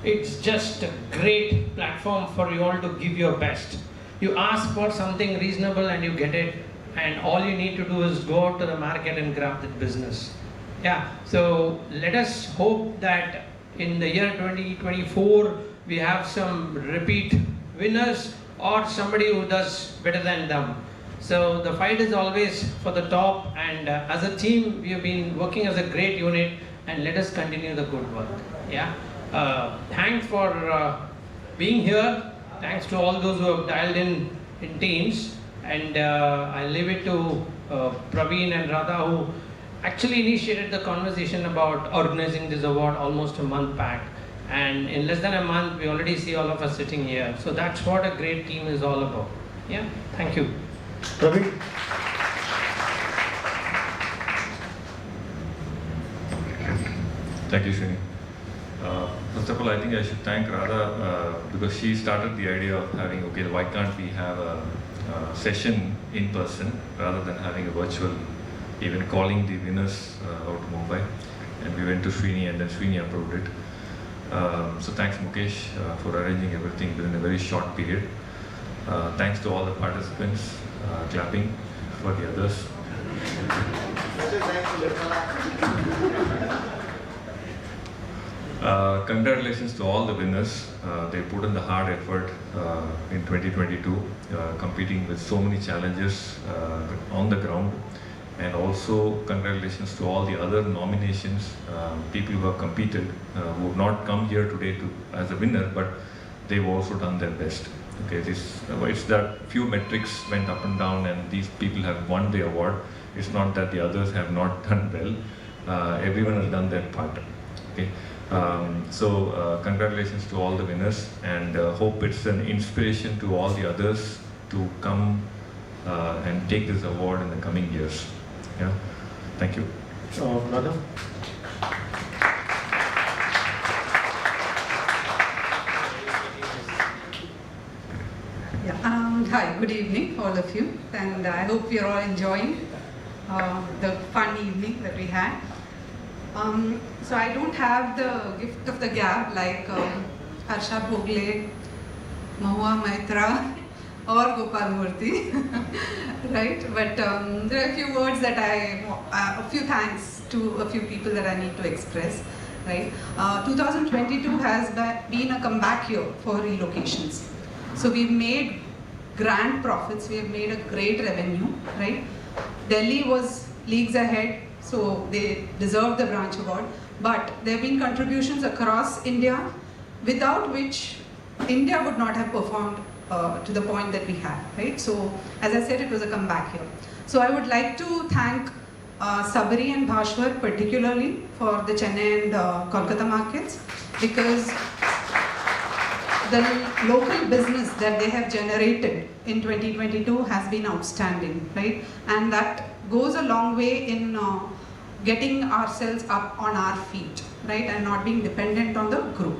It's just a great platform for you all to give your best. You ask for something reasonable and you get it, and all you need to do is go out to the market and grab that business. Yeah, so let us hope that in the year 2024 we have some repeat winners or somebody who does better than them. So the fight is always for the top, and as a team we have been working as a great unit, and let us continue the good work. Yeah. Thanks for being here. Thanks to all those who have dialed in Teams, and I leave it to Praveen and Radha, who actually initiated the conversation about organizing this award almost a month back, and in less than a month we already see all of us sitting here. So that's what a great team is all about. Yeah, thank you. Praveen. Thank you, Srini. First of all, I think I should thank Radha because she started the idea of having, okay, why can't we have a session in person rather than having a virtual, even calling the winners out to Mumbai. And we went to Srini, and then Srini approved it. So thanks Mukesh for arranging everything within a very short period. Thanks to all the participants, clapping for the others. Congratulations to all the winners. They put in the hard effort in 2022, competing with so many challenges on the ground. And also congratulations to all the other nominations, people who have competed, who have not come here today as a winner, but they've also done their best. Okay, it's that few metrics went up and down, and these people have won the award. It's not that the others have not done well. Everyone has done their part. Okay. Congratulations to all the winners, and hope it's an inspiration to all the others to come and take this award in the coming years. Yeah, thank you. Radha? Yeah. Hi, good evening, all of you, and I hope you're all enjoying the fun evening that we had. So I don't have the gift of the gab like Harsha Bhogle, Mahua Maitra, or Gopal Murthy, right? But there are a few words that a few thanks to a few people that I need to express, right? 2022 has been a comeback year for relocations. So we've made grand profits, we have made a great revenue, right? Delhi was leagues ahead, so they deserved the branch award. But there have been contributions across India, without which India would not have performed to the point that we have, right? So, as I said, it was a comeback here. So I would like to thank Sabari and Bhashwar particularly for the Chennai and Kolkata markets, because the local business that they have generated in 2022 has been outstanding, right? And that goes a long way in getting ourselves up on our feet, right? And not being dependent on the group.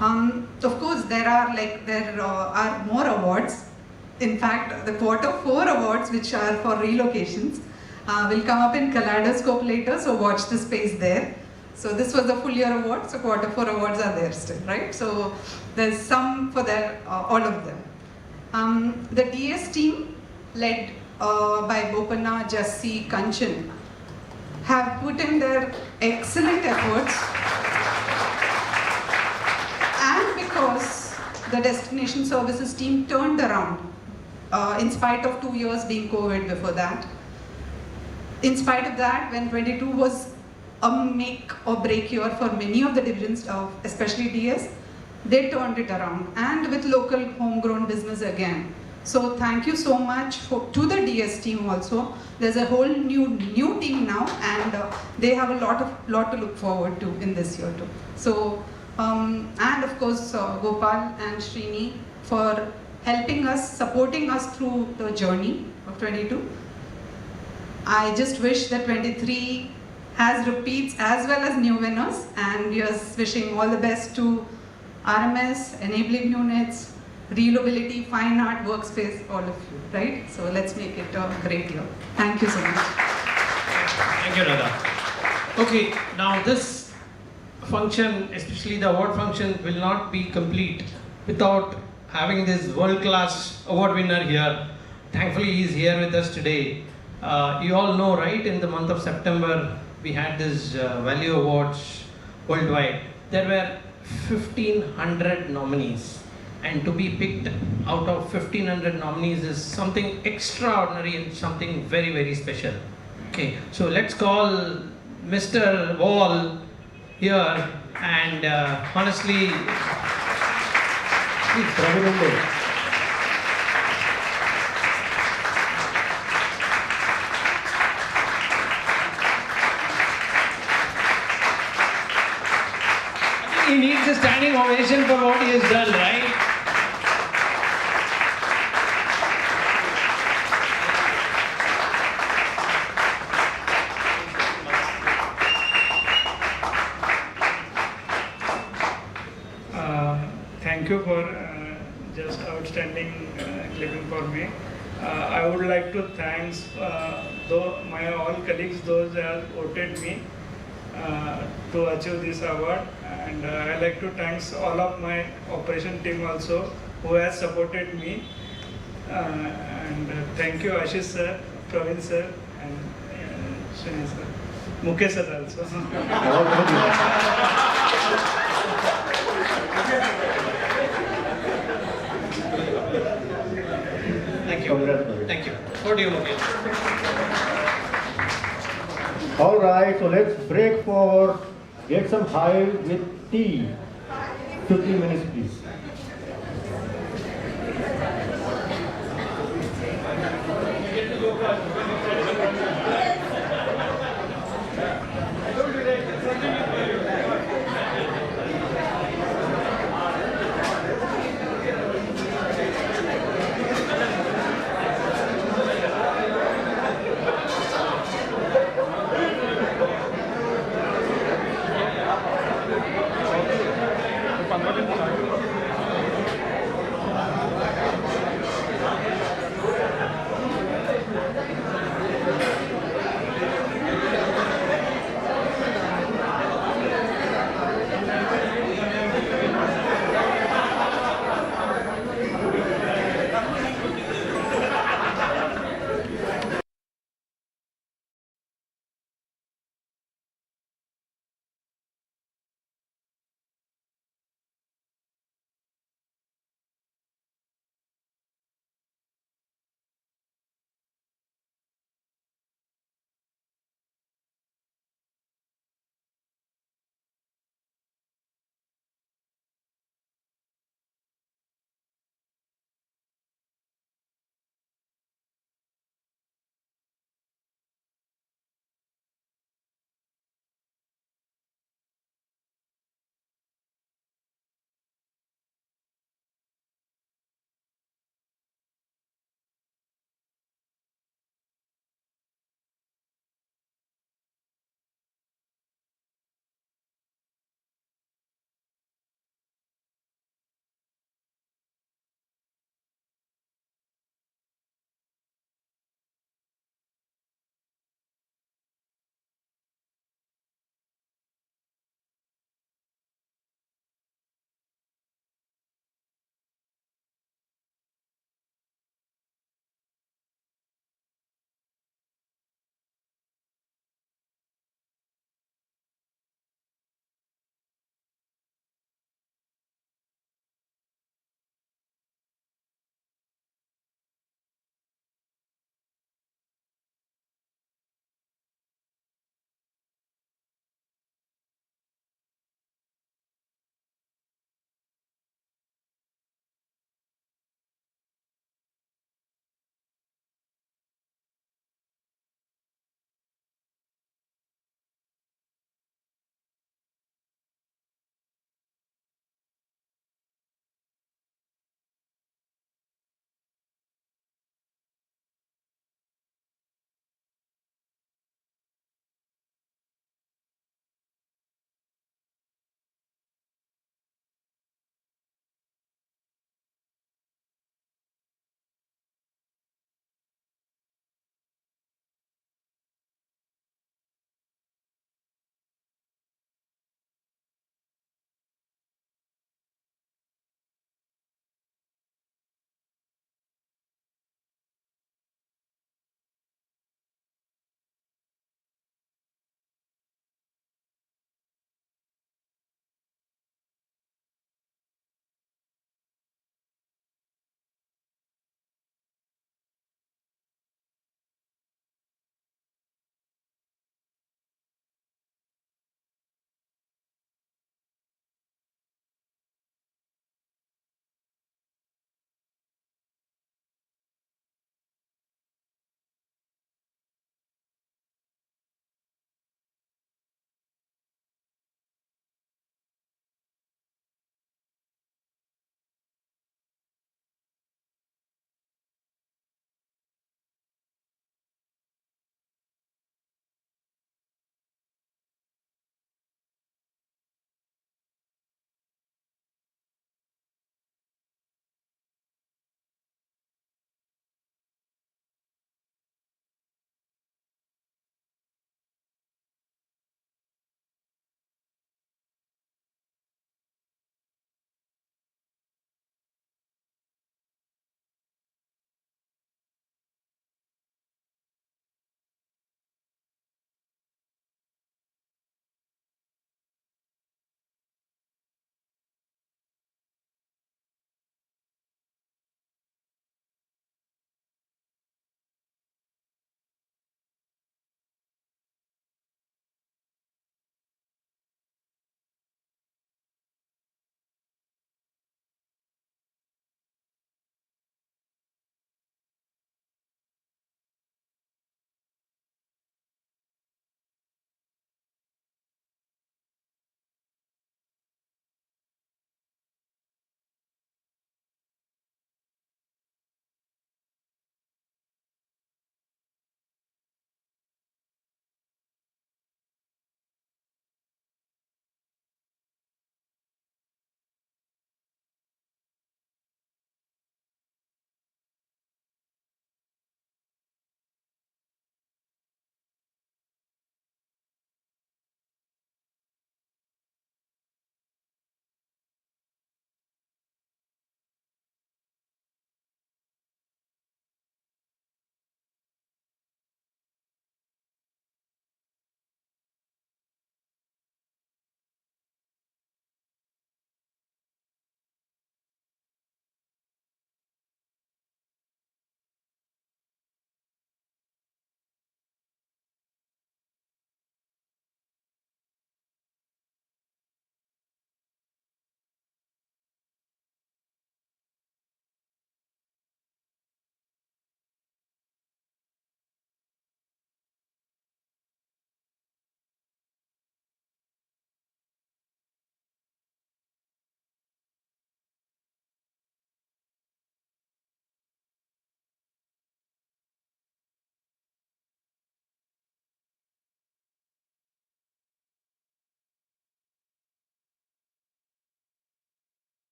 Of course, there are more awards. In fact, the Q4 awards, which are for relocations, will come up in Kaleidoscope later, so watch the space there. So this was the full year award, so Q4 awards are there still, right? So there's some for all of them. The DS team, led by Bopanna, Jassi, Kanchan, have put in their excellent efforts. And because the destination services team turned around, in spite of 2 years being COVID before that, in spite of that, when 22 was a make or break year for many of the divisions, especially DS, they turned it around, and with local homegrown business again. So thank you so much to the DS team also. There's a whole new team now, and they have a lot to look forward to in this year too. So, and of course Gopal and Srini for helping us, supporting us through the journey of 22. I just wish that 23 has repeats as well as new winners, and we are wishing all the best to RMS, enabling units, Readability, fine art, workspace, all of you, right? So let's make it a great year. Thank you so much. Thank you, Radha. Okay, now this function, especially the award function, will not be complete without having this world-class award winner here. Thankfully, he is here with us today. You all know, right, in the month of September, we had this Value Awards worldwide. There were 1,500 nominees. And to be picked out of 1,500 nominees is something extraordinary and something very, very special. Okay, so let's call Mr. Wall here, and honestly, please, he needs a standing ovation for what he has done, right? Thank you for just outstanding clipping for me. I would like to thank my all colleagues, those that have voted me to achieve this award, and I like to thank all of my operation team also who has supported me, and thank you Ashish sir, Praveen sir, and Srini sir, Mukesh sir also. Thank you. Thank you. What do you want? All right, so let's break for get some high with tea. 15 minutes, please.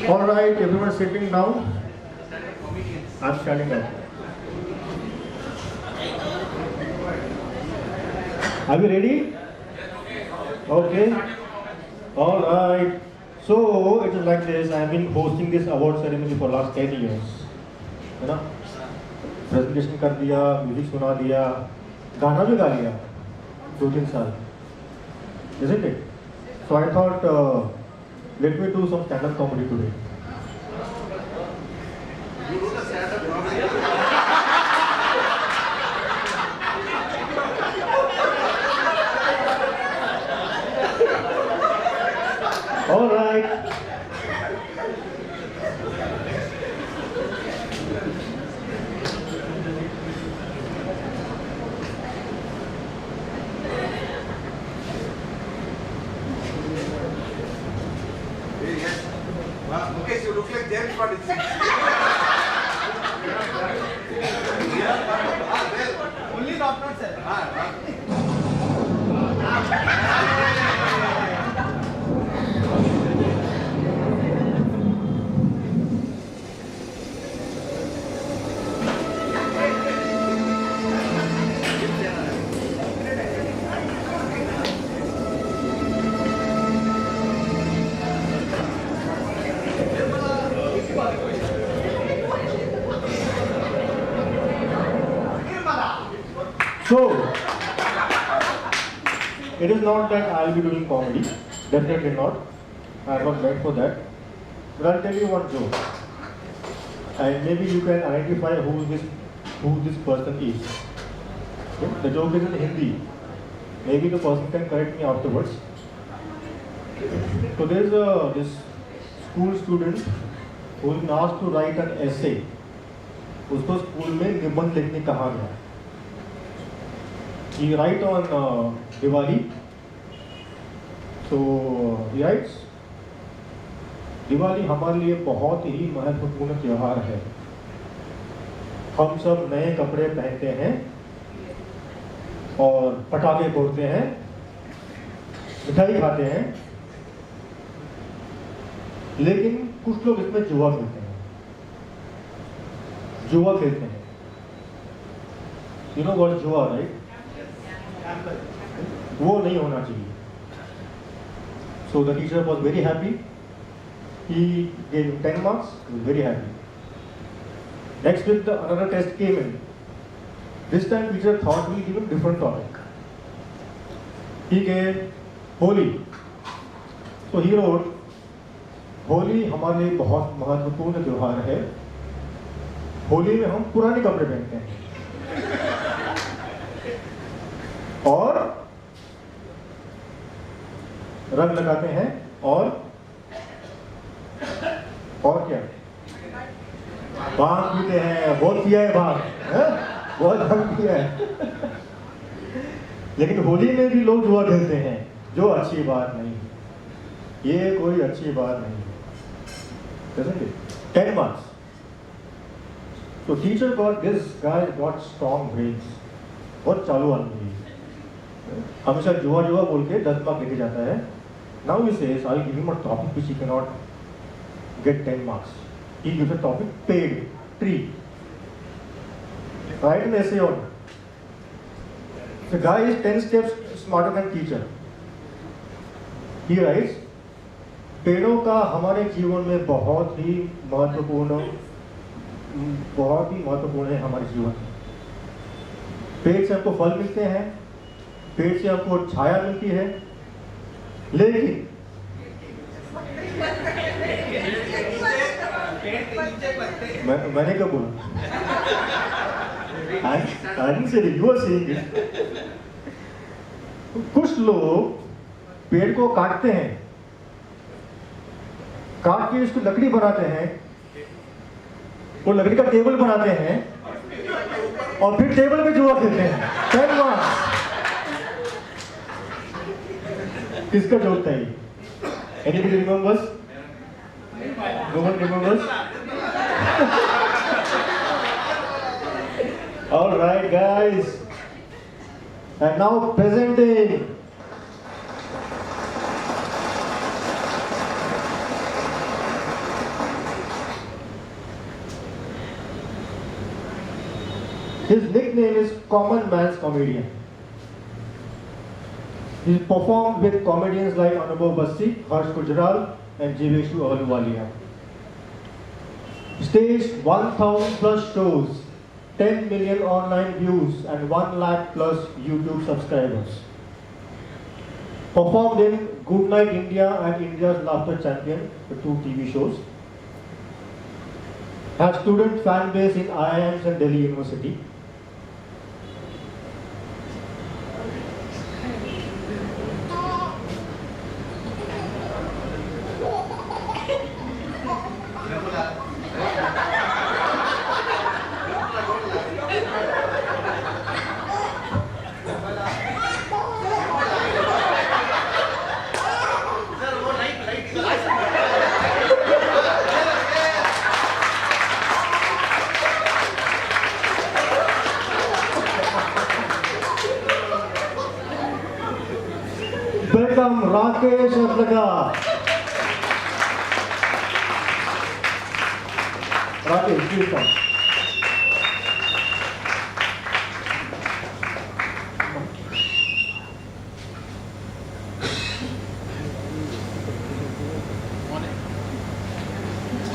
All right, everyone sitting down. I'm standing up. Are we ready? Okay. All right. So it is like this. I have been hosting this award ceremony for last 10 years. है ना? Presentation कर दिया, music सुना दिया, गाना भी गा लिया 2-3 साल. Isn't it? So I thought, let me do some stand-up comedy today. All right. Mukesh, you look like James Bond. Only doctor, sir. So, it is not that I'll be doing comedy, definitely not. I'm not meant for that. But I'll tell you one joke. And maybe you can identify who this person is. Okay? The joke is in Hindi. Maybe the person can correct me afterwards. So there's this school student who is asked to write an essay. उसको school में निबंध लिखने कहा गया. He write on Diwali. So he writes, Diwali हमारे लिए बहुत ही महत्वपूर्ण त्योहार है. हम सब नए कपड़े पहनते हैं और पटाखे फोड़ते हैं, मिठाई खाते हैं, लेकिन कुछ लोग इसमें जुआ खेलते हैं. जुआ खेलते हैं. You know what जुआ, right? वो नहीं होना चाहिए. So the teacher was very happy. He gave him 10 marks. He was very happy. Next week another test came in. This time teacher thought we'll give him different topic. He gave Holi. So he wrote, Holi हमारे लिए बहुत महत्वपूर्ण त्योहार है. होली में हम पुराने कपड़े पहनते हैं और रंग लगाते हैं और क्या, भांग पीते हैं. बहुत पिया है भांग, बहुत भांग पिया है. लेकिन होली में भी लोग जुआ खेलते हैं, जो अच्छी बात नहीं है. ये कोई अच्छी बात नहीं है. 10 marks. So teacher got, this guy got strong brains. बहुत चालू आदमी है. हमेशा जुआ बोल के 10 mark लेके जाता है. Now he says, I'll give him a topic which he cannot get 10 marks. He gives a topic, paid tree. Write an essay on it. The guy is 10 steps smarter than teacher. He writes, पेड़ों का हमारे जीवन में बहुत ही महत्वपूर्ण है हमारे जीवन में. पेड़ से हमको फल मिलते हैं, पेड़ से हमको छाया मिलती है, लेकिन मैंने क्या बोला? I didn't say it, you are saying it. कुछ लोग पेड़ को काटते हैं, काट के इसको लकड़ी बनाते हैं, वो लकड़ी का टेबल बनाते हैं और फिर टेबल पे जुआ खेलते हैं. 10 marks. किसका जोक था ये? Anybody remembers? No one remembers? All right, guys. And now presenting. His nickname is Common Man's Comedian. He performed with comedians like Anubhav Basti, Harsh Gujral, and Jiveshu Ahluwalia. Staged 1,000 plus shows, 10 million online views, and 1 lakh plus YouTube subscribers. Performed in Good Night India and India's Laughter Champion, the 2 TV shows. Has student fan base in IIMs and Delhi University. Welcome Rakesh Adlaga. Rakesh, please come.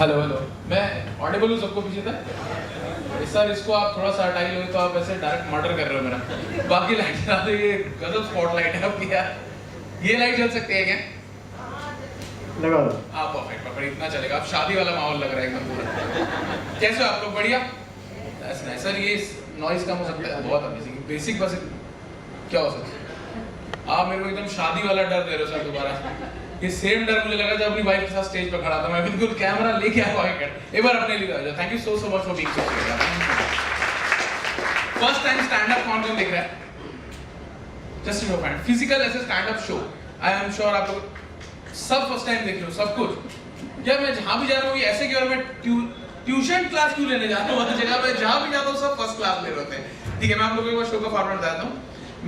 Hello hello मैं Audible हूँ सबको पीछे तक sir इसको आप थोड़ा सा हटाई लो तो आप ऐसे डायरेक्ट मर्डर कर रहे हो मेरा बाकी लाइट चला दो ये गजब स्पॉटलाइट है आपकी यार ये लाइट जल सकती है क्या लगा दो हाँ परफेक्ट परफेक्ट इतना चलेगा आप शादी वाला माहौल लग रहा है एकदम पूरा कैसे हो आप लोग बढ़िया सर ये नॉइज कम हो सकता है बहुत अमेजिंग बेसिक बस क्या हो सकता है आप मेरे को एकदम शादी वाला डर दे रहे हो सर दोबारा ये सेम डर मुझे लगा जब अपनी वाइफ के साथ स्टेज पर खड़ा था मैं बिल्कुल कैमरा लेके आया कर एक बार अपने लिए आ जाओ thank you so much for being so first time stand up कौन दिख रहा है जस्ट शो फ्रेंड फिजिकल ऐसे stand up show I am sure आप लोग सब फर्स्ट टाइम देख रहे हो सब कुछ क्या मैं जहां भी जा रहा हूँ ऐसे क्यों मैं ट्यूशन क्लास क्यों लेने जाता हूँ हर जगह पे जहां भी जाता हूँ सब फर्स्ट क्लास ले रहे होते हैं ठीक है मैं आप लोगों को शो का फॉर्मेट बताता हूँ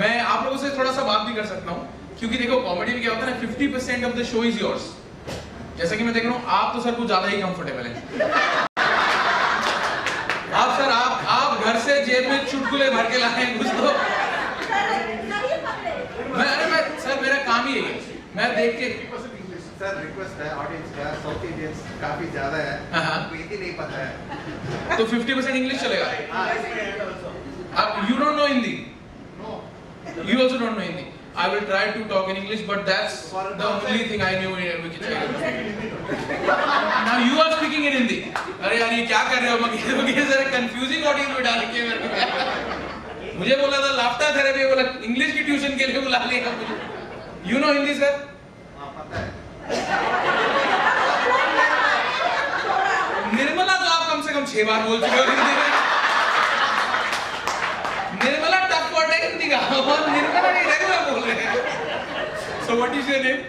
मैं आप लोगों से थोड़ा सा बात भी कर सकता हूँ क्योंकि देखो कॉमेडी में क्या होता है ना 50% of the show is yours जैसा कि मैं देख रहा हूँ आप तो सर कुछ ज्यादा ही कंफर्टेबल हैं आप सर आप घर से जेब में चुटकुले भर के लाए हैं कुछ तो मैं सर मेरा काम ही है मैं देख के सर रिक्वेस्ट है ऑडियंस का साउथ इंडियंस काफी ज्यादा है आपको हिंदी नहीं पता है तो 50% इंग्लिश चलेगा आप you don't know Hindi you also don't know Hindi I will try to talk in English but that's the only thing I knew in now you are speaking in Hindi अरे यार ये क्या कर रहे हो मैं जरा कंफ्यूजिंग ऑडियंस में डाल के मेरे को मुझे बोला था लाफ्टा थेरेपी बोला इंग्लिश की ट्यूशन के लिए बुला लिया मुझे you know Hindi sir पता है निर्मला तो आप कम से कम 6 बार बोल चुके हो हिंदी में निर्मला टफ वर्ड है हिंदी का और निर्मला नहीं रेगुलर बोल रहे हैं so what is your name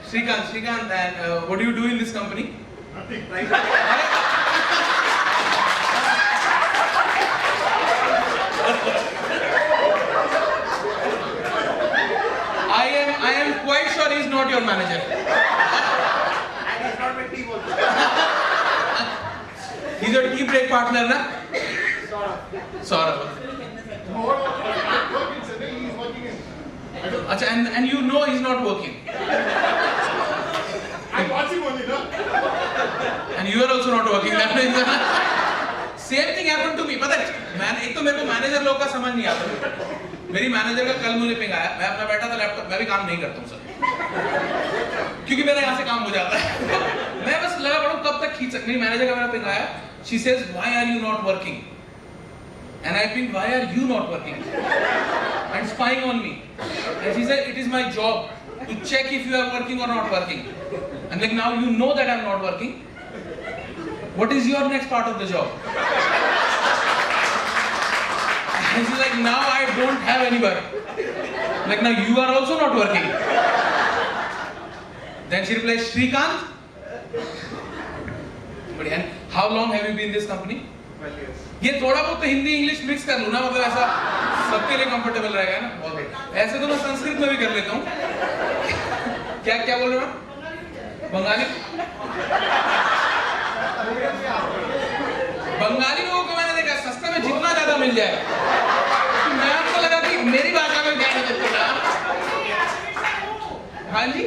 Shrikant and what do you do in this company I am quite sure he is not your manager and he's not my team also he's your team break partner na Saurabh अच्छा and you know he's not working I'm watching only no and you are also not working that means same thing happened to me पता है मैं एक तो मेरे को manager लोग का समझ नहीं आता मेरी मैनेजर का कल मुझे पिंग आया मैं अपना बैठा था लैपटॉप मैं भी काम नहीं करता हूँ सर क्योंकि मेरा यहाँ से काम हो जाता है मैं बस लगा पड़ा कब तक खींच सकती मेरी मैनेजर का मेरा पिंग आया she says why are you not working and I think why are you not working and spying on me and she said it is my job to check if you are working or not working and like now you know that I'm not working what is your next part of the job and she's like now I don't have any work like now you are also not working then she replies Shrikant but and how long have you been in this company 12 years ये थोड़ा बहुत तो Hindi English mix कर लूँ ना मतलब ऐसा सबके लिए कंफर्टेबल रहेगा ना बहुत ऐसे तो मैं संस्कृत में भी कर लेता हूँ क्या क्या बोल रहे हो बंगाली बंगाली लोगों को मैंने देखा सस्ते में जितना ज्यादा भाषा मिल जाए। मैं आपको लगा कि मेरी भाषा में क्या है बोला। हाँ जी,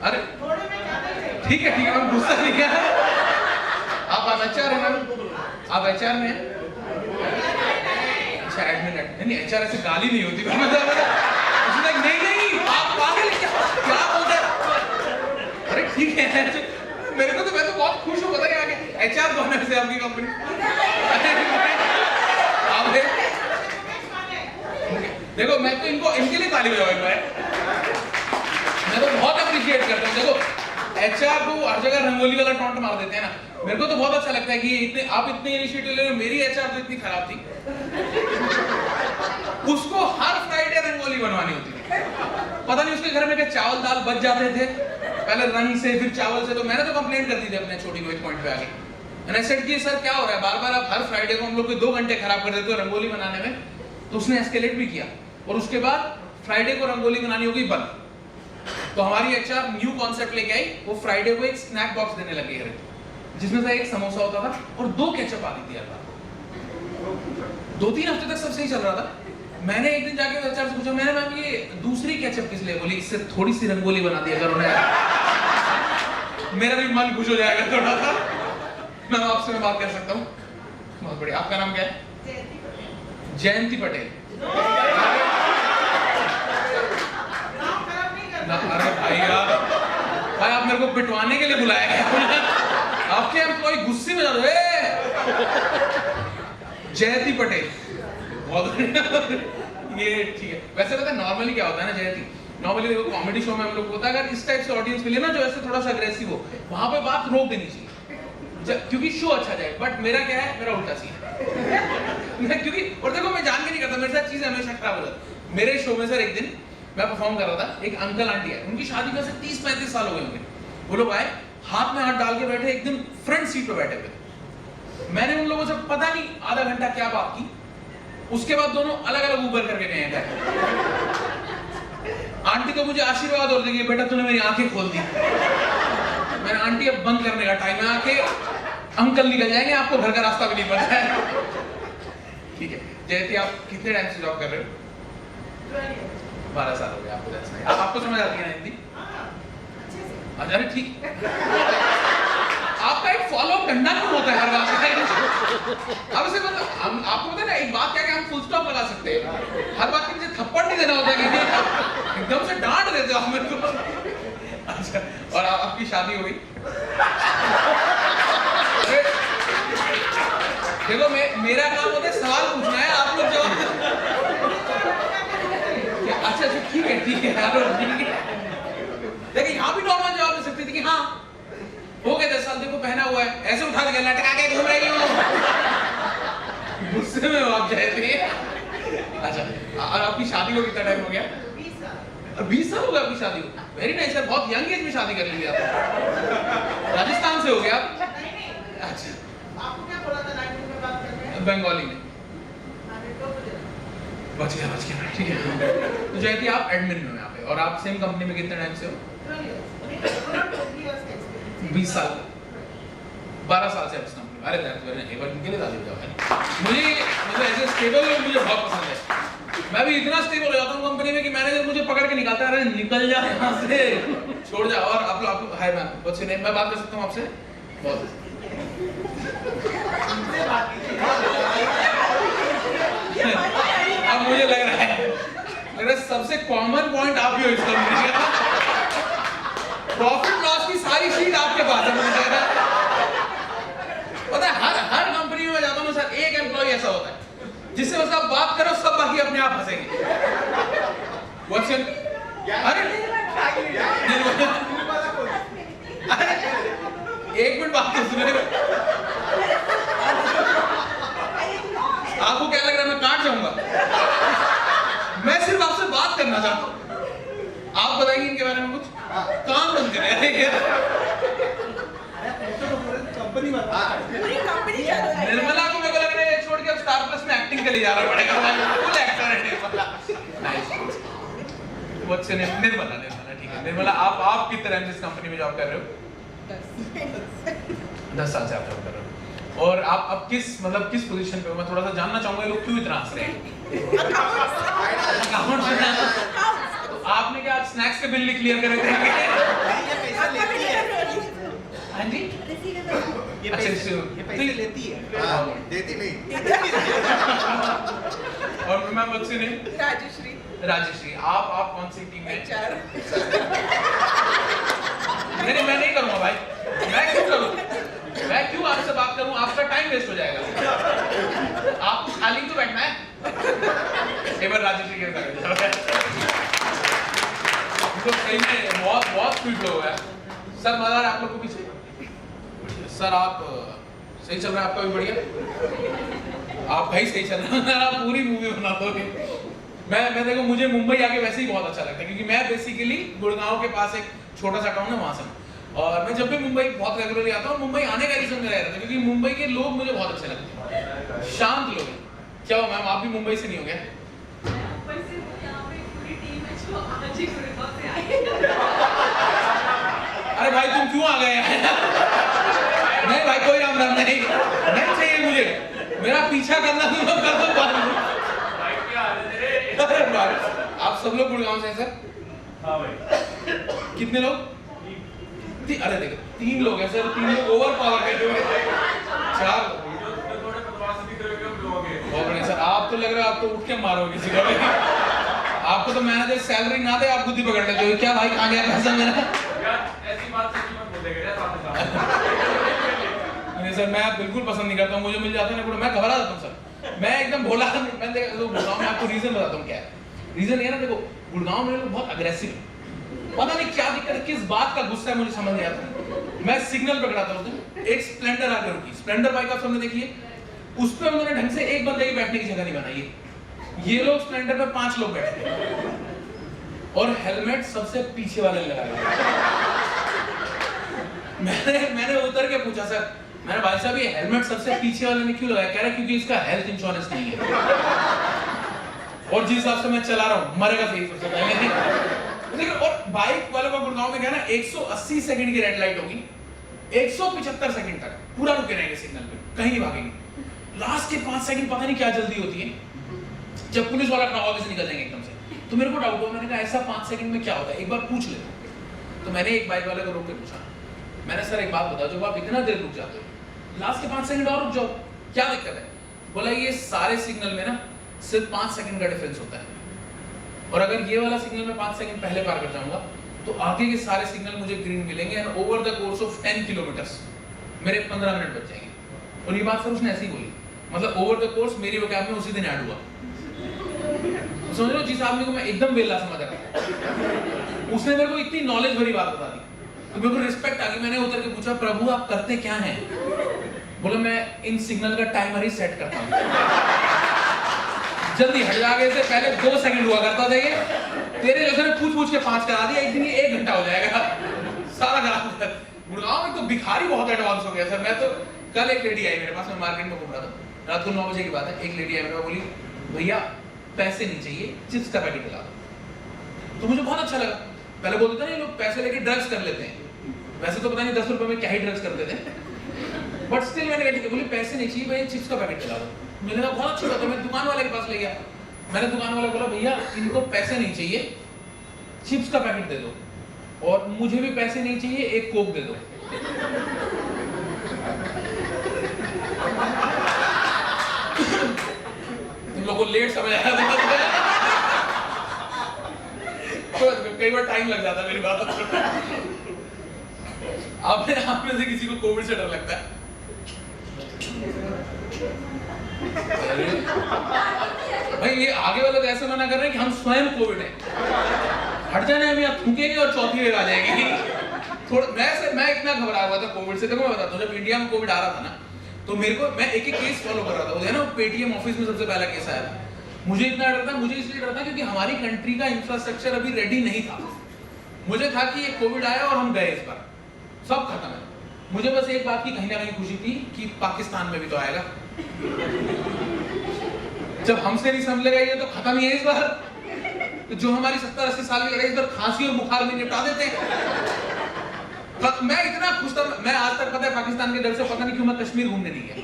अरे ठीक है मैं गुस्सा नहीं किया। आप HR है ना, आप HR में हैं? अच्छा एडमिन नहीं, HR ऐसे गाली नहीं होती मतलब नहीं आप पागल क्या बोलते हैं? अरे ठीक है, मेरे को तो मैं तो बहुत खुश हूँ पता है आगे HR बनने से आपकी कंपनी। आप देखो मैं तो इनके लिए ताली बजाऊंगा, मैं तो बहुत अप्रिशिएट करता हूँ। देखो HR को हर जगह रंगोली वाला टॉन्ट मार देते हैं ना, मेरे को तो बहुत अच्छा लगता है कि आप इतने इनिशिएटिव ले रहे हो। मेरी HR तो इतनी खराब थी, उसको हर फ्राइडे रंगोली बनवानी होती थी। पता नहीं उसके घर में क्या चावल दाल बच जाते थे, पहले रंग से फिर चावल से। तो मैंने तो कंप्लेंट कर दी थी अपने छोटी को एक पॉइंट पे आके। मैंने सेट किया सर क्या हो रहा है, बार बार आप हर फ्राइडे को हम लोग के 2 घंटे खराब कर देते हो रंगोली बनाने में। तो उसने एस्केलेट भी किया और उसके बाद फ्राइडे को रंगोली बनानी होगी बंद। तो हमारी HR न्यू कॉन्सेप्ट लेके आई, वो फ्राइडे को एक स्नैक बॉक्स देने लगी है जिसमें से एक समोसा होता था और 2 केचप आती थी। 2-3 हफ्ते तक सब सही चल रहा था। मैंने एक दिन जाके HR से पूछा, मैंने मैम ये दूसरी केचप किस लिए? बोली इससे थोड़ी सी रंगोली बना दिया करो ना, मेरा भी मन खुश हो जाएगा थोड़ा सा। मैं आपसे मैं बात कर सकता हूँ? बहुत बढ़िया। आपका नाम क्या है? जयंती पटेल। अरे भाई आप मेरे को पिटवाने के लिए बुलाया गया। आपके एम्प्लॉय गुस्से में जा रहे जयंती पटेल। बहुत ये ठीक है। वैसे पता है नॉर्मली क्या होता है ना जयंती, नॉर्मली देखो कॉमेडी शो में हम लोग होता है अगर इस टाइप से ऑडियंस मिले ना जो ऐसे थोड़ा सा अग्रेसिव हो, वहां पे बात रोक देनी चाहिए क्योंकि शो अच्छा जाए। बट मेरा क्या है, मेरा उल्टा सीन है क्योंकि और देखो मैं जान के नहीं करता, मेरे साथ चीजें हमेशा खराब हो जाती। मेरे शो में सर एक दिन मैं परफॉर्म कर रहा था, एक अंकल आंटी है, उनकी शादी में से 30-35 साल हो गए होंगे। वो लोग आए, हाथ में हाथ डाल के बैठे, एकदम फ्रंट सीट पे बैठे हुए। मैंने उन लोगों से पता नहीं आधा घंटा क्या बात की। उसके बाद दोनों अलग अलग ऊपर करके गए हैं। आंटी तो मुझे आशीर्वाद और देंगे, बेटा तूने मेरी आंखें खोल दी। मैंने आंटी अब बंद करने का टाइम है, आंखें अंकल निकल जाएंगे, आपको घर का रास्ता भी नहीं पता है। ठीक है जयती, आप कितने टाइम से जॉब कर रहे हो? 12 साल हो गए आपको। That's nice. आपको समझ आती है ना हिंदी? अच्छा ठीक। आपका एक फॉलो अप डंडा क्यों होता है हर बात में? अब इसे मतलब आपको पता है ना एक बात क्या कि हम फुल स्टॉप लगा सकते हैं, हर बात के पीछे थप्पड़ नहीं देना होता कि एकदम से डांट देते हो आप मेरे को। अच्छा, और आपकी शादी हो गई? देखो मेरा काम होता है सवाल पूछना है, आप लोग जवाब। अच्छा ठीक है देखिए यहाँ भी नॉर्मल जवाब दे सकती थी कि हाँ हो गए 10 साल, देखो पहना हुआ है, ऐसे उठा के लटका के घूम रही हूँ। गुस्से में आप जाते हैं। अच्छा और आपकी शादी को कितना टाइम हो गया? 20 साल हो गया आपकी शादी को? वेरी नाइस सर, बहुत यंग एज में शादी कर ली आप। राजस्थान से हो गया आप? अच्छा आपको क्या बोला था लैंग्वेज में बात करने? बंगाली में। बच गया ठीक है। तो जयती आप एडमिन में यहाँ पे, और आप सेम कंपनी में कितने टाइम से हो? 20 साल 12 साल से उस कंपनी में। अरे एक बार इनके लिए ताली बजाओ। मुझे मतलब ऐसे स्टेबल लोग मुझे बहुत पसंद है। मैं भी इतना स्टेबल हो जाता हूँ कंपनी में कि मैनेजर मुझे पकड़ के निकालता है, अरे निकल जा यहाँ से, छोड़ जा। और आप hi ma'am, what's your name? मैं बात कर सकता हूँ आपसे? बहुत अब मुझे लग रहा है सबसे कॉमन पॉइंट आप ही हो इस कंपनी का। प्रॉफिट लॉस की सारी शीट आपके पास है। मुझे पता है हर कंपनी में जाता हूँ सर, एक एम्प्लॉय ऐसा होता है जिससे बस आप बात करो सब बाकी अपने आप हंसेंगे। What's your? अरे एक मिनट बात तो सुने। आपको क्या लग रहा है मैं काट जाऊंगा? मैं सिर्फ आपसे बात करना चाहता हूं। आप बताइए इनके बारे में कुछ। काम बंद करें। निर्मला को मेरे को लग रहा है छोड़ के स्टार प्लस में एक्टिंग के लिए जाना पड़ेगा। फुल एक्टर है Nirmala. Nice. What's your name? Nirmala. ठीक है निर्मला, आप कितने टाइम से इस कंपनी में जॉब कर रहे हो? 10 साल से आप जॉब कर रहे हो। और आप अब किस पोजीशन पे हो, मैं थोड़ा सा जानना चाहूंगा ये लोग क्यों इतना हंस रहे हैं। तो आपने क्या आज स्नैक्स के बिल नहीं क्लियर करे थे? हाँ जी, ये पैसे लेती है, देती नहीं। और मैं मुझसे नहीं, राजश्री आप कौन सी टीम में? नहीं मैं नहीं करूंगा भाई, मैं क्यों करूं? मैं क्यों आपसे बात करूं? आपका टाइम वेस्ट हो जाएगा। आपको खाली तो बैठना है। एक बार राजश्री के साथ तो सही में बहुत स्वीट लोग है सर। मजा आप लोग को पीछे सर, आप सही चल रहा है आपका भी? बढ़िया, आप भाई सही चल रहा है, आप पूरी मूवी बना दोगे। मैं देखो, मुझे मुंबई आके वैसे ही बहुत अच्छा लगता है, क्योंकि मैं बेसिकली गुड़गांव के पास एक छोटा सा टाउन है वहां से, और मैं जब भी मुंबई बहुत रेगुलरली आता हूँ, मुंबई आने का रीजन मेरा रहता है क्योंकि मुंबई के लोग मुझे बहुत अच्छे लगते हैं, शांत लोग। क्या हो मैम, आप भी मुंबई से नहीं हो गए? अरे भाई तुम क्यों आ गए? नहीं भाई कोई राम नहीं चाहिए मुझे, मेरा पीछा करना तुम लोग कर दो। आप सब लोग गुड़गांव से हैं सर? हाँ भाई। कितने लोग? अरे देखो 3 लोग हैं सर, 3 लोग ओवर पावर के जो 4 बहुत बढ़िया सर। आप तो लग रहा है आप तो उठ के मारोगे किसी को। आपको तो मैनेजर सैलरी ना दे, आप खुद ही पकड़ लेते हो। क्या भाई कहाँ गया पैसा मेरा? ऐसी बात सच मत बोलेगा नहीं सर, मैं बिल्कुल पसंद नहीं करता हूँ। मुझे मिल जाता है ना, मैं घबरा जाता हूँ सर। मैं एकदम भोला, मैं गुड़गांव में आपको रीजन बताता हूँ क्या है। रीजन ये ना, देखो गुड़गांव में लोग बहुत अग्रेसिव है, पता नहीं क्या दिक्कत है, किस बात का गुस्सा है मुझे समझ नहीं आता। मैं सिग्नल पकड़ा था उस दिन, एक स्प्लेंडर आकर रुकी। स्प्लेंडर बाइक आप सबने देखी है, उस पर उन्होंने ढंग से एक बंदे की बैठने की जगह नहीं बनाई है। ये लोग स्प्लेंडर पे 5 लोग बैठे और हेलमेट सबसे पीछे वाले लगाए। मैंने उतर के पूछा सर, मैंने भाई साहब ये हेलमेट सबसे पीछे वाले ने क्यों लगाया? कह रहा क्योंकि इसका हेल्थ इंश्योरेंस नहीं है। और जिस हिसाब से मैं चला रहा हूँ, मरेगा सही सबसे पहले। देखो, और बाइक वालों का गुड़गांव में क्या है ना, 180 सेकंड की रेड लाइट होगी, 175 सेकंड तक पूरा रुके रहेंगे सिग्नल पे, कहीं नहीं भागेंगे। लास्ट के 5 सेकंड पता नहीं क्या जल्दी होती है, जब पुलिस वाला खड़ा से निकल जाएंगे एकदम से। तो मेरे को डाउट हुआ, मैंने कहा ऐसा 5 सेकंड में क्या होता है, एक बार पूछ लेता। तो मैंने एक बाइक वाले को रोक के पूछा, मैंने सर एक बात बताओ, जब आप इतना देर रुक जाते हो, लास्ट के 5 सेकंड और रुक जाओ, क्या दिक्कत है? बोला ये सारे सिग्नल में ना सिर्फ 5 सेकंड का डिफरेंस होता है, और अगर ये वाला सिग्नल में 5 सेकंड पहले पार कर जाऊंगा तो आगे के सारे सिग्नल मुझे ग्रीन मिलेंगे, and over the course of 10 kilometres मेरे 15 मिनट बच जाएंगे। और ये बात सर उसने ऐसी बोली, मतलब ओवर द कोर्स मेरी वोकैब में उसी दिन ऐड हुआ। समझ लो, जिस आदमी को मैं एकदम बेला समझ रहा था, उसने मेरे को इतनी नॉलेज भरी बात बता दी, तो मेरे को रिस्पेक्ट आ गई। मैंने उतर के पूछा, प्रभु आप करते क्या हैं? बोला मैं इन सिग्नल का टाइमर ही सेट करता हूँ, जल्दी हट जागे से पहले 2 सेकंड हुआ करता था ये, तेरे जैसे ने पूछ के 5 करा दिया, एक दिन ये 1 घंटा हो जाएगा सारा खराब। गुड़गांव में तो भिखारी बहुत एडवांस हो गया सर। मैं तो कल एक लेडी आई मेरे पास, मैं मार्केट में घूम रहा था, रात को 9 बजे की बात है। एक लेडी आई मेरे पास, बोली भैया पैसे नहीं चाहिए, चिप्स का पैकेट दिला दो। तो मुझे बहुत अच्छा लगा। पहले बोलते थे ना लोग पैसे लेके ड्रग्स कर लेते हैं, वैसे तो पता नहीं 10 रुपए में क्या ही ड्रग्स करते थे, बट स्टिल मैंने कहा बोली पैसे नहीं चाहिए भैया, चिप्स का पैकेट दिला दो। मैंने कहा बहुत अच्छी बात है, मैं दुकान वाले के पास ले गया। मैंने दुकान वाले को बोला भैया इनको पैसे नहीं चाहिए, चिप्स का पैकेट दे दो, और मुझे भी पैसे नहीं चाहिए, एक कोक दे दो। तुम लोग को लेट समझ आया था, कई बार टाइम लग जाता है मेरी बात। आप में से किसी को कोविड से डर लगता है? भाई ये आगे वाले तो ऐसे मना कर रहे हैं कि हम स्वयं कोविड है, हट जाने हम यहाँ थूकेंगे और चौथी वेव आ जाएगी। थोड़ा मैं इतना घबरा हुआ था कोविड से। देखो मैं बताता हूँ, जब इंडिया में कोविड आ रहा था ना, तो मेरे को मैं एक केस फॉलो कर रहा था। वो है ना पेटीएम ऑफिस में सबसे पहला केस आया था। मुझे इतना डर था, मुझे इसलिए डर था क्योंकि हमारी कंट्री का इंफ्रास्ट्रक्चर अभी रेडी नहीं था। मुझे था कि ये कोविड आया और हम गए, इस बार सब खत्म है। मुझे बस एक बात की कहीं ना कहीं खुशी थी कि पाकिस्तान में भी तो आएगा। जब हमसे नहीं संभलेगा ये तो खत्म ही है इस बार। तो जो हमारी 70-80 साल की लड़ाई इस बार खांसी और बुखार में निपटा देते हैं। मैं इतना खुश था, मैं आज तक पता है पाकिस्तान के डर से पता नहीं क्यों मैं कश्मीर घूमने नहीं गया।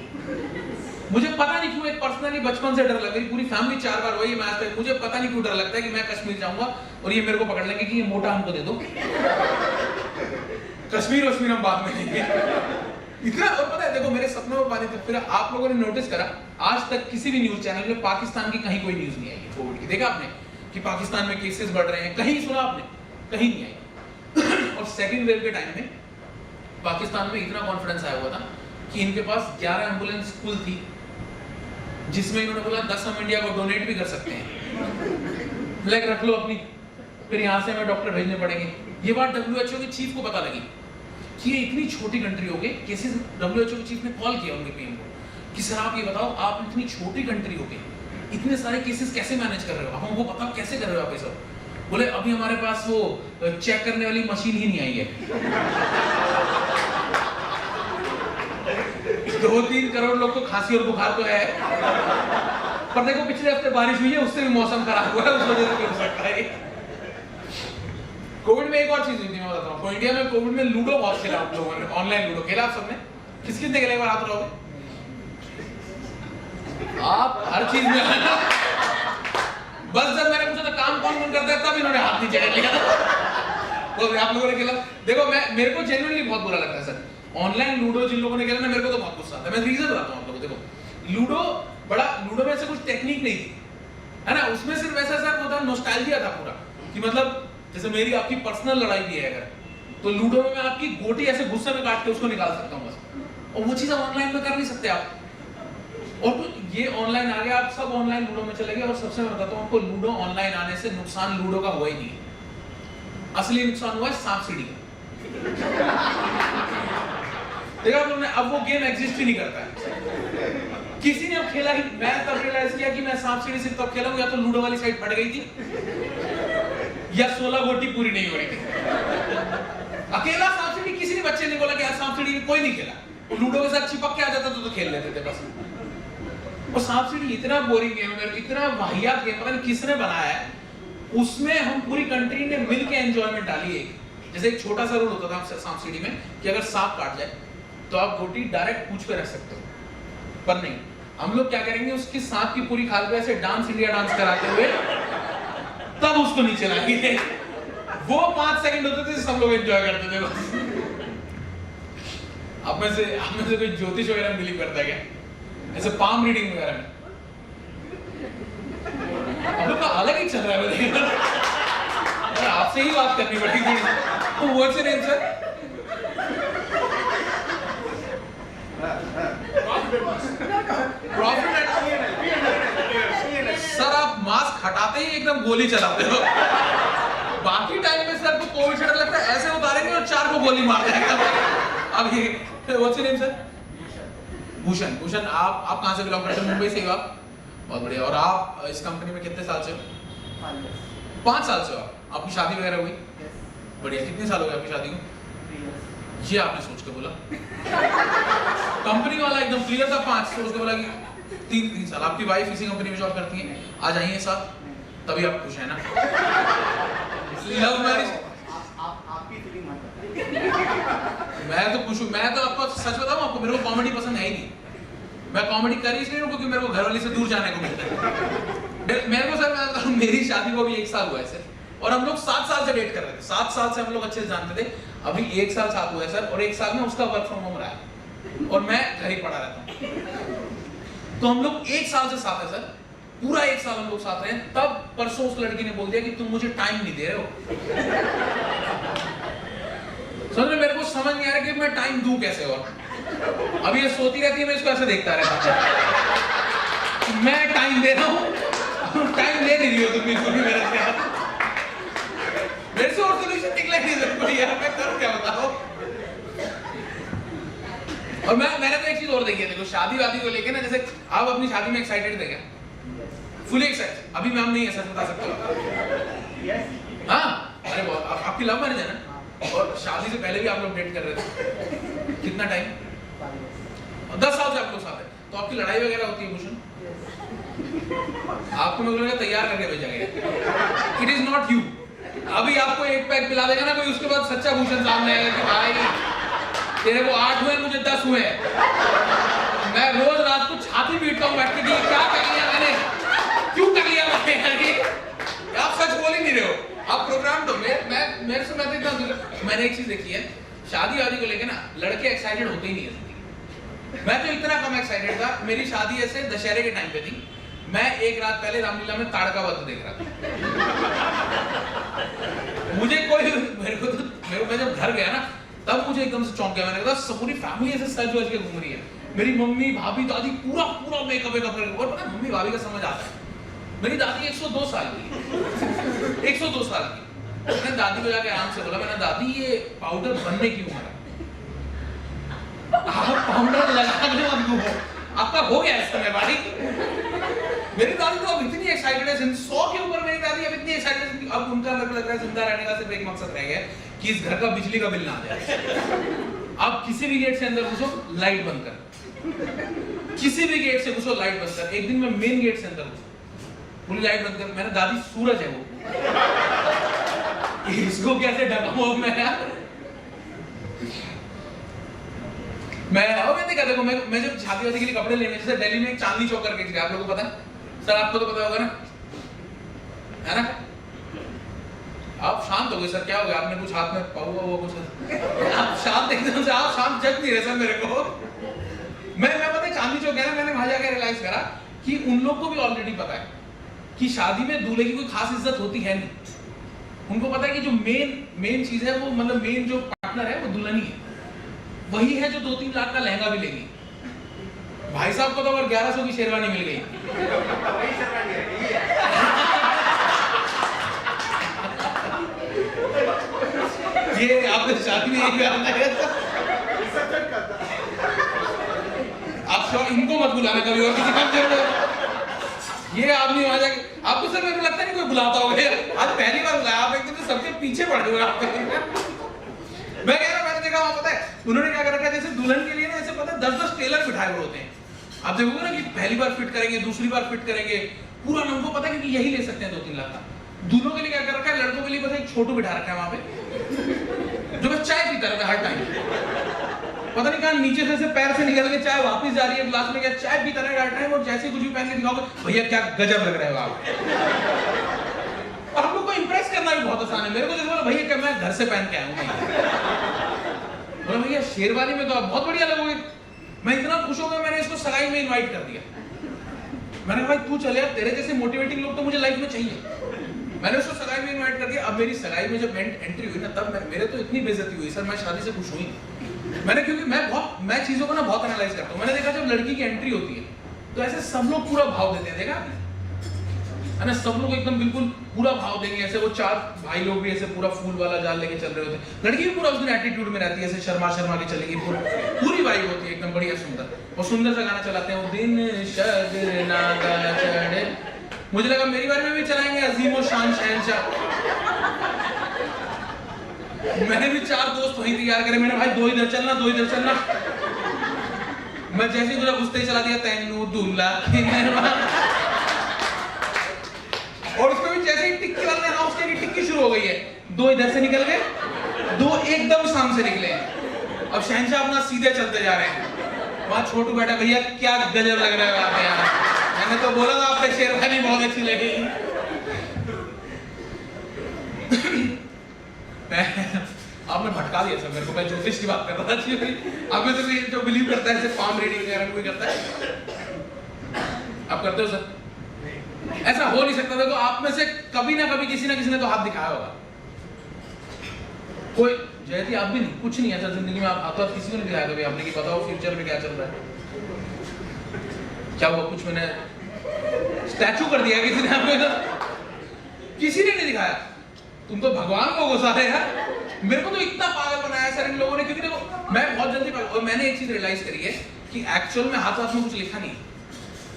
मुझे पता नहीं क्यों एक पर्सनली बचपन से डर लग रही, पूरी फैमिली 4 बार वही मैं आज तक, मुझे पता नहीं क्यों डर लगता है कि मैं कश्मीर जाऊंगा और ये मेरे को पकड़ लेंगे कि ये मोटा हमको दे दो। कश्मीर हम बाद में लेंगे इतना। और पता है देखो मेरे सपनों में पानी था। फिर आप लोगों ने नोटिस करा आज तक किसी भी न्यूज चैनल में पाकिस्तान की कहीं कोई न्यूज नहीं आई है कोविड की। देखा आपने कि पाकिस्तान में केसेस बढ़ रहे हैं, कहीं सुना आपने? कहीं नहीं आई। और सेकंड वेव के टाइम में पाकिस्तान में इतना कॉन्फिडेंस आया हुआ था कि इनके पास 11 एम्बुलेंस फुल थी, जिसमें इन्होंने बोला 10 हम इंडिया को डोनेट भी कर सकते हैं, लाइक रख लो अपनी, फिर यहाँ से हमें डॉक्टर भेजने पड़ेंगे। ये बात WHO के चीफ को पता लगी कि ये इतनी छोटी कंट्री हो गई। केसेस WHO के चीफ ने कॉल किया उनके पीएम को कि सर आप ये बताओ, आप इतनी छोटी कंट्री हो गई, इतने सारे केसेस कैसे मैनेज कर रहे हो? आप हमको बताओ कैसे कर रहे हो आप ये सब? बोले अभी हमारे पास वो चेक करने वाली मशीन ही नहीं आई है। 2-3 करोड़ लोग को खांसी और बुखार तो है, पर देखो पिछले हफ्ते बारिश हुई है, उससे भी मौसम खराब हुआ है, उस वजह से भी हो सकता है। कोविड में एक और चीज हुई थी मैं बताता हूँ। इंडिया में कोविड में लूडो बहुत खेला आप लोगों ने, ऑनलाइन लूडो खेला आप सबने? किस किसने खेला? एक बार हाथ उठाओगे। आप हर चीज में बस जब मैंने पूछा था काम कौन करता है तब इन्होंने हाथ नीचे कर लिया। तो आप लोगों ने खेला? देखो मेरे को जेन्युइनली बहुत बुरा लगता है सर ऑनलाइन लूडो जिन लोगों ने खेला ना, मेरे को तो बहुत गुस्सा आता है। मैं रीजन बताता हूँ आप लोगों को। देखो लूडो में ऐसे कुछ टेक्निक नहीं थी, है ना, उसमें सिर्फ ऐसा सर होता नॉस्टैल्जिया था पूरा, कि मतलब जैसे मेरी आपकी पर्सनल लड़ाई भी है अगर, तो लूडो में मैं आपकी गोटी ऐसे गुस्से में काट के उसको निकाल सकता हूँ बस, और वो चीज ऑनलाइन में कर नहीं सकते आप। और तो ये ऑनलाइन आ गया, आप सब ऑनलाइन लूडो में चले गए। और सबसे मैं बताता हूँ आपको, लूडो ऑनलाइन आने से नुकसान लूडो का हुआ ही नहीं है। असली नुकसान हुआ है सांप सीढ़ी का। देखा आप लोगों ने, अब वो गेम एग्जिस्ट ही नहीं करता है। किसी ने अब खेला ही, मैं तब रियलाइज किया कि मैं सांप सीढ़ी सिर्फ तब खेला हूं या तो लूडो वाली साइड फट गई थी या 16 गोटी पूरी नहीं हो रही थी। अकेला सांप सीढ़ी किसी ने बच्चे ने बोला कि यार सांप सीढ़ी कोई नहीं खेला, लूडो के साथ चिपक के आ जाता तो खेल लेते थे बस। और सांप सीढ़ी इतना बोरिंग गेम है, इतना वाहियात गेम, पता नहीं किसने बनाया है। उसमें हम पूरी कंट्री ने मिलके एंजॉयमेंट डाली है। जैसे एक छोटा सा रूल होता था सांप सीढ़ी में कि अगर सांप काट जाए तो आप गोटी डायरेक्ट पूंछ पे रख सकते हो, पर नहीं, हम लोग क्या करेंगे, उसकी सांप की पूरी खाल पे ऐसे डांस इंडिया डांस कराते हुए तब उसको नीचे लाएंगे। वो 5 सेकंड होते थे, सब लोग एंजॉय करते थे बस। आप में से कोई ज्योतिष वगैरह बिलीव करता है क्या? ऐसे पाम रीडिंग वगैरह में आप लोग का अलग ही चल रहा है। आपसे ही बात करनी पड़ेगी। तो what's your name sir? Sir आप मास्क हटाते ही एकदम गोली चलाते हो। बाकी टाइम में सर को कोविड से डर लगता है, ऐसे उतारेंगे और 4 को गोली मार देंगे। अब ये what's your name sir? Bhushan. Bhushan आप कहाँ से बिलोंग करते हो? मुंबई से हो आप? बहुत बढ़िया। और आप इस कंपनी में कितने साल से हो? 5 साल से हो आप? आपकी शादी वगैरह हुई? बढ़िया। कितने साल हो गए आपकी शादी को? ये आपने सोच के बोला। कंपनी वाला एकदम क्लियर था, 5 सोच के बोला कि 3 साल। आपकी वाइफ इसी कंपनी में जॉब करती है, आ जाइए साथ, तभी आप खुश है ना? Love marriage? मैं तो खुश हूँ। मैं तो आपको सच बताऊँ, आपको मेरे को कॉमेडी पसंद है ही नहीं। मैं कॉमेडी कर ही इसलिए क्योंकि मेरे को घरवाली से दूर जाने को मिलता है। मेरे को सर मैं बताऊँ, मेरी शादी को भी 1 साल हुआ है सर, और हम लोग 7 साल से डेट कर रहे थे। 7 साल से हम लोग अच्छे से जानते थे। अभी 1 साल साथ हुआ है सर, और 1 साल में उसका वर्क फ्रॉम होम रहा है और मैं घर ही पड़ा रहता हूँ। तो हम लोग 1 साल से साथ है सर, पूरा 1 साल हम लोग साथ रहे। तब परसों उस लड़की ने बोल दिया कि तुम मुझे टाइम नहीं दे रहे हो। समझ में, मेरे को समझ नहीं आ रहा कि मैं टाइम दूं कैसे। और अब ये सोती रहती है, मैं इसको ऐसे देखता रहता हूं। मैं टाइम दे रहा हूं, टाइम दे नहीं रही हो तुम बिल्कुल भी मेरे से। और सोल्यूशन निकला नहीं सर यार, मैं करूं क्या बताओ। और मैंने तो एक चीज और देखी है, देखो शादी वादी को लेके ना, जैसे आप अपनी शादी में एक्साइटेड थे क्या? Fully excited? अभी मैम नहीं है, सच बता सकते हो? हाँ, अरे बहुत। आपकी लव मैरिज है ना, और शादी से पहले भी आप लोग डेट कर रहे थे, कितना टाइम? 10 साल से आप लोग साथ हैं। तो आपकी लड़ाई वगैरह होती है भूषण? आपको मैं बोलूँगा तैयार करके भेजा गया। It is not you. अभी आपको एक पैक पिला देगा ना कोई, उसके बाद सच्चा भूषण सामने आएगा कि भाई तेरे को 8 हुए, मुझे 10 हुए। मैं रोज रात को छाती पीटता हूँ बैठ के कि क्या कर लिया मैंने, क्यों कर लिया मैंने। आप सच बोल ही नहीं रहे हो, आप प्रोग्राम दो। मेरे से मैं इतना, मैंने एक चीज देखी है, शादी वादी को लेके ना लड़के एक्साइटेड होते ही नहीं है जिंदगी। मैं तो इतना कम एक्साइटेड था, मेरी शादी ऐसे दशहरे के टाइम पे थी, मैं एक रात पहले रामलीला में ताड़का वध देख रहा था। मुझे कोई मेरे को मैं जब घर गया ना तब मुझे एकदम से चौंक गया। मैंने कहा पूरी फैमिली ऐसे सज वज के घूम रही है, मेरी मम्मी भाभी दादी पूरा मेकअप करके। और पता मम्मी भाभी का समझ आता है। मेरी दादी 102 साल की 102 साल की। मैंने दादी को जाके आराम से बोला, मैंने दादी ये पाउडर बनने की उम्र है, आप पाउडर लगाने मत घूमो, आपका हो गया इस समय भाई। मेरी दादी तो अब इतनी एक्साइटेड है, 100 के ऊपर मेरी दादी अब इतनी एक्साइटेड है, अब उनका मेरे को लग रहा है जिंदा रहने का सिर्फ एक मकसद रह गया कि इस घर का बिजली का बिल ना आ जाए। आप किसी भी गेट से अंदर घुसो लाइट बंद कर, किसी भी गेट से घुसो लाइट बंद कर। एक दिन मैं मेन गेट से अंदर घुसा, पूरी लाइट बंद कर। मैंने दादी सूरज है वो, इसको कैसे ढकाऊं मैं यार। मैं देखो मैं जब शादी वादी के लिए कपड़े लेने, जैसे दिल्ली में एक चांदनी चौक करके जगह, आप लोगों को पता है सर, आपको तो पता होगा ना, है ना? आप शांत हो गए सर, क्या हो गया? आपने कुछ हाथ में पाऊंगा वो कुछ, आप शांत एकदम से, आप शांत जग नहीं रहे सर मेरे को। मैं पता है चांदनी चौक गया ना, मैंने वहां जाकर रियलाइज करा कि उन लोग को भी ऑलरेडी पता है कि शादी में दूल्हे की कोई खास इज्जत होती है नहीं। उनको पता है कि जो मेन चीज है वो, मतलब मेन जो पार्टनर है वो दुल्हन ही है, वही है जो 2-3 लाख का लहंगा भी लेगी। भाई साहब को तो अगर 1100 की शेरवानी मिल गई, ये आपने शादी में यही आप इनको मत बुलाना कभी और किसी काम से। ये आदमी वहां जाके, आपको सर मेरे को लगता नहीं कोई बुलाता होगा, आज पहली बार बुलाया आप, एकदम से सबके पीछे पड़ गए आप। मैं कह रहा, मैंने देखा वहां पता है उन्होंने क्या कर रखा है, जैसे दुल्हन के लिए ना ऐसे पता है 10-10 टेलर बिठाए हुए होते हैं। आप देखोगे ना कि पहली बार फिट करेंगे, दूसरी बार फिट करेंगे, पूरा उनको पता है कि यही ले सकते हैं 2-3 लाख का। दूल्हों के लिए क्या कर रखा है, लड़कों के लिए बस एक छोटू बिठा रखा है वहां पे, जो बस चाय पीता रहता है हर टाइम। पता नहीं कहां नीचे से पैर से निकल के चाय वापस जा रही है ग्लास में, क्या चाय पीता रहेगा हर टाइम। और जैसे कुछ भी पहन के दिखाओगे, भैया क्या गजब लग रहा है आप। और हम लोग को इंप्रेस करना भी बहुत आसान है। मेरे को जैसे बोला भैया क्या मैं घर से पहन के आया हूँ, बोला भैया शेरवानी में तो आप बहुत बढ़िया लगोगे। मैं इतना खुश हो गया, मैंने इसको सगाई में इनवाइट कर दिया। मैंने कहा भाई तू चले, तेरे जैसे मोटिवेटिंग लोग तो मुझे लाइफ में चाहिए। मैंने उसको सगाई में इनवाइट कर दिया। अब मेरी सगाई में जब एंट्री हुई ना, तब मेरे तो इतनी बेइज्जती हुई सर, मैं शादी से खुश हुई। मैंने क्योंकि मैं चीजों को ना बहुत एनालाइज करता हूँ। मैंने देखा जब लड़की की एंट्री होती है तो ऐसे सब लोग पूरा भाव देते हैं, देखा आपने है ना? सब लोग एकदम बिल्कुल पूरा भाव देंगे। ऐसे वो 4 भाई लोग भी ऐसे पूरा फूल वाला जाल लेके चल रहे होते हैं। लड़की भी पूरा उस दिन एटीट्यूड में रहती है, ऐसे शर्मा के चलेगी, पूरी वाइब होती है एकदम बढ़िया सुंदर। और सुंदर सा गाना चलाते हैं, वो दिन शगना चढ़े। मुझे लगा मेरी बारे में भी चलाएंगे अजीम शान शहनशाह। मैंने भी 4 दोस्त वहीं तैयार करे, मैंने भाई 2 इधर चलना 2 इधर चलना। मैं जैसे ही घुसते ही चला दिया तैनू दूल्हा। और उसमें भी जैसे ही टिक्की वाले ने हाउस की टिक्की शुरू हो गई है, 2 इधर से निकल गए, 2 एकदम सामने से निकले। अब शहनशाह अपना सीधे चलते जा रहे हैं। वहां छोटू बैठा, भैया क्या गजब लग रहा है आप यार। मैंने तो बोला था आपने शेरवानी बहुत अच्छी लगी। आपने भटका दिया सर मेरे को, मैं ज्योतिष की बात कर रहा था। आप में से भी जो बिलीव करता है ऐसे पाम रीडिंग वगैरह कोई करता है? आप करते हो सर? ऐसा हो नहीं सकता। देखो आप में से कभी ना कभी किसी ने तो हाथ दिखाया होगा। कोई जयती आप भी नहीं, कुछ नहीं ऐसा जिंदगी में आप तो किसी को नहीं दिखाया कभी आपने कि बताओ फ्यूचर में क्या चल रहा है, क्या हुआ? कुछ मैंने स्टैचू कर दिया किसी ने आपको? किसी ने नहीं दिखाया। तुम तो भगवान को गुस्सा है यार। मेरे को तो इतना पागल बनाया सर इन लोगों ने, क्योंकि देखो मैं बहुत जल्दी और मैंने एक चीज रियलाइज करी है कि एक्चुअल में हाथ में कुछ लिखा नहीं है।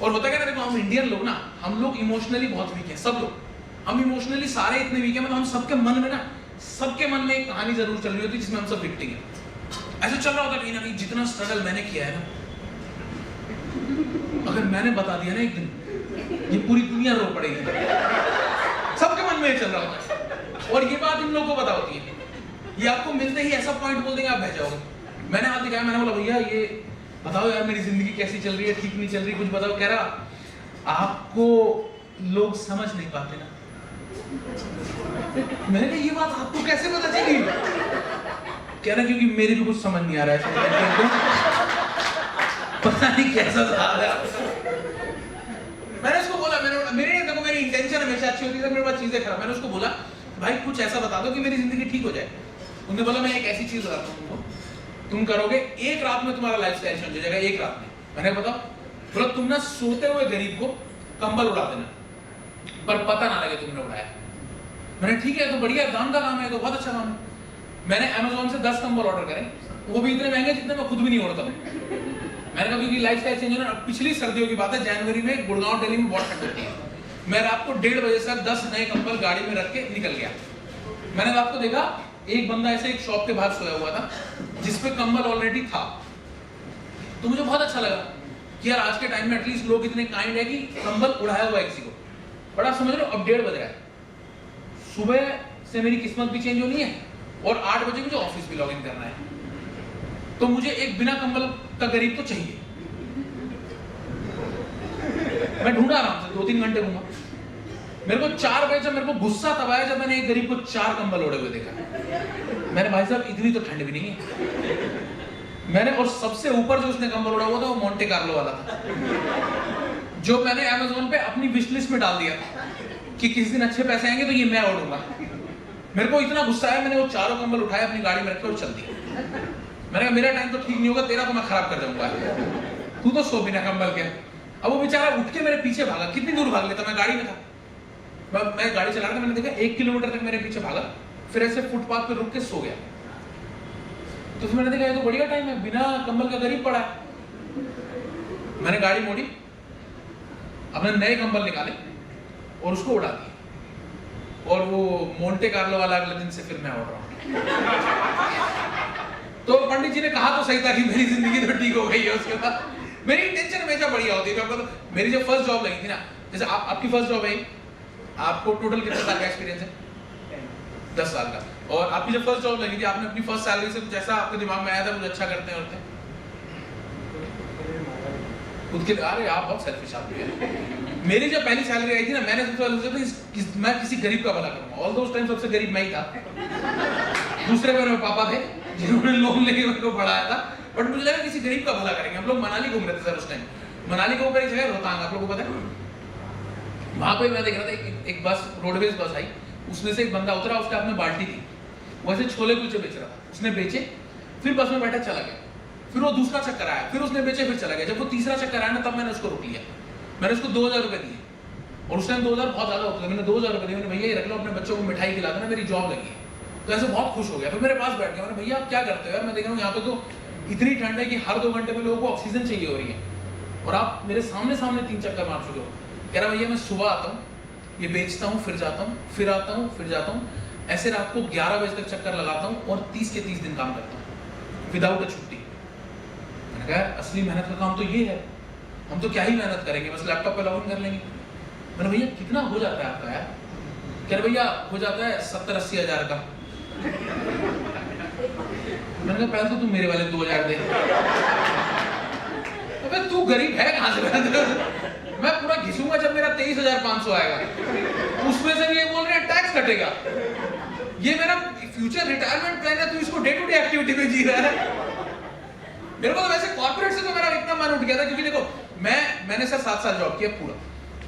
और होता क्या ना, देखो हम इंडियन लोग ना, हम लोग इमोशनली बहुत वीक हैं, सब लोग। हम इमोशनली सारे इतने वीक हैं, मतलब हम सबके मन में ना, सबके मन में एक कहानी जरूर चल रही होती है जिसमें हम सब विक्टिम हैं। ऐसा चल रहा होता कहीं ना कहीं, जितना स्ट्रगल मैंने किया है ना, अगर मैंने बता दिया ना एक दिन, ये पूरी दुनिया रो पड़ेगी। सबके मन में चल रहा होता है और ये बात इन लोगों को पता होती है, ये आपको मिलते ही ऐसा पॉइंट बोल देंगे आप बह जाओगे। मैंने हाथ दिखाया, मैंने बोला भैया ये बताओ यार मेरी जिंदगी कैसी चल रही है, ठीक नहीं चल रही, कुछ बताओ। कह रहा आपको लोग समझ नहीं पाते ना। मैंने कहा ये बात आपको कैसे पता चली? कह रहा क्योंकि मेरे को कुछ समझ नहीं आ रहा है, पता नहीं कैसा साल है आपका। मैंने उसको बोला, मेरी इंटेंशन हमेशा अच्छी होती है, मेरे पास चीजें खराब। मैंने उसको बोला भाई कुछ ऐसा बता दो कि मेरी जिंदगी ठीक हो जाए। उन्होंने बोला मैं एक ऐसी चीज बताता हूँ तुमको, तुम करोगे एक रात में तुम्हारा लाइफस्टाइल चेंज हो जाएगा, एक रात में। मैंने बताओ, बोला तुम ना सोते हुए गरीब को कंबल उड़ा देना, पर पता ना लगे तुमने उड़ाया। मैंने ठीक है, तो बढ़िया, दान का काम है, तो बहुत अच्छा काम है। मैंने अमेज़न से 10 कंबल ऑर्डर करे, वो भी इतने महंगे जितने मैं खुद भी नहीं ओढ़ता हूँ। मैंने कहा क्योंकि लाइफस्टाइल चेंज होना। पिछली सर्दियों की बात है, जनवरी में गुड़गांव दिल्ली में बहुत ठंड होती है। मैं रात को 1:30 बजे से 10 नए कंबल गाड़ी में रख के निकल गया। मैंने रात को देखा एक बंदा ऐसे एक शॉप के बाहर सोया हुआ था जिसपे कंबल ऑलरेडी था। तो मुझे बहुत अच्छा लगा कि यार आज के टाइम में एटलीस्ट लोग इतने काइंड है कि कंबल उड़ाया हुआ है किसी को। बड़ा समझ लो, अब 1:30 बज रहा है, सुबह से मेरी किस्मत भी चेंज होनी है और 8 बजे मुझे ऑफिस भी लॉग इन करना है। तो मुझे एक बिना कंबल का गरीब तो चाहिए। मैं ढूंढा आराम से 2-3 घंटे घूमा। मेरे को 4 बजे जब मेरे को गुस्सा तब आया जब मैंने एक गरीब को 4 कंबल ओढ़े हुए देखा। मैंने भाई साहब इतनी तो ठंड भी नहीं है। मैंने, और सबसे ऊपर जो उसने कंबल ओढ़ा हुआ था वो मोंटे कार्लो वाला था, जो मैंने अमेज़न पे अपनी विश लिस्ट में डाल दिया कि किसी दिन अच्छे पैसे आएंगे तो ये मैं ओढ़ूंगा। मेरे को इतना गुस्सा आया, मैंने वो 4 कंबल उठाए, अपनी गाड़ी में रखे और चल दिया। मैंने कहा मेरा टाइम तो ठीक नहीं होगा, तेरा तो मैं खराब कर जाऊंगा, तू तो सो बिना कंबल के। अब वो बेचारा उठ के मेरे पीछे भागा। कितनी दूर भाग लेता, मैं गाड़ी में था, मैं गाड़ी चला रहा था। मैंने देखा 1 किलोमीटर तक मेरे पीछे भागा, फिर ऐसे फुटपाथ पे रुक के सो गया। तो फिर मैंने देखा ये तो बढ़िया टाइम है, बिना कंबल का गरीब पड़ा है। मैंने गाड़ी मोड़ी, अपने नए कंबल निकाले और उसको उड़ा दिया। और वो मोंटे कार्लो वाला अगले दिन से फिर मैं ओढ़ रहा हूँ। तो पंडित जी ने कहा तो सही था कि मेरी जिंदगी तो ठीक हो गई है उसके बाद। मेरी इंटेंशन हमेशा बढ़िया होती है। तो मेरी जब फर्स्ट जॉब लगी थी ना, जैसे आपकी फर्स्ट जॉब है, आपको टोटल कितने साल का एक्सपीरियंस है? 10 साल का। और आपकी जब फर्स्ट जॉब लगी थी, आपने अपनी फर्स्ट सैलरी से कुछ ऐसा आपके दिमाग में आया था कुछ अच्छा करते हैं होते खुद के? अरे आप बहुत सेल्फिश आदमी है। मेरी जब पहली सैलरी आई थी ना, मैंने सबसे पहले सोचा मैं किसी गरीब का भला करूंगा। ऑल उस टाइम सबसे गरीब मैं ही था। दूसरे मेरे पापा थे जिन्होंने लोन लेके मेरे को पढ़ाया था, बट मुझे लगा किसी गरीब का भला करेंगे। हम लोग मनाली घूम रहे थे सर उस टाइम। मनाली के ऊपर एक जगह रोहतांग, आप लोगों को पता है? वहां पे मैं देख रहा था एक बस, रोडवेज बस आई, उसमें से एक बंदा उतरा, उसके हाथ में बाल्टी थी, वैसे छोले कुलचे बेच रहा था। उसने बेचे, फिर बस में बैठा चला गया। फिर वो दूसरा चक्कर आया, फिर उसने बेचे, फिर चला गया। जब वो तीसरा चक्कर आया ना, तब मैंने उसको रोक लिया। मैंने उसको 2000 रुपए दिए, और उस टाइम 2000 बहुत ज्यादा होता था। मैंने 2000 रुपए दिए, मैंने भैया ये रख लो, अपने बच्चों को मिठाई खिला देना, मेरी जॉब लगी है। तो ऐसे बहुत खुश हो गया। फिर मेरे पास बैठ गया, मैंने भैया आप क्या करते हो यार? मैं देख रहा हूँ यहाँ पे तो इतनी ठंड है कि हर 2 घंटे में लोगों को ऑक्सीजन चाहिए हो रही है, और आप मेरे सामने 3 चक्कर मार चुके हो। कह रहा भैया मैं सुबह आता हूँ, ये बेचता हूँ, फिर जाता हूँ, फिर आता हूँ, फिर जाता हूँ, ऐसे रात को 11 बजे तक चक्कर लगाता हूँ और 30 के 30 दिन काम करता हूँ विदाउट अ छुट्टी। मैंने कहा असली मेहनत का काम तो ये है, हम तो क्या ही मेहनत करेंगे, बस लैपटॉप पे लॉगिन कर लेंगे। मैंने भैया कितना हो जाता है आपका यार? कह रहे भैया हो जाता है 70-80 हज़ार का। मैंने कहा पहले तो तू मेरे वाले 2000 दे। अबे तू गरीब है कहाँ से? मैं पूरा घिसूंगा जब मेरा 23,500 आएगा। उसमें से ये बोल रहे हैं टैक्स कटेगा। ये मेरा फ्यूचर रिटायरमेंट प्लान है, तू इसको डे टू डे एक्टिविटी में जी रहा है। मेरे को तो वैसे कॉर्पोरेट से तो मेरा इतना मन उठ गया था, क्योंकि देखो मैंने सर 7 साल जॉब किया पूरा,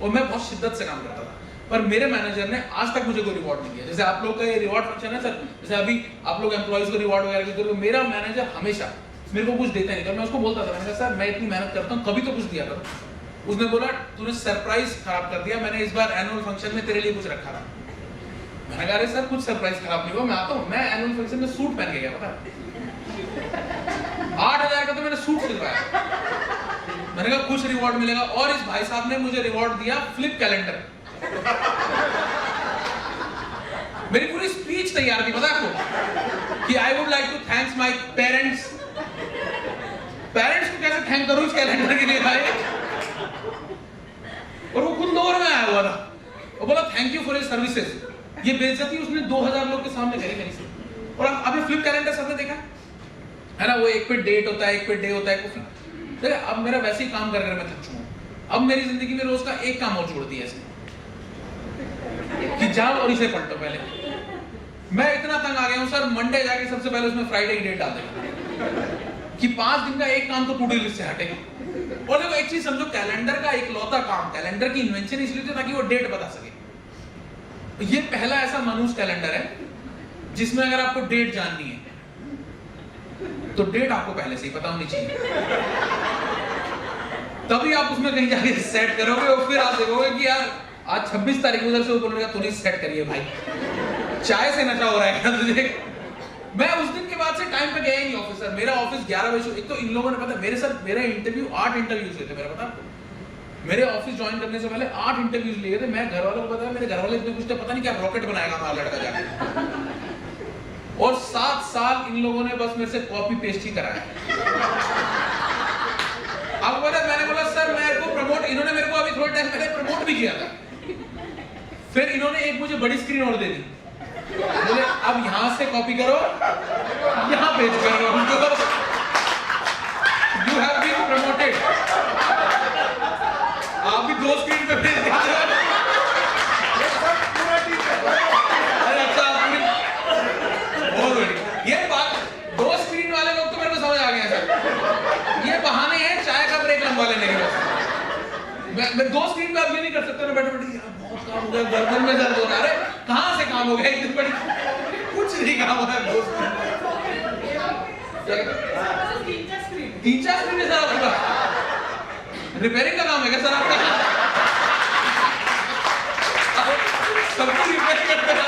और मैं बहुत शिद्दत से काम करता था, पर मेरे मैनेजर ने आज तक मुझे कोई रिवॉर्ड नहीं दिया। जैसे आप लोग का ये रिवॉर्ड फंक्शन है सर, जैसे अभी आप लोग एम्प्लॉइज को रिवॉर्ड वगैरह देते हो, तो मेरा मैनेजर हमेशा मेरे को कुछ देता नहीं था। मैं उसको बोलता था, मैंने कहा सर मैं इतनी मेहनत करता हूँ, कभी तो कुछ दिया करो। उसने बोला तूने सरप्राइज खराब कर दिया, मैंने इस बार एनुअल फंक्शन में तेरे लिए कुछ रखा था। मैंने कहा अरे सर कुछ सरप्राइज खराब नहीं हुआ, मैं आता हूँ। मैं एनुअल फंक्शन में सूट पहन के गया, पता 8,000 का तो मैंने सूट सिलवाया। मैंने कहा कुछ रिवॉर्ड मिलेगा, और इस भाई साहब ने मुझे रिवॉर्ड दिया फ्लिप कैलेंडर। मेरी पूरी स्पीच तैयार थी पता आपको, कि I would like to thanks my parents. Parents को कैसे थैंक करूं इस कैलेंडर के लिए भाई? और वो खुद लोअर में आया हुआ था, वो बोला thank you for your services, ये बेइज्जती उसने 2000 लोग के सामने करी मेरी से। और अभी फ्लिप कैलेंडर सबने देखा है ना, वो एक पे डेट होता है, एक पे डे होता है, देखिए अब मेरा वैसे ही काम कर मैं थक चुका हूँ। अब मेरी जिंदगी में रोज का एक काम और जोड़ दिया इसने कि जाओ और इसे पलटो। पहले मैं इतना तंग आ गया हूँ सर, मंडे जाके सबसे पहले उसमें फ्राइडे की डेट डाल देगा कि 5 दिन का एक काम तो टू डू लिस्ट से हटेगा। और देखो एक चीज समझो, कैलेंडर का इकलौता काम, कैलेंडर की इन्वेंशन इसलिए थी ताकि वो डेट बता सके। ये पहला ऐसा मनुष्य कैलेंडर है जिसमें अगर आपको डेट जाननी है तो डेट आपको पहले से ही पता होनी चाहिए, तभी आप उसमें कहीं जाके सेट करोगे और फिर आप देखोगे कि यार आज 26 तारीख उधर से ऊपर बोलेगा तूने सेट करिए भाई, चाय से नशा हो रहा है तुझे। मैं उस दिन के बाद से टाइम पे गया ही नहीं ऑफिस। सर मेरा ऑफिस 11 बजे, एक तो इन लोगों ने पता मेरे साथ मेरा इंटरव्यू 8 इंटरव्यूज हुए थे मेरा, पता मेरे ऑफिस ज्वाइन करने से पहले 8 इंटरव्यूज लिए थे। मैं घर वालों को बताया, मेरे घर वाले इतने कुछ पता नहीं क्या रॉकेट बनाएगा हमारा लड़का जाके। और 7 साल इन लोगों ने बस मेरे से कॉपी पेस्ट ही कराया। अब मैंने बोला सर मेरे को प्रमोट, इन्होंने मेरे को अभी थोड़ा टाइम पहले प्रमोट भी किया था, फिर इन्होंने एक मुझे बड़ी स्क्रीन और दे दी, बोले अब यहां से कॉपी करो, यहां पेस्ट करो, यू हैव बीन प्रमोटेड। आप भी 2 स्क्रीन पे भेज दीजिए। ये बात 2 स्क्रीन वाले लोग तो मेरे को समझ आ गए सर, ये बहाने हैं चाय का ब्रेक लंबा लेने के। मैं 2 स्क्रीन पे आप ये नहीं कर सकते ना, बैठे बैठे बहुत काम हो गया, गर्दन में दर्द हो रहा है, कहां से काम हो गया, इतनी बड़ी कुछ नहीं काम हो रहा है। 3-4 स्क्रीन है सर आपका, रिपेयरिंग का काम है क्या सर आपका? सब कुछ रिपेयर करते हैं।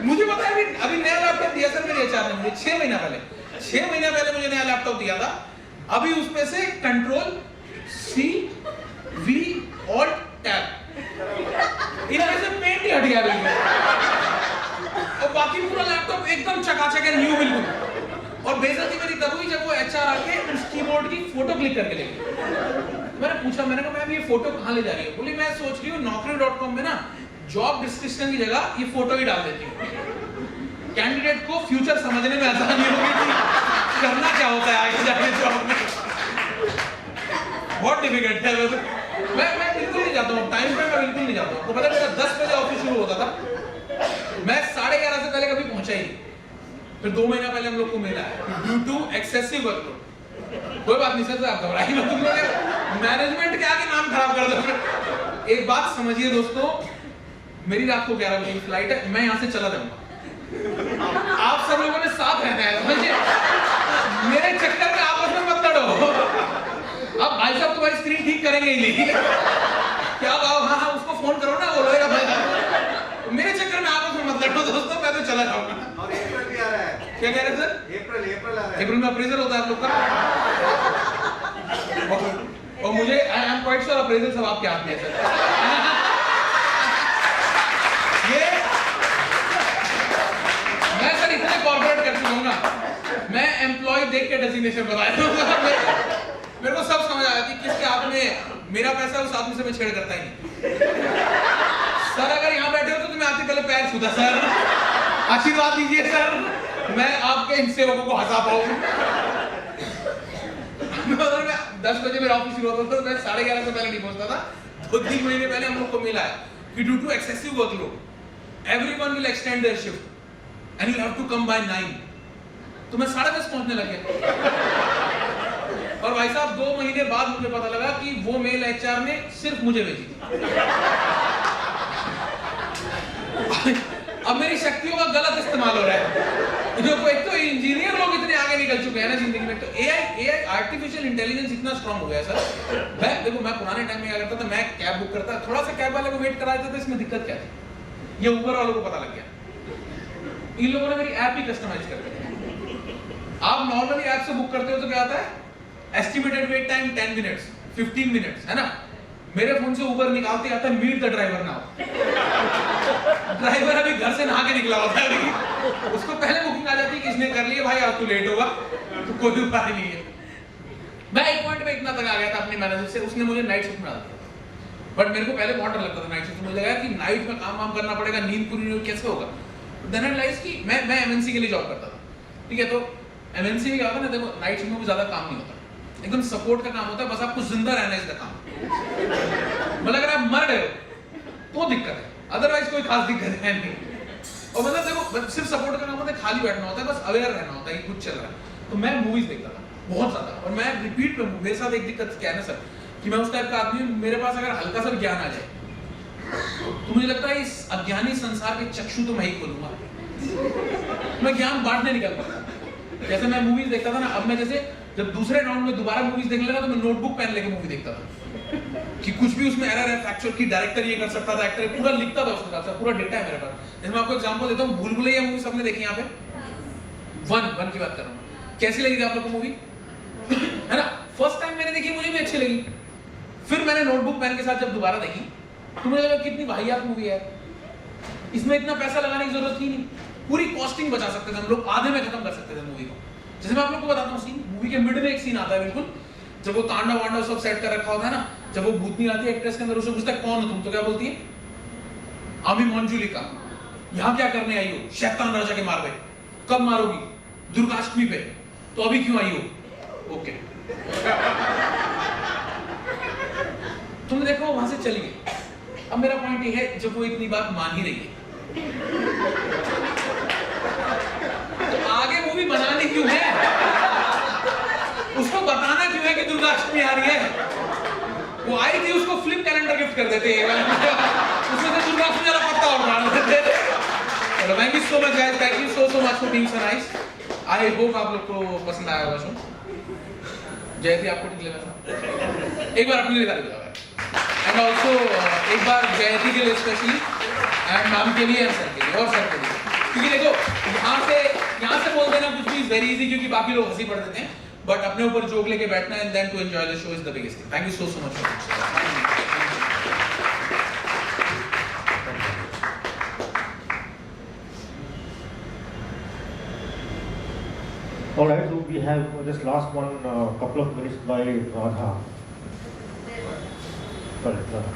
मुझे पता है अभी नया लैपटॉप दिया सर मेरे एचआर ने मुझे 6 महीना पहले, 6 महीना पहले मुझे नया लैपटॉप दिया था। अभी उसमें से कंट्रोल C V और टैब, इनमें से पेंट ही हट गया बिल्कुल, और बाकी पूरा लैपटॉप एकदम चकाचक है, न्यू बिल्कुल। और बेइज्जती मेरी तब हुई जब वो एचआर आके उस कीबोर्ड की फोटो क्लिक करके ले गई। मैंने पूछा, मैंने कहा मैम ये फोटो कहाँ ले जा रही है? बोली मैं सोच रही हूँ naukri.com में ना जॉब डिस्क्रिप्शन की जगह ये फोटो ही डाल देती हूँ, कैंडिडेट को फ्यूचर समझने में आसानी होगी कि करना क्या होता है आगे जाके जॉब में। बहुत डिफिकल्ट है। मैं बिल्कुल नहीं जाता हूँ टाइम पे, मैं बिल्कुल नहीं जाता हूँ। तो पता है मेरा 10 बजे ऑफिस शुरू होता था, मैं 11:30 से पहले कभी पहुंचा ही नहीं। फिर 2 महीना पहले हम लोग को मिला है ड्यू टू एक्सेसिव वर्कलोड। कोई बात नहीं सर, आप घबराइए मत, तुम लोग मैनेजमेंट के आगे नाम खराब कर दो। एक बात समझिए दोस्तों, मेरी रात को 11 बजे की फ्लाइट है, मैं यहाँ से चला जाऊंगा, आप सब लोगों ने साथ रहना है, समझिए। मेरे चक्कर में आपस में मत लड़ो। अब भाई साहब तुम्हारी स्क्रीन ठीक करेंगे ही नहीं, क्या बात? हाँ उसको फोन करो ना, वो लोएगा भाई। मेरे चक्कर में आपस में मत लड़ो दोस्तों, मैं तो चला जाऊंगा। और अप्रैल भी आ रहा है, क्या कह रहे सर? अप्रैल आ रहा है, अप्रैल में अप्रेजल होता है आप लोग का। और मुझे I am quite sure appraisal सब आपके हाथ में है सर। ये मैं सर इतने कॉर्पोरेट कर चुका हूं ना, मैं एम्प्लॉय देख के डेजिग्नेशन बताया मेरे को सब समझ आया कि किसके हाथ में मेरा पैसा, उस आदमी से मैं छेड़ करता ही नहीं। सर अगर यहाँ बैठे हो तो तुम्हें आते पहले पैर छूता सर, आशीर्वाद दीजिए सर, मैं आपके इन सेवकों को हंसा पाऊं। 10 बजे मेरा ऑफिस शुरू होता था, मैं 11:30 से पहले नहीं पहुंचता था। 2-3 महीने पहले हम लोग को मिला है कि due to excessive workload everyone will extend their shift and you have to come by 9। तो मैं 10:30 पहुंचने लग गया। और भाई साहब 2 महीने बाद मुझे पता लगा कि वो मेल एचआर ने सिर्फ मुझे भेजी थी। अब मेरी शक्तियों का गलत इस्तेमाल हो रहा है। जो एक तो इंजीनियर लोग इतने आगे निकल चुके हैं ना जिंदगी में, तो एआई आर्टिफिशियल इंटेलिजेंस इतना स्ट्रांग हो गया सर। मैं पुराने टाइम में क्या करता था, मैं कैब बुक करता, थोड़ा सा कैब वाले को वेट करा देता था, इसमें दिक्कत क्या थी? ये ऊबर वालों को पता लग गया, इन लोगों ने मेरी ऐप भी कस्टमाइज कर दी। आप नॉर्मली ऐप से बुक करते हो तो क्या आता है, estimated wait time 10 minutes 15 minutes, है ना? मेरे फोन से ऊबर निकालते आता है meet the driver now. Driver अभी घर से नहा के निकला होता है, उसको पहले बुकिंग आ जाती है कि इसने कर लिया भाई, अब तू लेट होगा, तो कोई उपाय नहीं है। मैं एक पॉइंट पे इतना तक आ गया था अपने मैनेजर से, उसने मुझे नाइट शिफ्ट में डाल दिया। बट मेरे को पहले बहुत डर लगता था नाइट शिफ्ट, मुझे लगा कि नाइट में काम करना पड़ेगा, नींद पूरी नहीं होगी, कैसे होगा। देन आई रियलाइज कि मैं एमएनसी के लिए जॉब करता था, ठीक है। तो एमएनसी में क्या होता है ना, देखो नाइट शिफ्ट में भी ज्यादा काम नहीं होता, एकदम सपोर्ट का काम होता है, बस आपको जिंदा रहना है इसका काम। मतलब अगर आप मर गए तो दिक्कत है, अदरवाइज कोई खास दिक्कत है नहीं। और मतलब देखो सिर्फ सपोर्ट का काम होता है, खाली बैठना होता है, बस अवेयर रहना होता है कि कुछ चल रहा है। तो मैं मूवीज देखता था बहुत ज्यादा, और मैं रिपीट में, मेरे साथ एक दिक्कत क्या है ना सर, कि मैं उस टाइप का आदमी हूं, मेरे पास अगर हल्का सा ज्ञान आ जाए तो मुझे लगता है इस अज्ञानी संसार के चक्षु तो मैं ही खोलूंगा, मैं ज्ञान बांटने निकल पड़ता। जैसे मैं मूवीज देखता था ना, अब मैं जैसे जब दूसरे राउंड में दोबारा मूवीज देखने लगा तो मैं नोटबुक पेन लेके मूवी देखता था कि कुछ भी उसमें एरर है, फैक्चुअल की डायरेक्टर ये कर सकता था, एक्टर पूरा लिखता था उसके साथ, पूरा डेटा है मेरे पास। जैसे मैं आपको एग्जांपल देता हूँ, भूल भुलैया मूवी सबने देखी यहाँ पे, वन की बात कर रहा हूँ, कैसी लगी आप लोग को मूवी, है ना। फर्स्ट टाइम मैंने देखी मुझे भी अच्छी लगी, फिर मैंने नोटबुक पेन के साथ जब दोबारा देखी तो मुझे लगा कितनी वाहियात मूवी है, इसमें इतना पैसा लगाने की जरूरत ही नहीं, पूरी कॉस्टिंग बचा सकते थे हम लोग, आधे में खत्म कर सकते थे मूवी को। जैसे मैं आप लोग को बताता हूँ सीन, मूवी के मिड में एक सीन आता है बिल्कुल, जब वो तांडव वांडव सब सेट कर रखा होता है ना, जब वो भूतनी आती है एक्ट्रेस के अंदर, उससे पूछता है कौन हो तुम, तो क्या बोलती है, आमी मंजुलिका, यहाँ क्या करने आई हो, शैतान राजा के मार पे, कब मारोगी, दुर्गाष्टमी पे, तो अभी क्यों आई हो, ओके। तुमने देखो वहां से चली गई। अब मेरा पॉइंट ये है, जब वो इतनी बात मान ही रही है तो आगे मूवी बनानी क्यों है, उसको बताना क्यों है कि दुर्गाष्टमी आ रही है। वो आई थी, उसको फ्लिप कैलेंडर गिफ्ट कर देते हैं उसमें से दुर्गाष्टमी वाला पत्ता उड़ा देते। चलो thank you so much guys, thank you so much for being so nice. I hope आप लोग को पसंद आया होगा शो। जयती आपको ठीक लगा, एक बार अपने लिए ताली बजाओ एंड ऑल्सो एक बार जयती के लिए स्पेशली एंड मैम के लिए एंड सर के लिए और सर के लिए, क्योंकि देखो यहाँ से बोल देना कुछ भी इज वेरी इजी, क्योंकि बाकी लोग हंसी पड़ देते हैं, बट अपने ऊपर जोक लेके बैठना and then to enjoy the show is the biggest thing. Thank you so much. All right, so we have this last one, couple of minutes by Radha. Correct, Radha.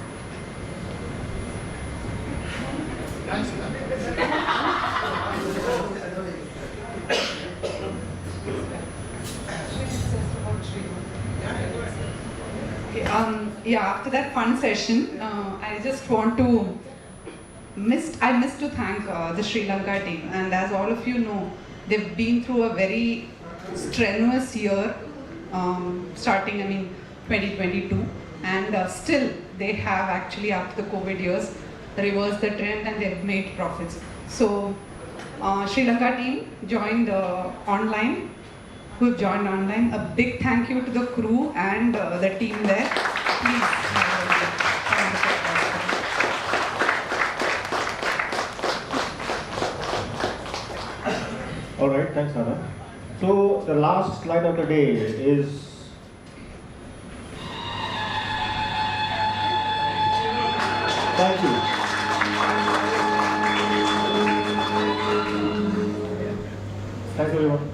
Okay, yeah, after that fun session, I just want to I missed to thank the Sri Lanka team, and as all of you know, they've been through a very strenuous year, starting 2022, and still they have actually, after the COVID years, reversed the trend and they've made profits. So Sri Lanka team joined online, who joined online. A big thank you to the crew and the team there. Please. All right, thanks, Radha. So the last slide of the day is thank you. Thank you, everyone.